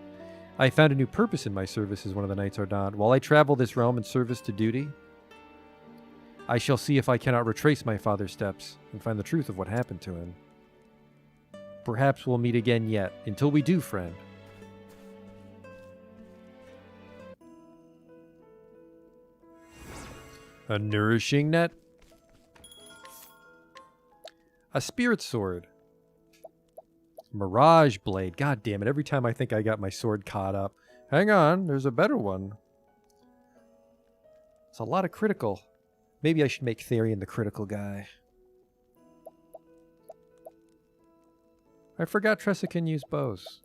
I found a new purpose in my service as one of the Knights Ardent. While I travel this realm in service to duty, I shall see if I cannot retrace my father's steps and find the truth of what happened to him. Perhaps we'll meet again yet. Until we do, friend. A nourishing net. A spirit sword. Mirage blade. God damn it. Every time I think I got my sword caught up. Hang on. There's a better one. It's a lot of critical. Maybe I should make Therian the critical guy. I forgot Tressa can use bows.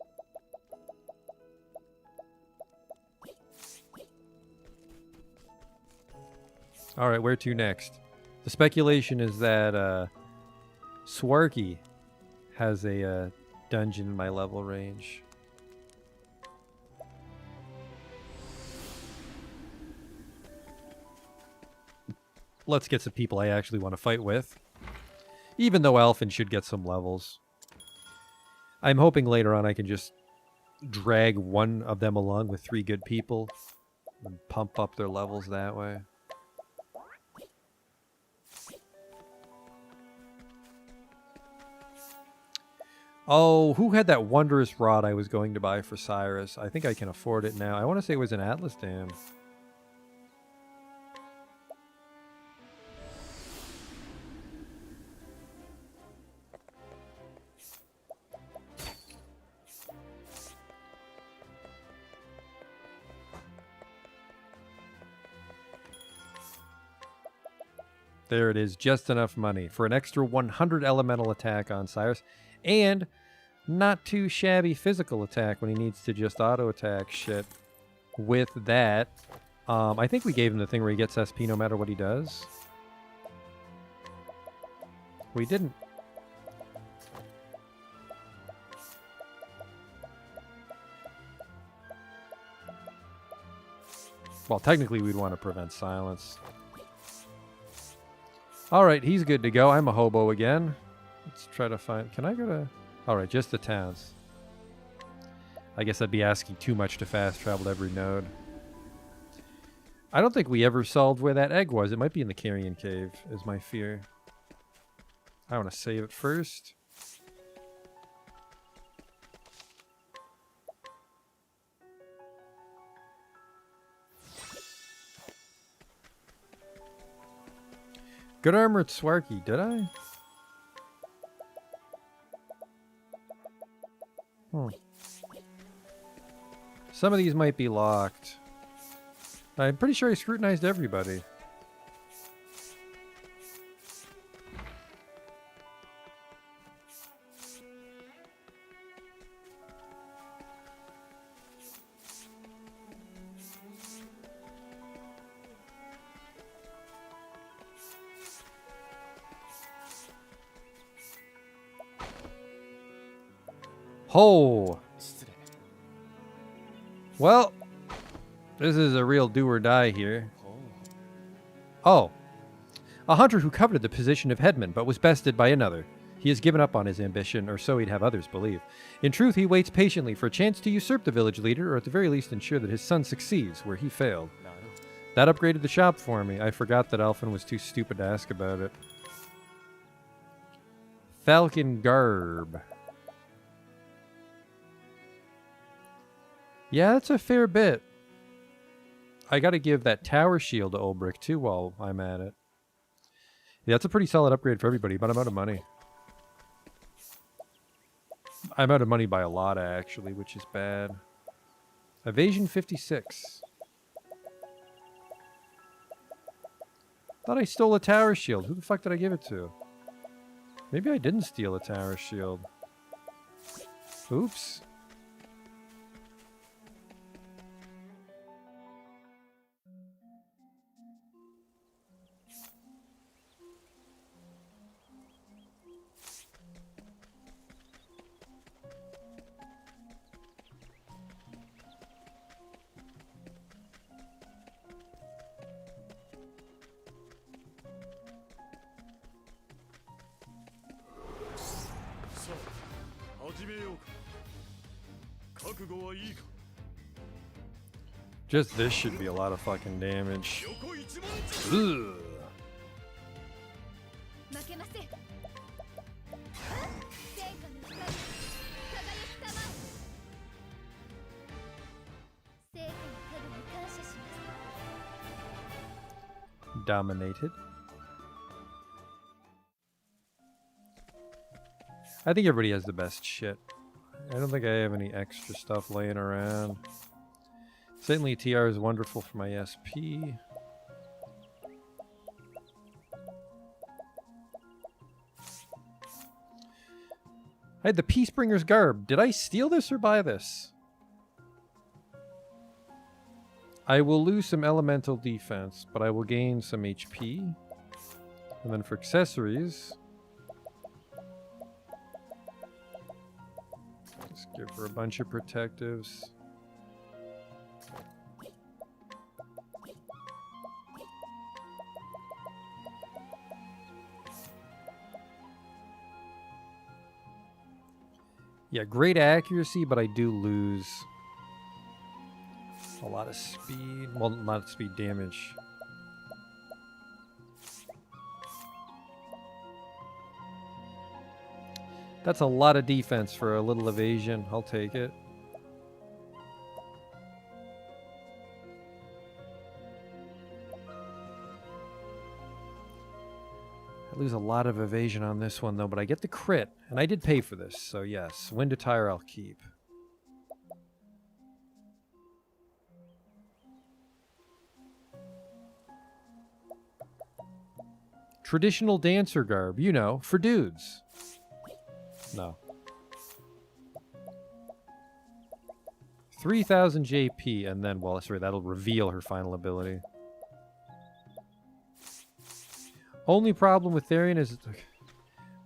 Alright, where to next? The speculation is that Swarky has a dungeon in my level range. Let's get some people I actually want to fight with. Even though Alphen should get some levels. I'm hoping later on I can just drag one of them along with 3 good people and pump up their levels that way. Oh, who had that wondrous rod I was going to buy for Cyrus? I think I can afford it now. I want to say it was an Atlas Dam. There it is, just enough money for an extra 100 elemental attack on Cyrus, and not too shabby physical attack when he needs to just auto attack shit. With that, I think we gave him the thing where he gets SP no matter what he does. We didn't. Well, technically we'd want to prevent silence. Alright, he's good to go. I'm a hobo again. Let's try to find... Can I go to... Alright, just the towns. I guess I'd be asking too much to fast travel to every node. I don't think we ever solved where that egg was. It might be in the Carrion Cave, is my fear. I want to save it first. Good armored Swarky, did I? Some of these might be locked. I'm pretty sure I scrutinized everybody. Ho! Well, this is a real do or die here. Oh. A hunter who coveted the position of headman, but was bested by another. He has given up on his ambition, or so he'd have others believe. In truth, he waits patiently for a chance to usurp the village leader, or at the very least ensure that his son succeeds where he failed. That upgraded the shop for me. I forgot that Alphen was too stupid to ask about it. Falcon Garb. Yeah, that's a fair bit. I gotta give that tower shield to Ulbrich too while I'm at it. Yeah, that's a pretty solid upgrade for everybody, but I'm out of money. I'm out of money by a lot, actually, which is bad. Evasion 56. Thought I stole a tower shield. Who the fuck did I give it to? Maybe I didn't steal a tower shield. Oops. Just this should be a lot of fucking damage. Ugh. 負けません。聖火の光、輝きたまえ。聖火の影に感謝します。 Dominated. I think everybody has the best shit. I don't think I have any extra stuff laying around. Certainly TR is wonderful for my SP. I had the Peacebringer's Garb. Did I steal this or buy this? I will lose some elemental defense, but I will gain some HP. And then for accessories, just give her a bunch of protectives. Yeah, great accuracy, but I do lose a lot of speed. Well, not speed, damage. That's a lot of defense for a little evasion. I'll take it. I lose a lot of evasion on this one, though, but I get the crit. And I did pay for this, so yes. Wind Attire I'll keep. Traditional dancer garb, you know, for dudes. No. 3,000 JP, and then, well, sorry, that'll reveal her final ability. Only problem with Therian is I'm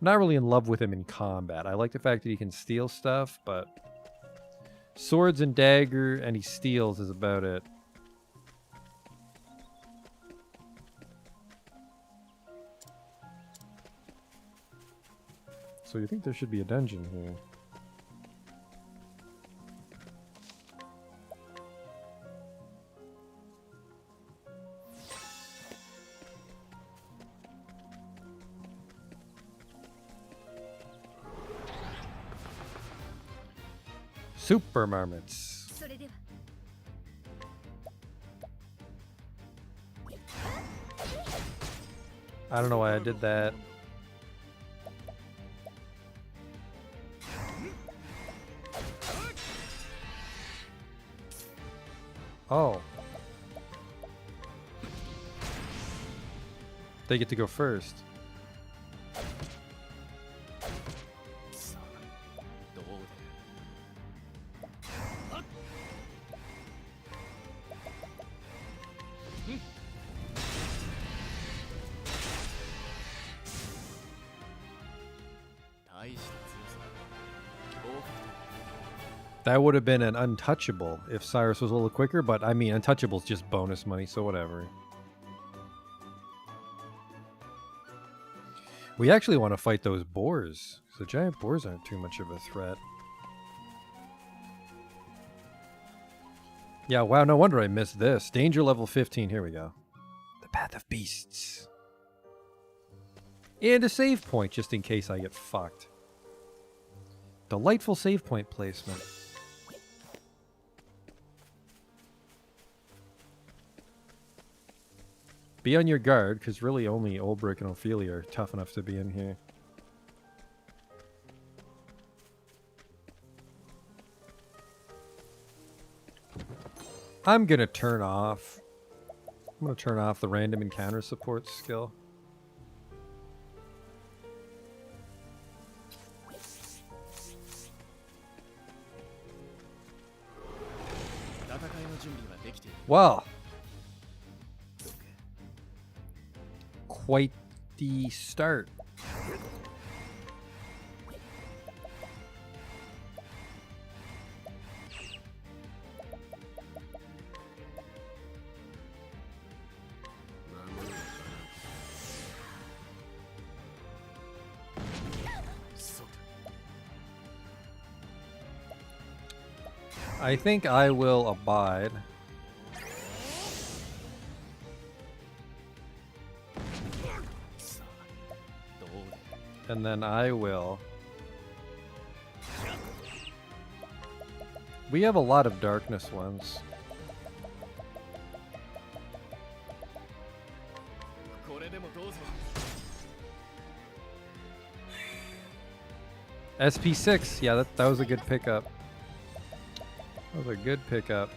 not really in love with him in combat. I like the fact that he can steal stuff, but swords and dagger, and he steals is about it. So you think there should be a dungeon here? Super marmots. それでは I don't know why I did that. Oh. They get to go first. That would have been an untouchable if Cyrus was a little quicker, but I mean, untouchable's just bonus money, so whatever. We actually want to fight those boars. The giant boars aren't too much of a threat. Yeah, wow, no wonder I missed this. Danger level 15, here we go. The Path of Beasts. And a save point, just in case I get fucked. Delightful save point placement. Be on your guard, because really only Ulbrich and Ophelia are tough enough to be in here. I'm gonna turn off. I'm gonna turn off the random encounter support skill. Well, quite the start. I think I will abide. And then I will. We have a lot of darkness ones. SP6, yeah, that was a good pickup. That was a good pickup.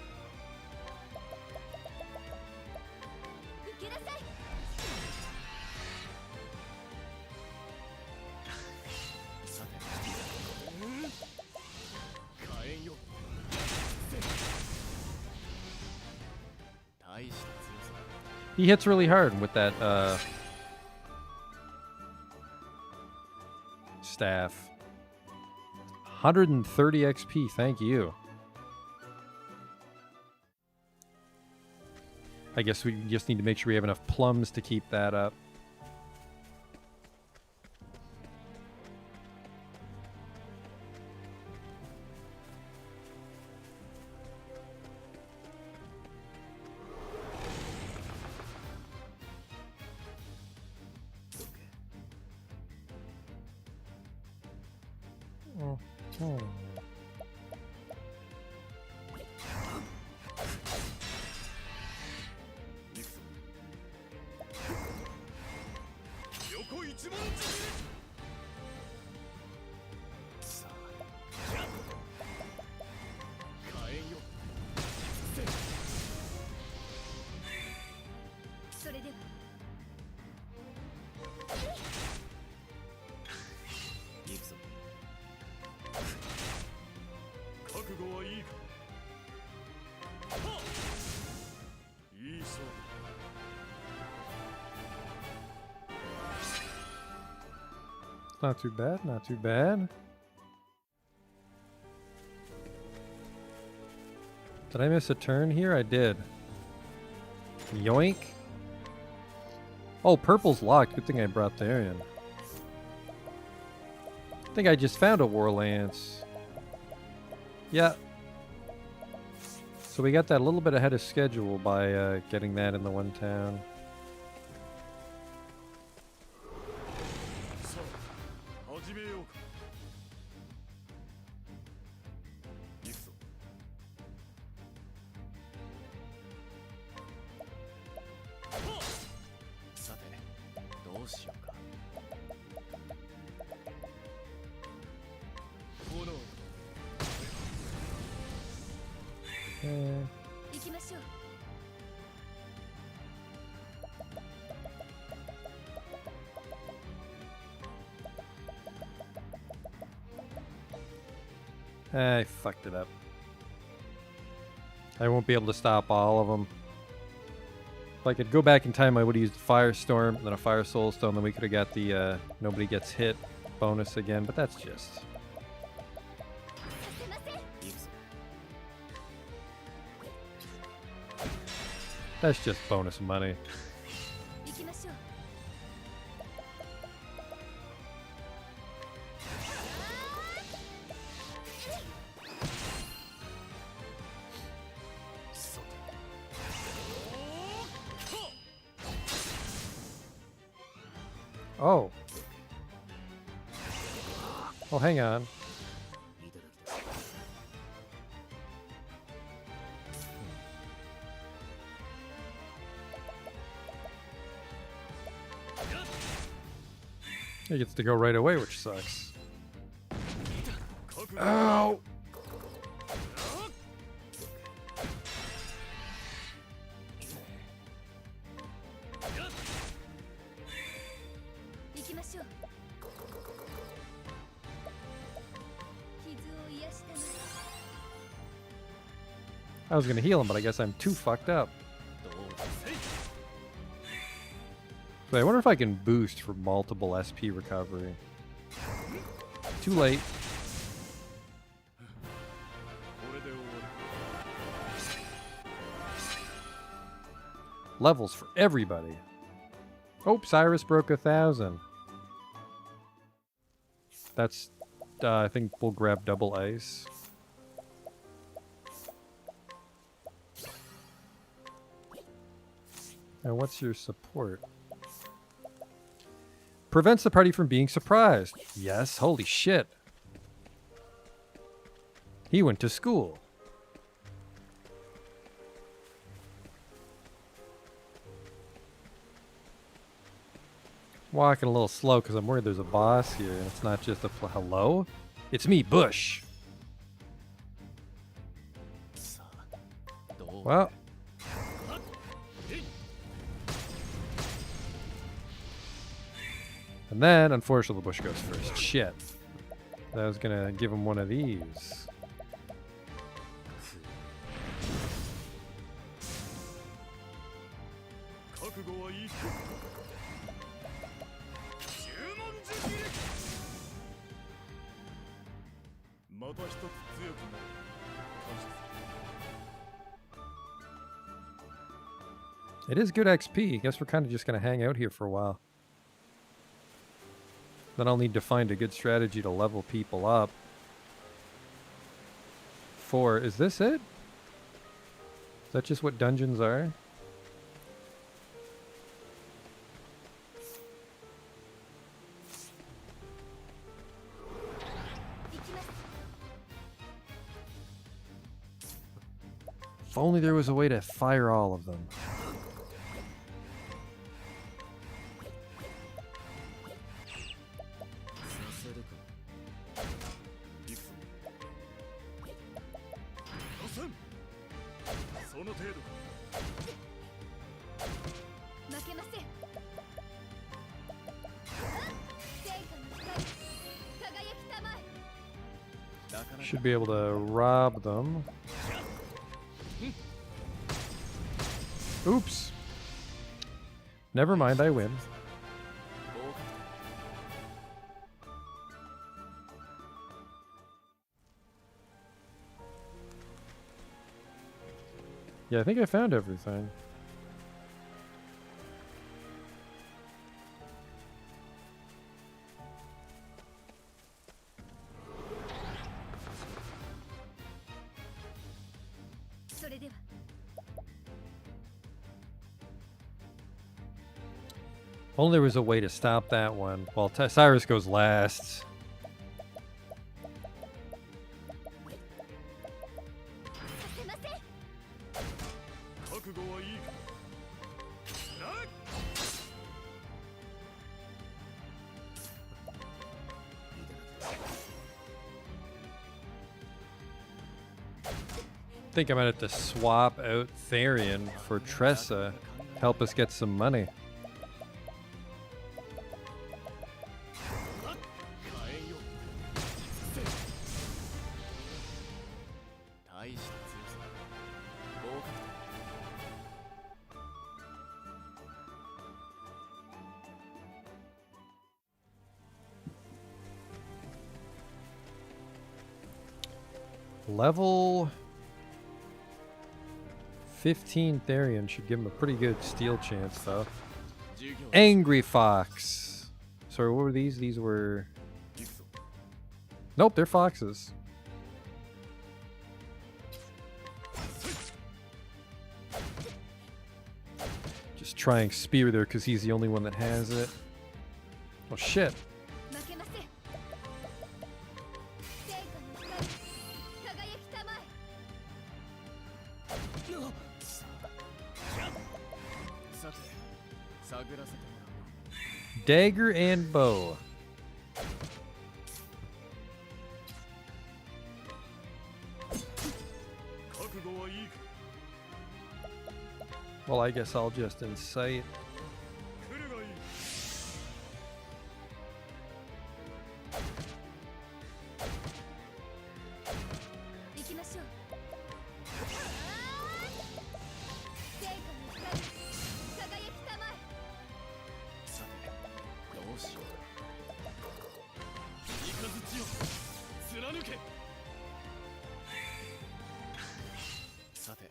He hits really hard with that staff. 130 XP, thank you. I guess we just need to make sure we have enough plums to keep that up. Oh. Not too bad, not too bad. Did I miss a turn here? I did. Yoink. Oh, purple's locked. Good thing I brought Therian. I think I just found a War Lance. Yeah. So we got that a little bit ahead of schedule by getting that in the one town. I fucked it up. I won't be able to stop all of them. If I could go back in time, I would have used Firestorm, then a Fire Soul Stone, then we could have got the nobody gets hit bonus again, but that's just... That's just bonus money. Oh. Oh, hang on. He gets to go right away, which sucks. Ow! I was gonna heal him, but I guess I'm too fucked up. But I wonder if I can boost for multiple SP recovery. Too late. Levels for everybody. Oh, Cyrus broke 1,000. That's, I think we'll grab double ice. Now, what's your support? Prevents the party from being surprised. Yes, holy shit. He went to school. Walking a little slow because I'm worried there's a boss here and it's not just a hello? It's me, Bush. Well. And then, unfortunately, the Bush goes first. Shit. I was gonna give him one of these. It is good XP. Guess we're kind of just gonna hang out here for a while. Then I'll need to find a good strategy to level people up. 4. Is this it? Is that just what dungeons are? If only there was a way to fire all of them. Should be able to rob them. Oops. Never mind, I win. Yeah, I think I found everything. Only there was a way to stop that one. Well, Cyrus goes last. I think I might have to swap out Therian for Tressa. Help us get some money. Level 15 Therian should give him a pretty good steal chance, though. Angry Fox. Sorry, what were these? These were... Nope, they're foxes. Just trying spear there because he's the only one that has it. Oh shit. さて探らせてもらおう。 Dagger and bow. Well, I guess I'll just incite. 来るがいい。行きましょう。聖火の光、輝きたまえ。さてどうしよう。雷を貫け。さて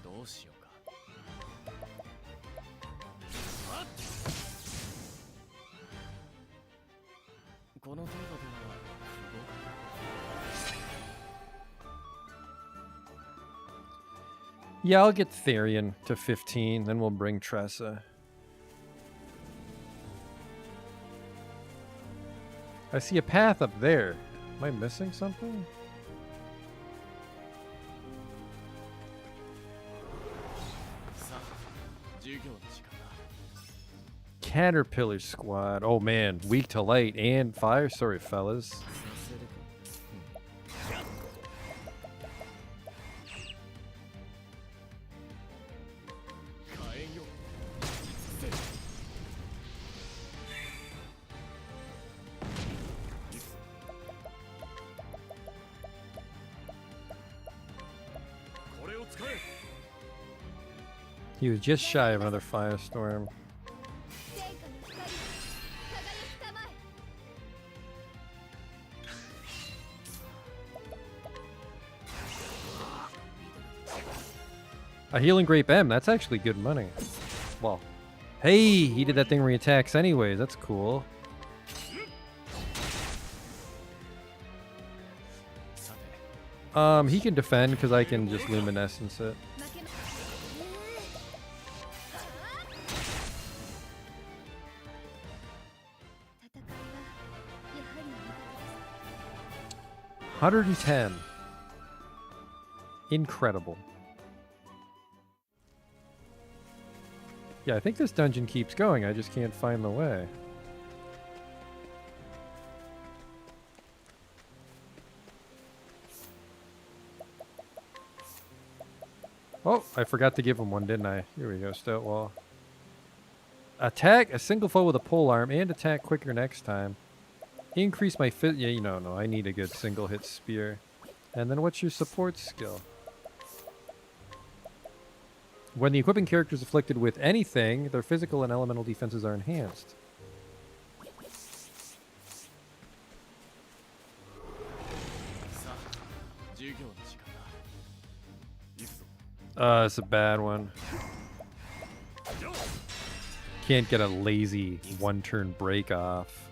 どうしようか。この程度では不合格。 Yeah, I'll get Therian to 15, then we'll bring Tressa. I see a path up there. Am I missing something? Caterpillar Squad. Oh man, weak to light and fire. Sorry, fellas. He was just shy of another firestorm. 聖火の光、輝きたまえ。 A healing grape M. That's actually good money. Well, hey, he did that thing where he attacks anyways. That's cool. He can defend because I can just luminescence it. 負けま。戦いはやはり味方です。 110. Incredible. Yeah, I think this dungeon keeps going. I just can't find the way. Oh, I forgot to give him one, didn't I? Here we go, Stout Wall. Attack a single foe with a pole arm and attack quicker next time. Increase my fit. Yeah, no, I need a good single hit spear. And then what's your support skill? When the equipping character is afflicted with anything, their physical and elemental defenses are enhanced. It's a bad one. Can't get a lazy one-turn break off.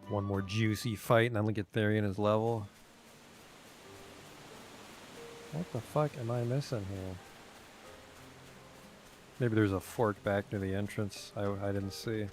One more juicy fight and then we'll get Therian his level. What the fuck am I missing here? Maybe there's a fork back near the entrance I didn't see.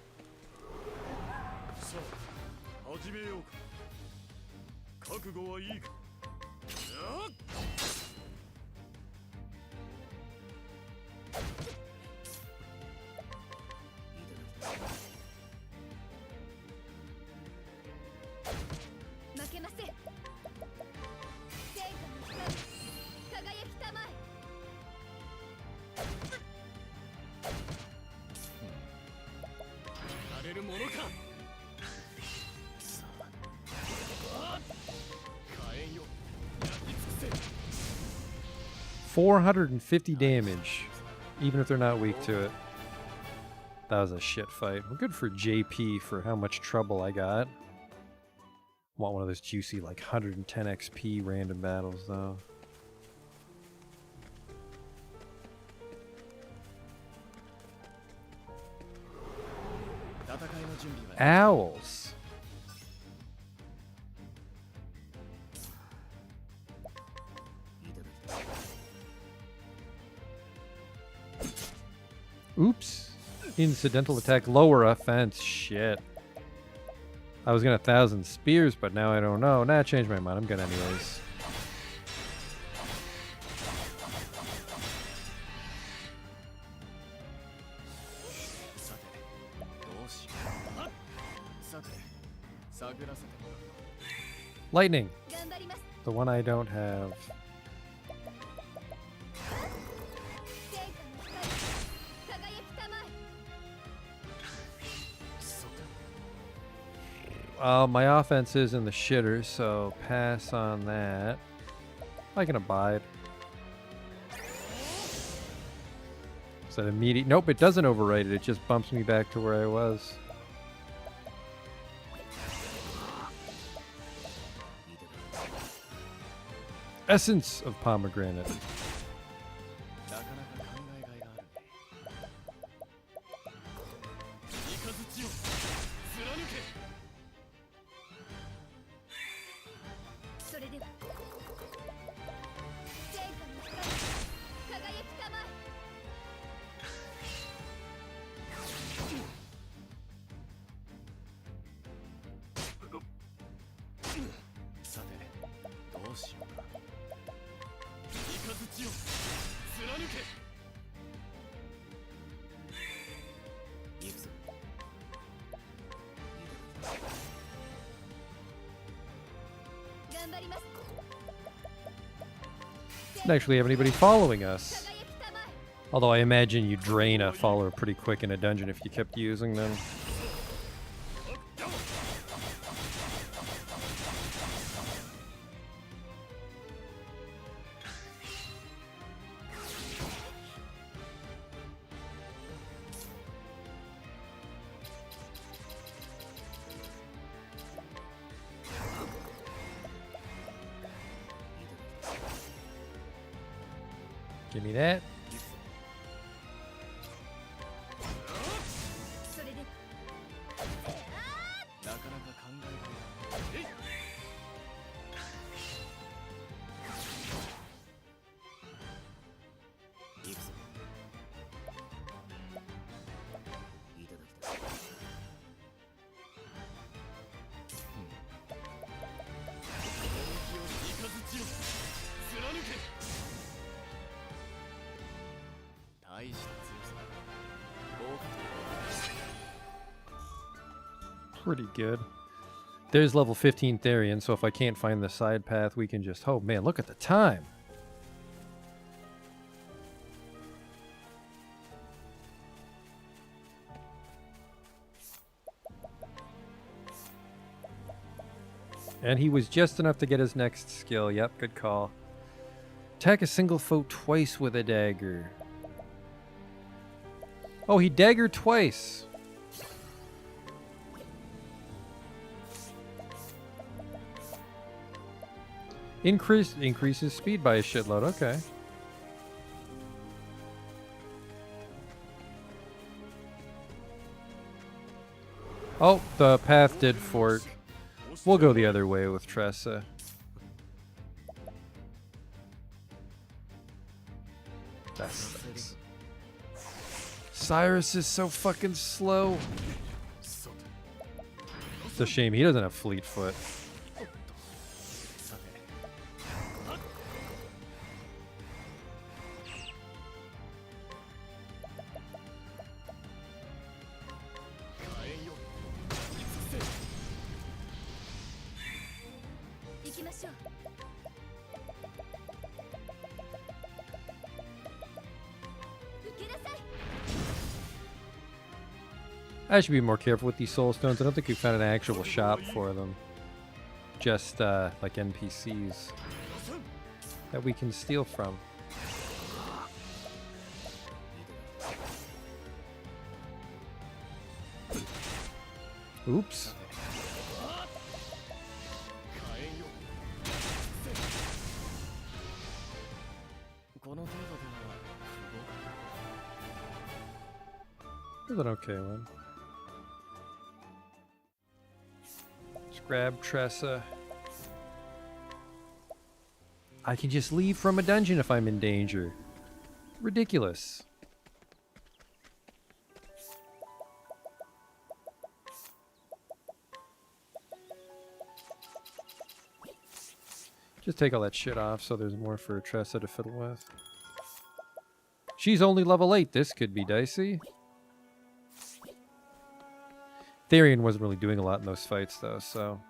$450 damage, even if they're not weak to it. That was a shit fight. Well, good for JP for how much trouble I got. Want one of those juicy, like, 110 XP random battles, though. Owls. Oops. Incidental attack, lower offense. Shit. I was gonna 1,000 spears, but now I don't know. Nah, change my mind. I'm good anyways. Lightning. The one I don't have. My offense is in the shitter, so pass on that. I can abide. Is that immediate? Nope, it doesn't overwrite it. It just bumps me back to where I was. Essence of pomegranate. Didn't actually have anybody following us. Although I imagine you drain a follower pretty quick in a dungeon if you kept using them. Give me that. Pretty good. There's level 15 Therian, so if I can't find the side path, we can just... Oh, man, look at the time! And he was just enough to get his next skill. Yep, good call. Attack a single foe twice with a dagger. Oh, he daggered twice! Increases speed by a shitload. Okay. Oh, the path did fork. We'll go the other way with Tressa. That's Cyrus is so fucking slow. It's a shame he doesn't have fleet foot. I should be more careful with these soul stones. I don't think we found an actual shop for them. Just like NPCs that we can steal from. Oops. 火炎よこの程度では不合格 That was an okay one. Just grab Tressa. I can just leave from a dungeon if I'm in danger. Ridiculous. Just take all that shit off so there's more for Tressa to fiddle with. She's only level 8. This could be dicey. Therian wasn't really doing a lot in those fights, though, so...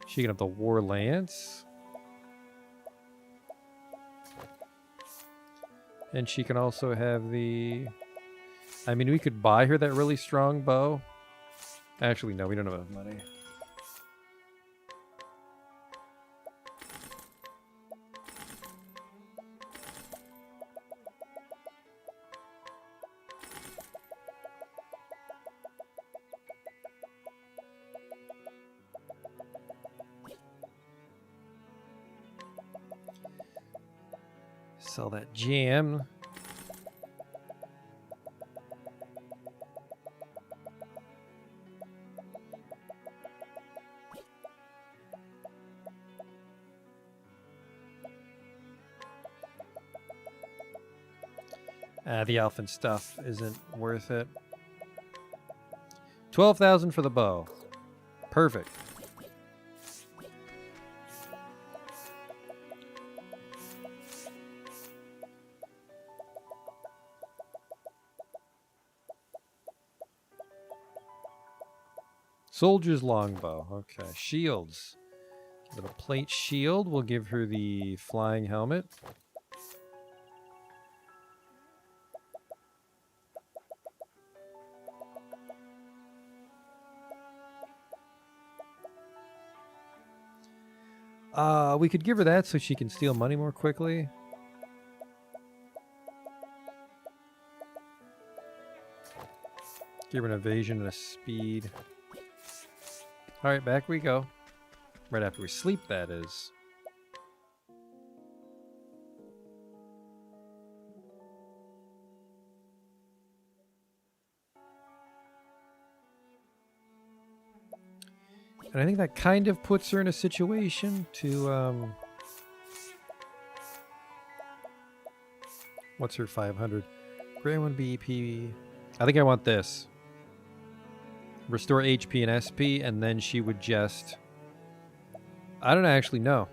She can have the War Lance. And she can also have the... I mean, we could buy her that really strong bow. Actually, no, we don't have enough money. Sell that jam. The elfin stuff isn't worth it. 12,000 for the bow. Perfect. Soldier's longbow. Okay. Shields. Give it a plate shield. We'll give her the flying helmet. We could give her that so she can steal money more quickly. Give her an evasion and a speed. Alright, back we go. Right after we sleep, that is. And I think that kind of puts her in a situation to, what's her 500? Gray 1 BP. I think I want this. Restore HP and SP, and then she would just... I don't actually know.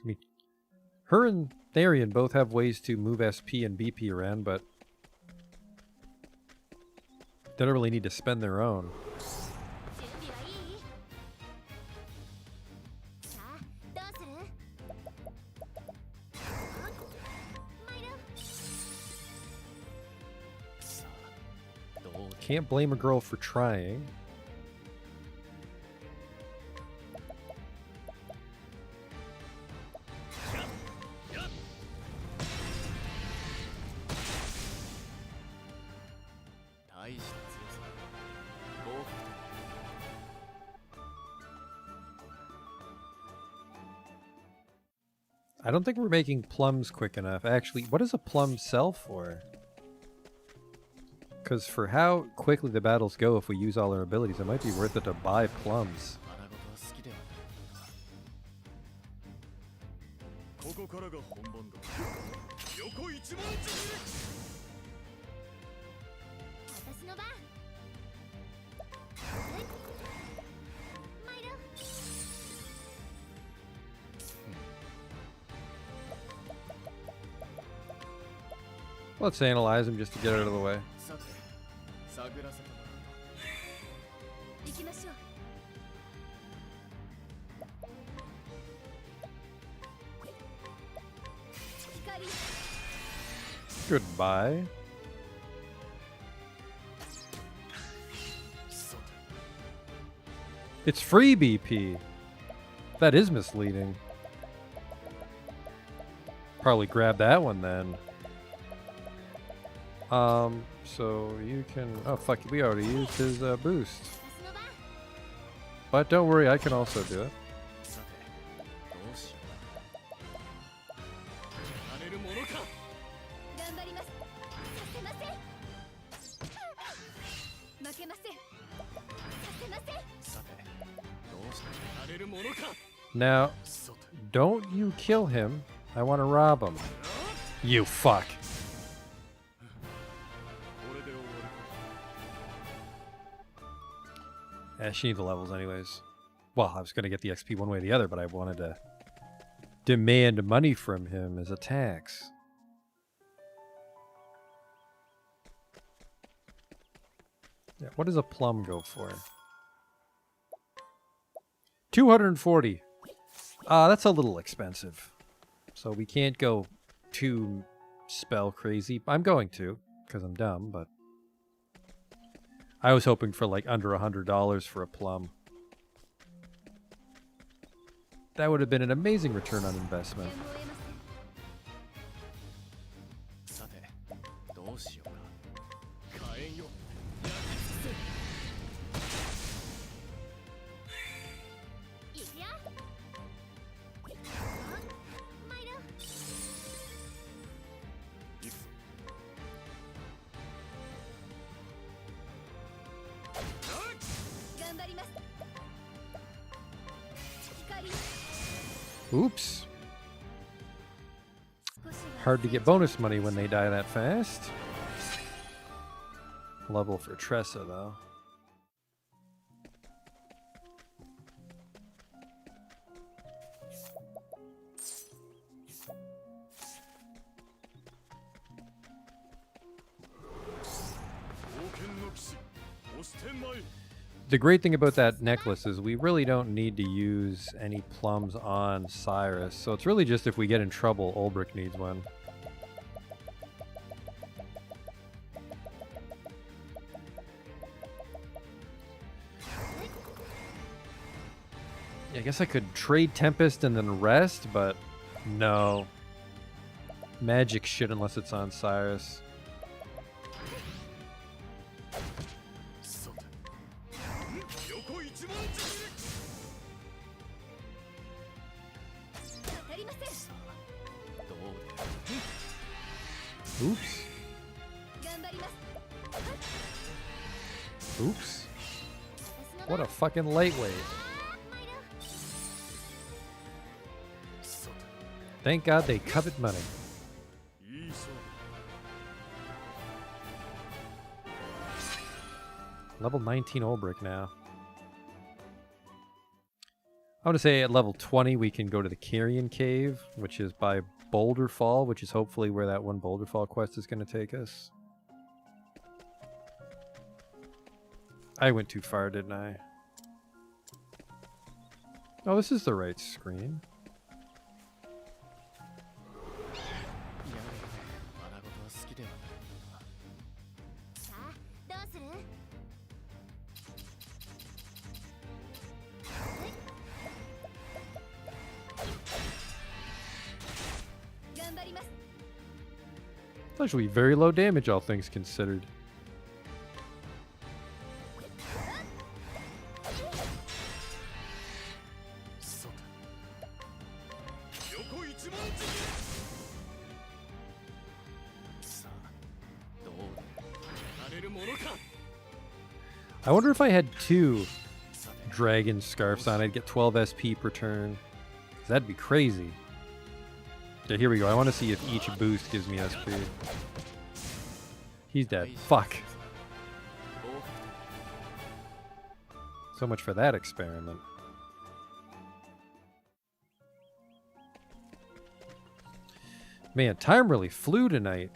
I mean, her and Therian both have ways to move SP and BP around, but they don't really need to spend their own. 準備はいい？さあどうする？参る？ さあどう Can't blame a girl for trying. I don't think we're making plums quick enough. Actually, what does a plum sell for? Because for how quickly the battles go if we use all our abilities, it might be worth it to buy plums. ここからが本番だ。横一文字。私の番。はい。参る？ Let's analyze him just to get out of the way. さて、探らせてもらう。行きましょう。 Goodbye. It's free BP. That is misleading. Probably grab that one then. So you can... Oh, fuck, we already used his boost. 私の番 But don't worry, I can also do it. さてどうしようやれるものか頑張ります。させません。負けません。させません。さてどうしてやれるものか Now, さて don't you kill him. I want to rob him. You fuck. これで終わる Yeah, she needs the levels anyways. Well, I was going to get the XP one way or the other, but I wanted to demand money from him as a tax. Yeah, what does a plum go for? 240. That's a little expensive. So we can't go too spell crazy. I'm going to, because I'm dumb, but... I was hoping for like under $100 for a plum. That would have been an amazing return on investment. やむを得ません。さてどうしようか火炎よいくよ。参ろう。いくぞ頑張ります。光。 Oops. 少しは Hard to get bonus money when they die that fast. Level for Tressa, though. The great thing about that necklace is we really don't need to use any plums on Cyrus, so it's really just if we get in trouble, Ulbrich needs one. I guess I could trade Tempest and then rest, but no. Magic shit unless it's on Cyrus. さて横一番地当たりません。どうで Oops. 頑張ります。 Oops. 私の What 番 a fucking lightweight. 参ろう。さ Thank God they covet money. ていい勝負 Level 19 Ulbrich now. I want to say at level 20 we can go to the Carrion Cave, which is by Boulder Fall, which is hopefully where that one Boulder Fall quest is going to take us. I went too far, didn't I? Oh, this is the right screen. やれやれ穴子とは好きではないさあ、どうする？頑張ります。 It's actually very low damage, all things considered. さて横一番地さあどうだやれるものか I wonder if I had 2さて Dragon Scarfs on, I'd get 12 SP per turn. 'Cause that'd be crazy. Yeah, here we go. I want to see if each boost gives me SP. He's dead. Fuck. 合格 So much for that experiment. Man, time really flew tonight.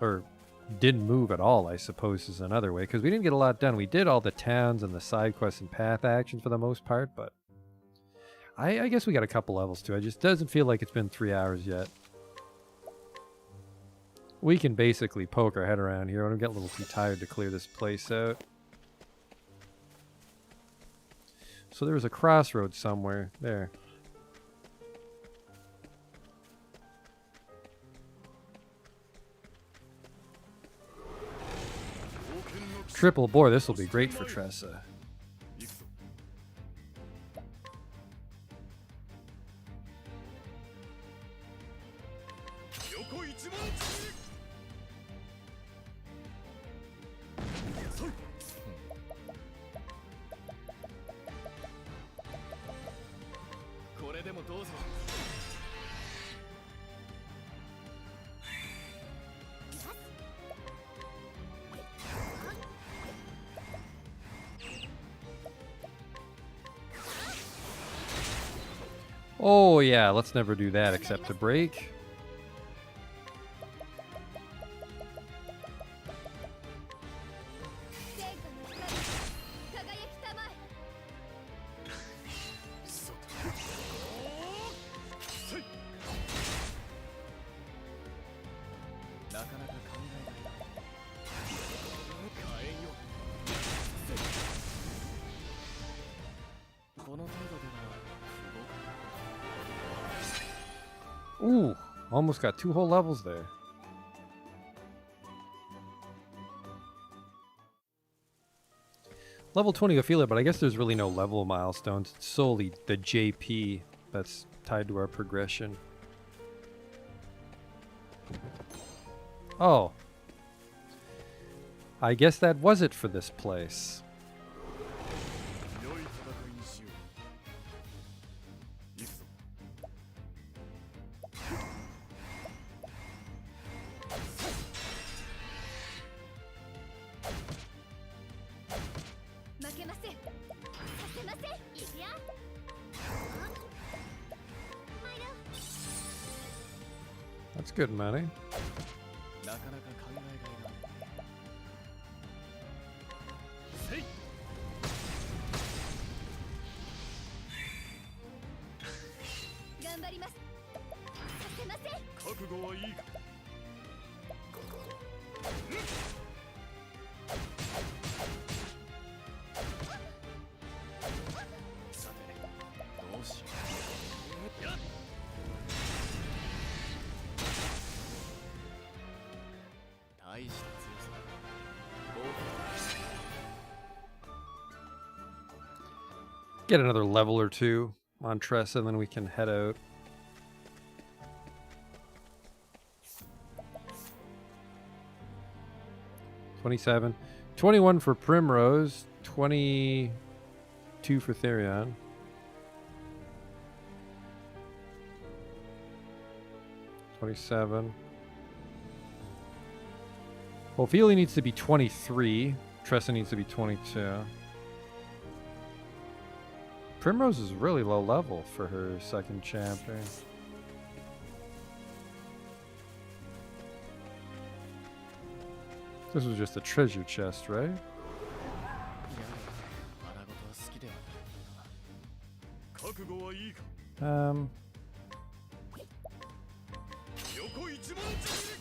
Or didn't move at all, I suppose, is another way. Because we didn't get a lot done. We did all the towns and the side quests and path actions for the most part, but... I guess we got a couple levels too. It just doesn't feel like it's been 3 hours yet. We can basically poke our head around here. I'm getting a little too tired to clear this place out. So there was a crossroads somewhere. There. triple bore. This will be great for Tressa. 行くぞ 横一文字 これでもどうぞ Oh yeah, let's never do that except to break. Ooh, almost got 2 whole levels there. Level 20 Ophelia, but I guess there's really no level milestones. It's solely the JP that's tied to our progression. Oh. I guess that was it for this place. 良い戦いにしよう行くぞ That's good money. なかなか考えがいがせい 覚悟はいいか さてどうしようやっ 大した強さだ Get another level or 2 on Tressa, and then we can head out. $27. $21 for Primrose. $22 for Therion. $27. Ophelia needs to be 23. Tressa needs to be 22. Primrose is really low level for her second chapter. This was just a treasure chest, right? いや荒事は好きではない覚悟はいいか 横一文字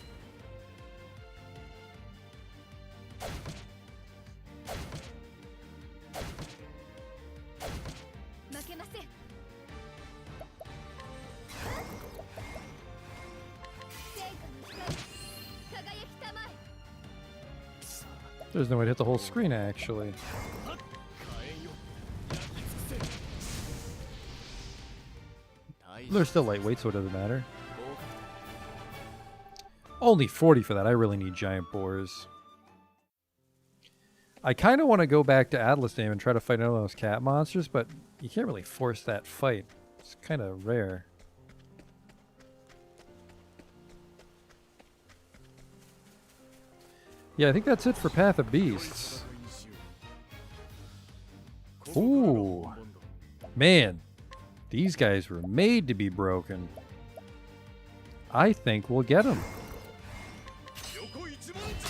There's no way to hit the whole screen, actually. 火炎よ焼き尽くせ大 They're still lightweight, so it doesn't matter. 合格 Only 40 for that. I really need giant boars. I kind of want to go back to Atlasdam and try to fight one of those cat monsters, but you can't really force that fight. It's kind of rare. Yeah, I think that's it for Path of Beasts. 戦いにしよう Ooh. ここからが本番だ Man, these guys were made to be broken. I think we'll get them. 横一文字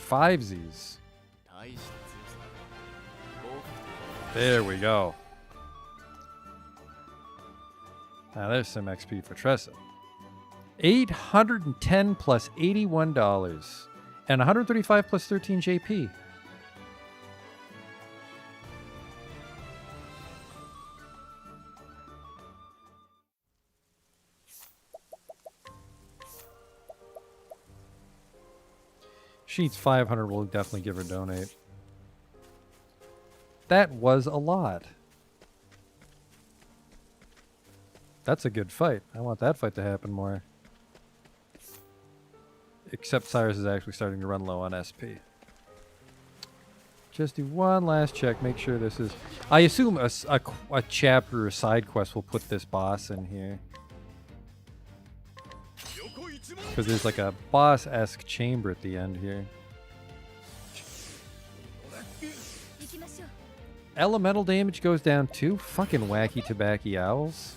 Fivesies. 大した強さだ合格 There we go. Now there's some XP for Tressa. $810 plus $81. And $135 plus 13 JP. She needs 500. We'll definitely give her donate. That was a lot. That's a good fight. I want that fight to happen more. Except Cyrus is actually starting to run low on SP. Just do one last check. Make sure this is... I assume a chapter or side quest will put this boss in here. Because there's like a boss-esque chamber at the end here. Elemental damage goes down too? Fucking wacky tobacco owls.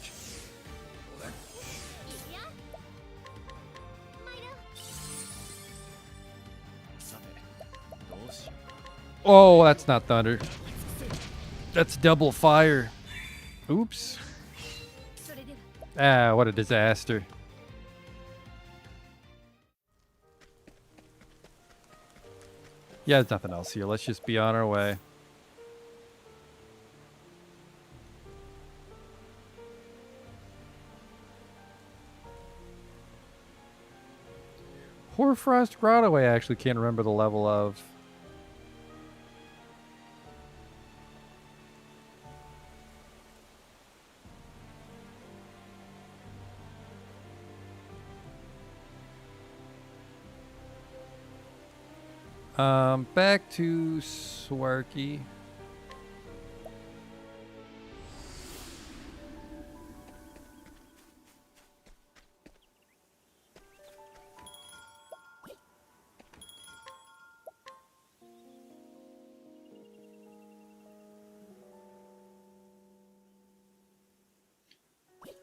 Oh, that's not thunder. That's double fire. Oops. Ah, what a disaster. Yeah, there's nothing else here. Let's just be on our way. Hoarfrost Grotto I actually can't remember the level of. Back to Swarky.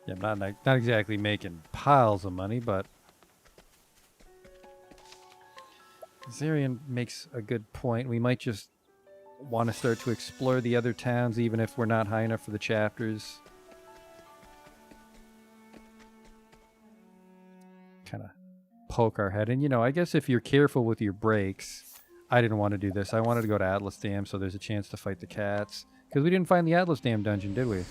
Yeah, I'm not exactly making piles of money, but Zarian makes a good point. We might just want to start to explore the other towns, even if we're not high enough for the chapters. Kind of poke our head. And, you know, I guess if you're careful with your breaks, I didn't want to do this. I wanted to go to Atlas Dam so there's a chance to fight the cats. Because we didn't find the Atlas Dam dungeon, did we?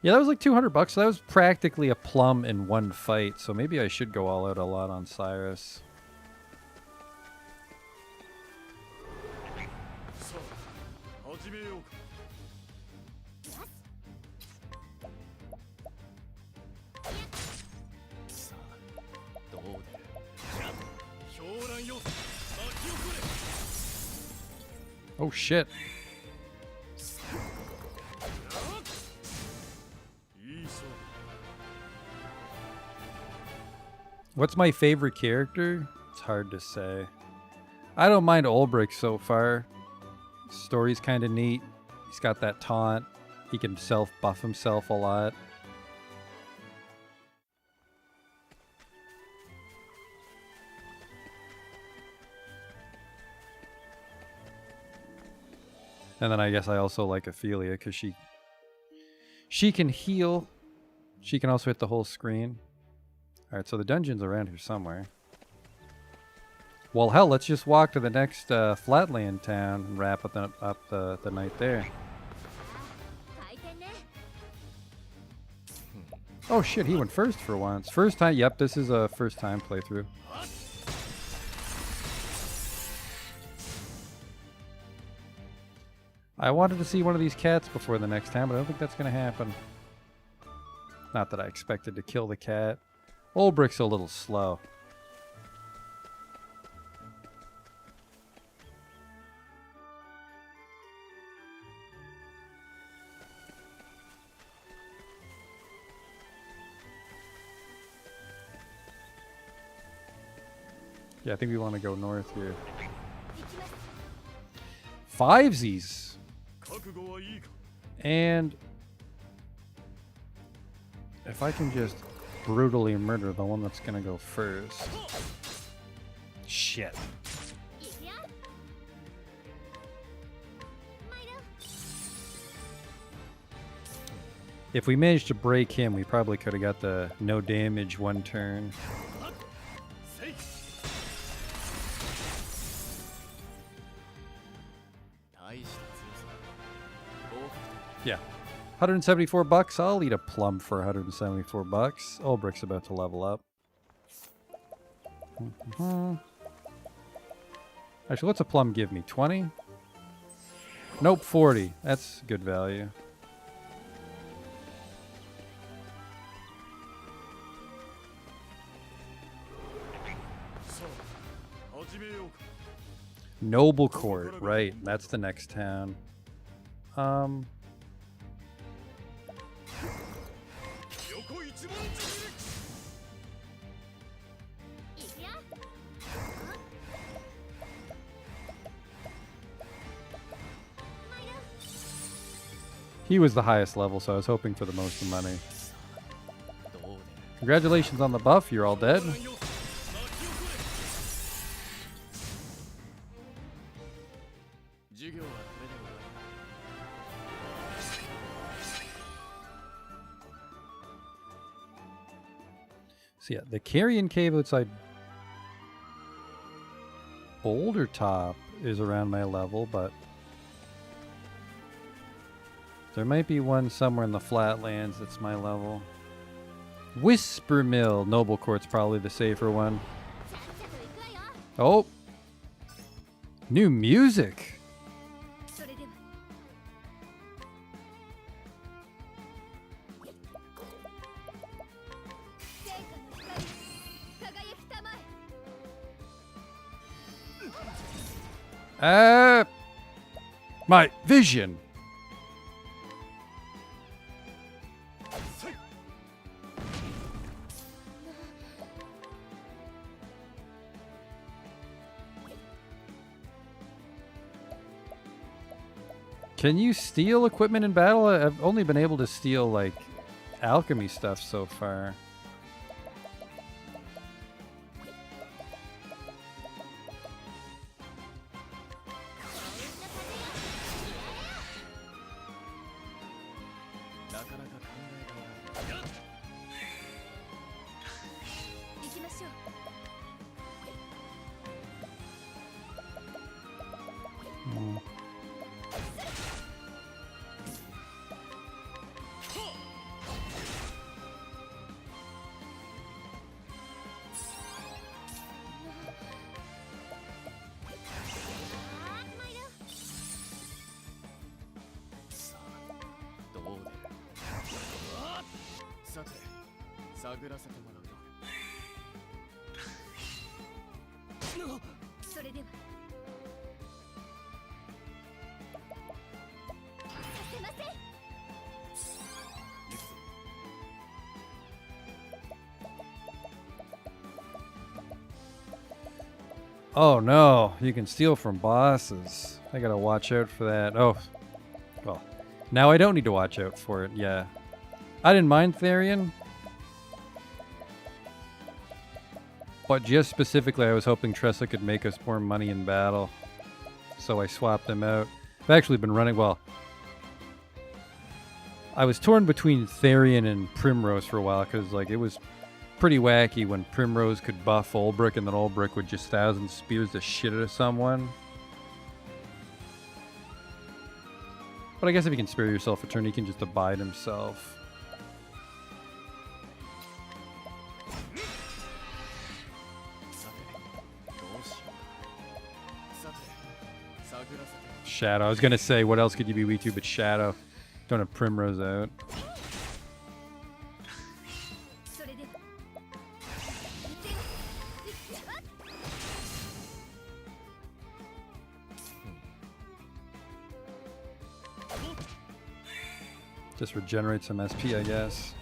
Yeah, that was like 200 bucks. So that was practically a plum in one fight. So maybe I should go all out a lot on Cyrus. Oh shit. What's my favorite character? It's hard to say. I don't mind Ulbrich so far. Story's kind of neat. He's got that taunt. He can self-buff himself a lot. And then I guess I also like Ophelia because she can heal. She can also hit the whole screen. Alright, so the dungeon's around here somewhere. Well, hell, let's just walk to the next flatland town and wrap up the night there. Oh shit, he went first for once. First time, yep, this is a first time playthrough. I wanted to see one of these cats before the next time, but I don't think that's going to happen. Not that I expected to kill the cat. Ulbrich's a little slow. Yeah, I think we want to go north here. 行きます Fivesies. 覚悟はいいか And if I can just brutally murder the one that's gonna go first. Shit. 行くよ参ろう If we managed to break him, we probably could have got the no damage one turn. せい大した強さだ合格 Yeah. 174 bucks. I'll eat a plum for 174 bucks. Ulbricht's about to level up. Actually, what's a plum give me? 20? Nope, 40. That's good value. Noble Court, right? That's the next town. 横一番行くよ he was the highest level, so I was hoping for the most money. どうで Congratulations on the buff. You're all dead. 巻き起これ 授業はこれで終わり So yeah, the Carrion Cave outside Boulder Top is around my level, but there might be one somewhere in the Flatlands that's my level. Whisper Mill. Noble Court's probably the safer one. ちゃっちゃと行くわよ Oh! New music! それでは聖火の光輝きたまえ My vision! Can you steal equipment in battle? I've only been able to steal, like, alchemy stuff so far.さて探らせてもらうぞそれではさせません 行くぞ Oh no, you can steal from bosses. I gotta watch out for that. Oh, well, now I don't need to watch out for it, yeah. I didn't mind Therian. But just specifically, I was hoping Tressa could make us more money in battle. So I swapped them out. I've actually been running, well, I was torn between Therian and Primrose for a while, because like it was pretty wacky when Primrose could buff Ulbrich and then Ulbrich would just 1,000 spears the shit out of someone. But I guess if you can spare yourself a turn, he can just abide himself. Shadow. I was gonna say, what else could you be weak to but Shadow? Don't have Primrose out. それでは行くよ Just regenerate some SP, I guess.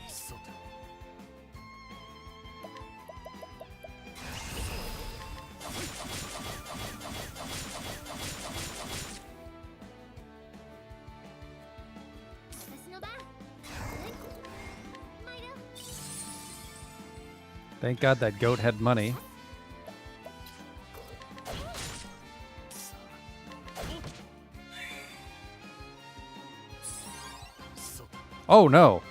Thank God that goat had money. Oh no!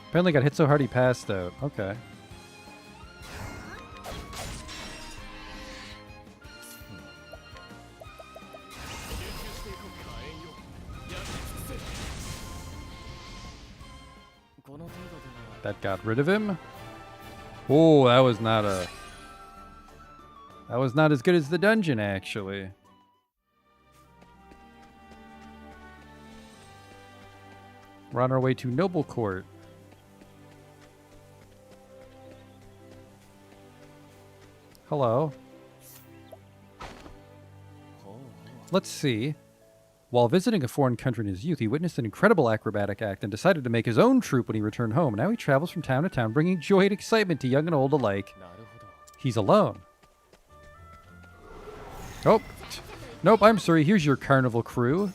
Apparently got hit so hard he passed out. Okay. That got rid of him. Oh, that was not as good as the dungeon, actually. We're on our way to Noble Court. Hello. Let's see. While visiting a foreign country in his youth, he witnessed an incredible acrobatic act and decided to make his own troupe when he returned home. Now he travels from town to town, bringing joy and excitement to young and old alike. He's alone. Oh. Nope, I'm sorry. Here's your carnival crew.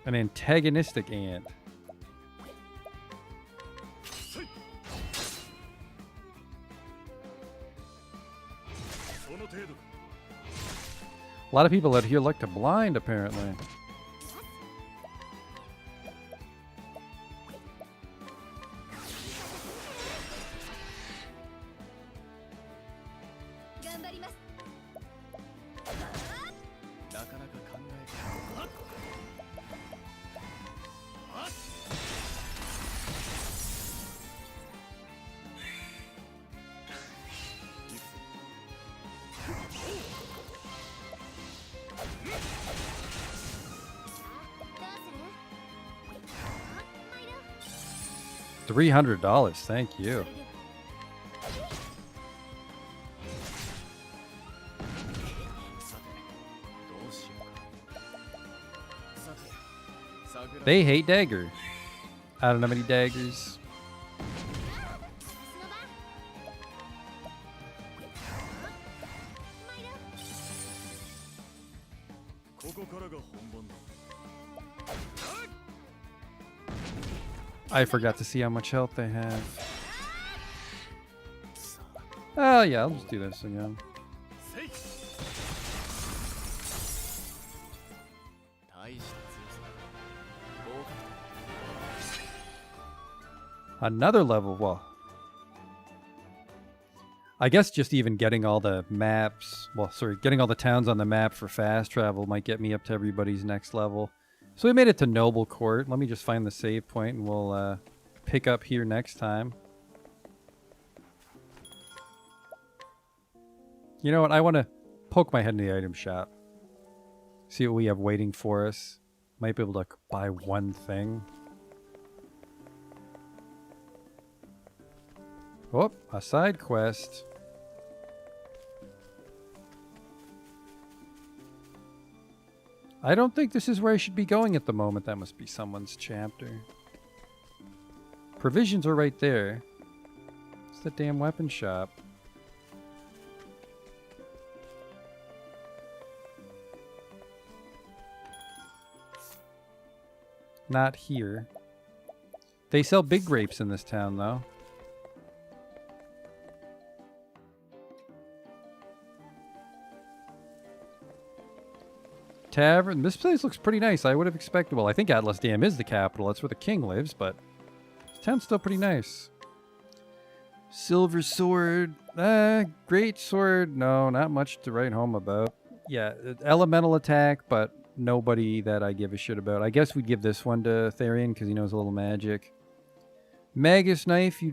An antagonistic ant. A lot of people out here like to blind, apparently. $300, thank you. They hate dagger. I don't know many daggers. I forgot to see how much health they have. Oh yeah, I'll just do this again. Another level. Well, I guess just even getting all the maps, getting all the towns on the map for fast travel might get me up to everybody's next level. So we made it to Noble Court. Let me just find the save point and we'll pick up here next time. You know what? I want to poke my head in the item shop. See what we have waiting for us. Might be able to buy one thing. Oh, a side quest. I don't think this is where I should be going at the moment. That must be someone's chapter. Provisions are right there. It's the damn weapon shop. Not here. They sell big grapes in this town, though. Tavern. This place looks pretty nice. I would have expected. Well, I think Atlas Dam is the capital. That's where the king lives, but this town's still pretty nice. Silver sword. Great sword. No, not much to write home about. Yeah, elemental attack, but nobody that I give a shit about. I guess we'd give this one to Therian because he knows a little magic. Magus knife.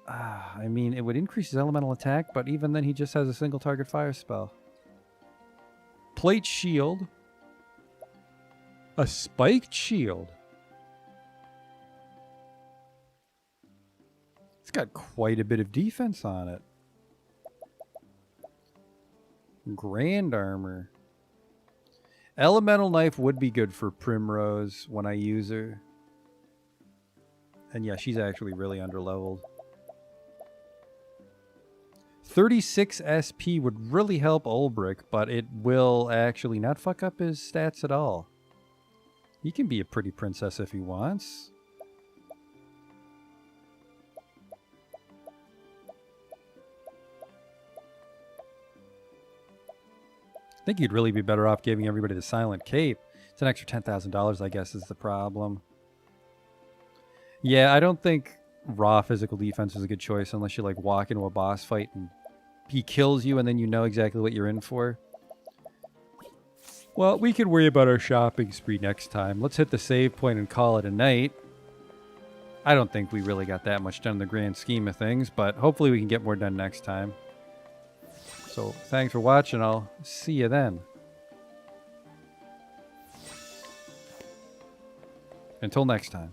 I mean, it would increase his elemental attack, but even then he just has a single target fire spell. Plate shield. A spiked shield. It's got quite a bit of defense on it. Grand armor. Elemental knife would be good for Primrose when I use her. And yeah, she's actually really underleveled. 36 SP would really help Ulbrich, but it will actually not fuck up his stats at all. He can be a pretty princess if he wants. I think you'd really be better off giving everybody the Silent Cape. It's an extra $10,000, I guess, is the problem. Yeah, I don't think raw physical defense is a good choice unless you like walk into a boss fight and he kills you and then you know exactly what you're in for. Well, we can worry about our shopping spree next time. Let's hit the save point and call it a night. I don't think we really got that much done in the grand scheme of things, but hopefully we can get more done next time. So thanks for watching. I'll see you then. Until next time.